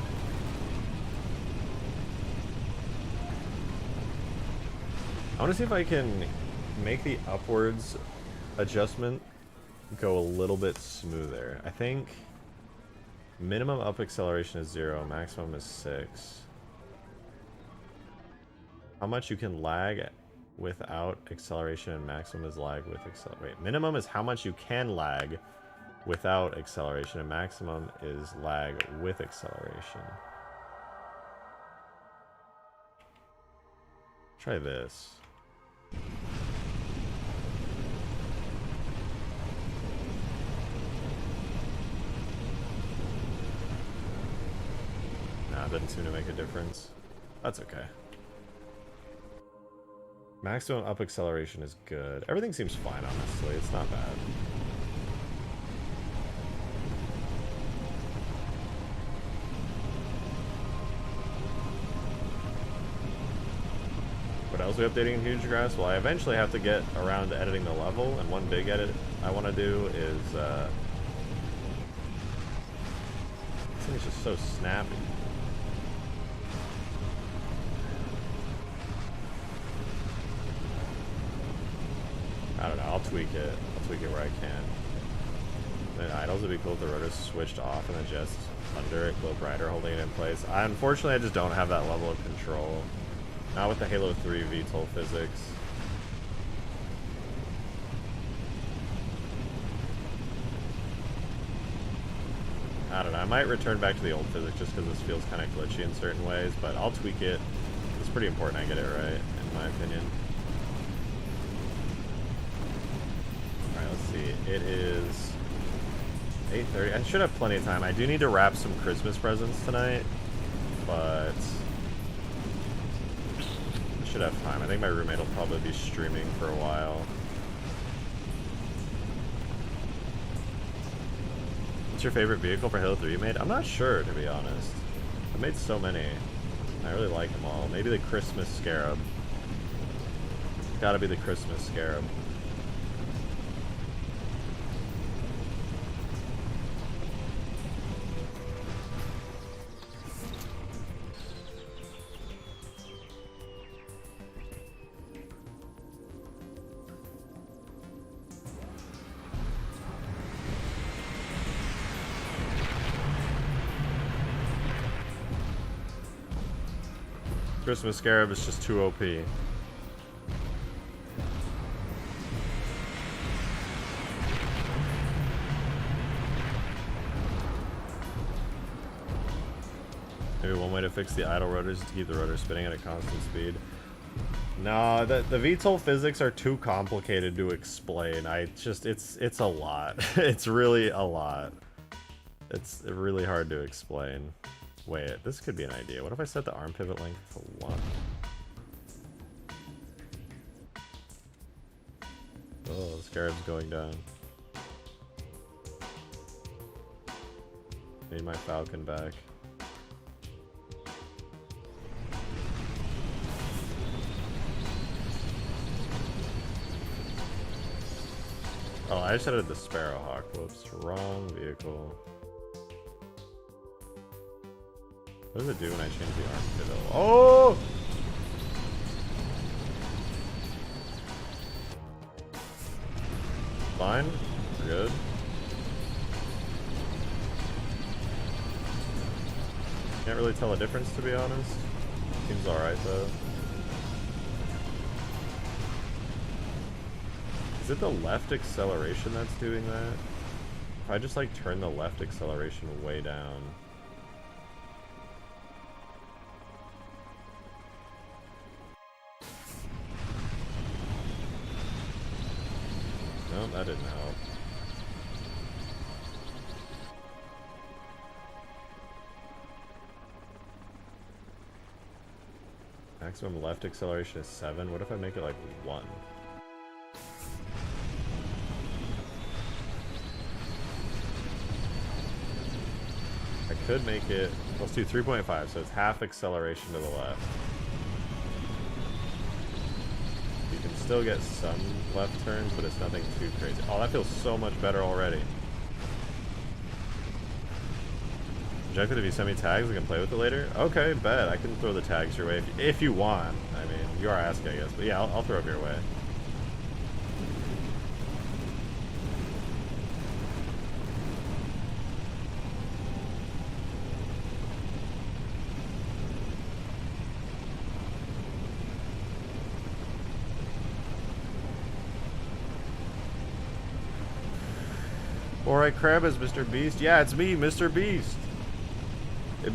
I want to see if I can make the upwards adjustment go a little bit smoother. I think minimum up acceleration is 0, maximum is 6. How much you can lag without acceleration, and maximum is lag with acceleration. Minimum is how much you can lag without acceleration, and maximum is lag with acceleration. Try this. Nah, it doesn't seem to make a difference. That's okay. Maximum up acceleration is good. Everything seems fine, honestly. It's not bad. Also updating Huge Grass. Well, I eventually have to get around to editing the level, and one big edit I want to do is, this thing is just so snappy. I don't know, I'll tweak it. I'll tweak it where I can. Then idles would be cool if the rotor's switched off and then just under it, Globe Rider holding it in place. Unfortunately, I just don't have that level of control. Not with the Halo 3 VTOL physics. I don't know, I might return back to the old physics just because this feels kind of glitchy in certain ways, but I'll tweak it. It's pretty important I get it right, in my opinion. Alright, let's see. It is 8:30. I should have plenty of time. I do need to wrap some Christmas presents tonight, but I should have time. I think my roommate will probably be streaming for a while. What's your favorite vehicle for Halo 3 you made? I'm not sure, to be honest. I've made so many. I really like them all. Maybe the Christmas Scarab. Gotta be the Christmas Scarab. Christmas Scarab is just too OP. Maybe one way to fix the idle rotors is to keep the rotor spinning at a constant speed. No, the VTOL physics are too complicated to explain. It's a lot. It's really a lot. It's really hard to explain. Wait, this could be an idea. What if I set the arm pivot length to 1? Oh, the Scarab's going down. Need my Falcon back. Oh, I just added the Sparrowhawk. Whoops, wrong vehicle. What does it do when I change the arm pivot? Oh! Fine. We're good. Can't really tell a difference, to be honest. Seems alright, though. Is it the left acceleration that's doing that? If I just, like, turn the left acceleration way down... No, that didn't help. Maximum left acceleration is 7. What if I make it like 1? I could make it... Let's do 3.5, so it's half acceleration to the left. You can still get some left turns, but it's nothing too crazy. Oh, that feels so much better already. Objective, if you send me tags, I can play with it later. Okay, bet. I can throw the tags your way if you want. I mean, you are asking, I guess. But yeah, I'll throw them your way. Alright, Crab is Mr. Beast. Yeah, it's me, Mr. Beast.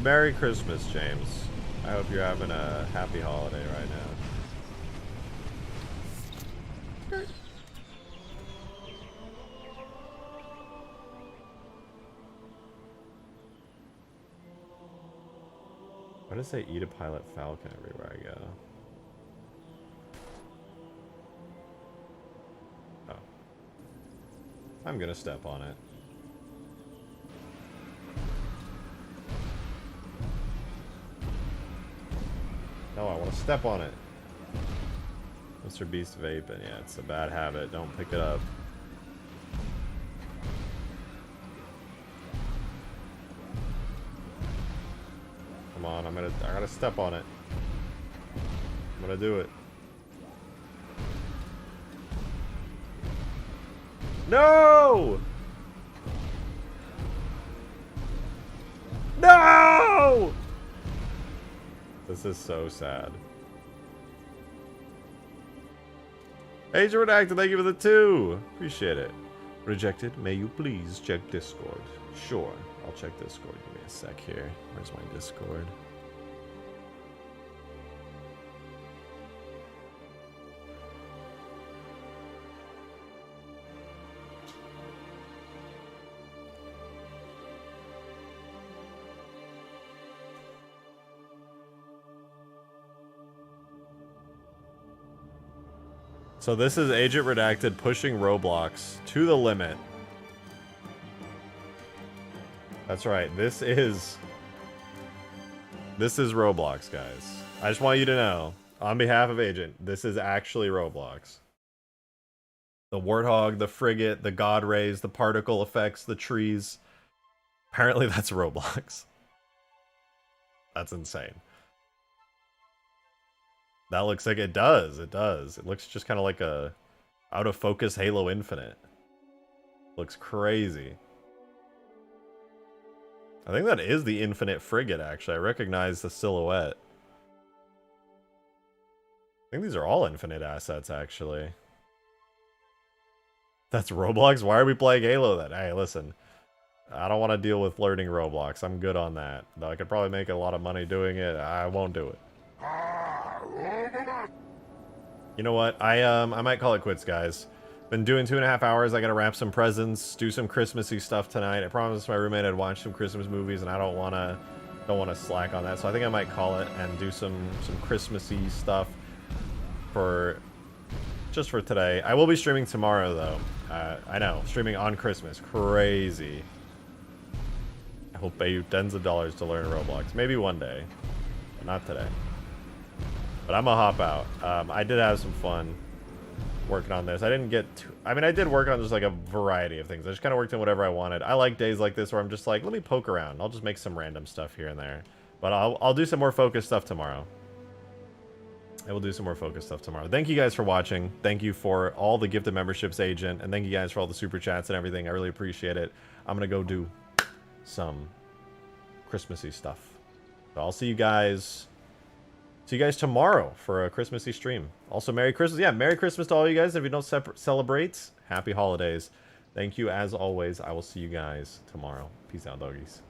Merry Christmas, James. I hope you're having a happy holiday right now. Why does it say eat a pilot Falcon everywhere I go? Oh. I'm gonna step on it. No, I want to step on it. Mr. Beast vaping. Yeah, it's a bad habit. Don't pick it up. Come on, I gotta step on it. I'm gonna do it. No! No! This is so sad. Agent Redacted, thank you for the 2. Appreciate it. Rejected, may you please check Discord? Sure, I'll check Discord. Give me a sec here. Where's my Discord? So this is Agent Redacted pushing Roblox to the limit. That's right. This is Roblox, guys. I just want you to know, on behalf of Agent, this is actually Roblox. The Warthog, the Frigate, the God Rays, the particle effects, the trees. Apparently that's Roblox. That's insane. That looks like it does. It does. It looks just kind of like a out of focus Halo Infinite. Looks crazy. I think that is the Infinite Frigate, actually. I recognize the silhouette. I think these are all Infinite assets, actually. That's Roblox? Why are we playing Halo then? Hey, listen. I don't want to deal with learning Roblox. I'm good on that. Though I could probably make a lot of money doing it. I won't do it. You know what? I might call it quits, guys. Been doing 2.5 hours. I gotta wrap some presents, do some Christmassy stuff tonight. I promised my roommate I'd watch some Christmas movies, and I don't wanna slack on that. So I think I might call it and do some Christmassy stuff just for today. I will be streaming tomorrow, though. I know, streaming on Christmas, crazy. I will pay you tens of dollars to learn Roblox. Maybe one day, but not today. But I'm gonna hop out. I did have some fun working on this. I didn't get to... I mean, I did work on just like a variety of things. I just kind of worked on whatever I wanted. I like days like this where I'm just like, let me poke around. I'll just make some random stuff here and there. But I'll do some more focused stuff tomorrow. I will do some more focused stuff tomorrow. Thank you guys for watching. Thank you for all the gifted memberships, Agent. And thank you guys for all the super chats and everything. I really appreciate it. I'm gonna go do some Christmassy stuff. So I'll see you guys tomorrow for a Christmassy stream. Also, Merry Christmas. Yeah, Merry Christmas to all you guys. If you don't celebrate, Happy Holidays. Thank you as always. I will see you guys tomorrow. Peace out, doggies.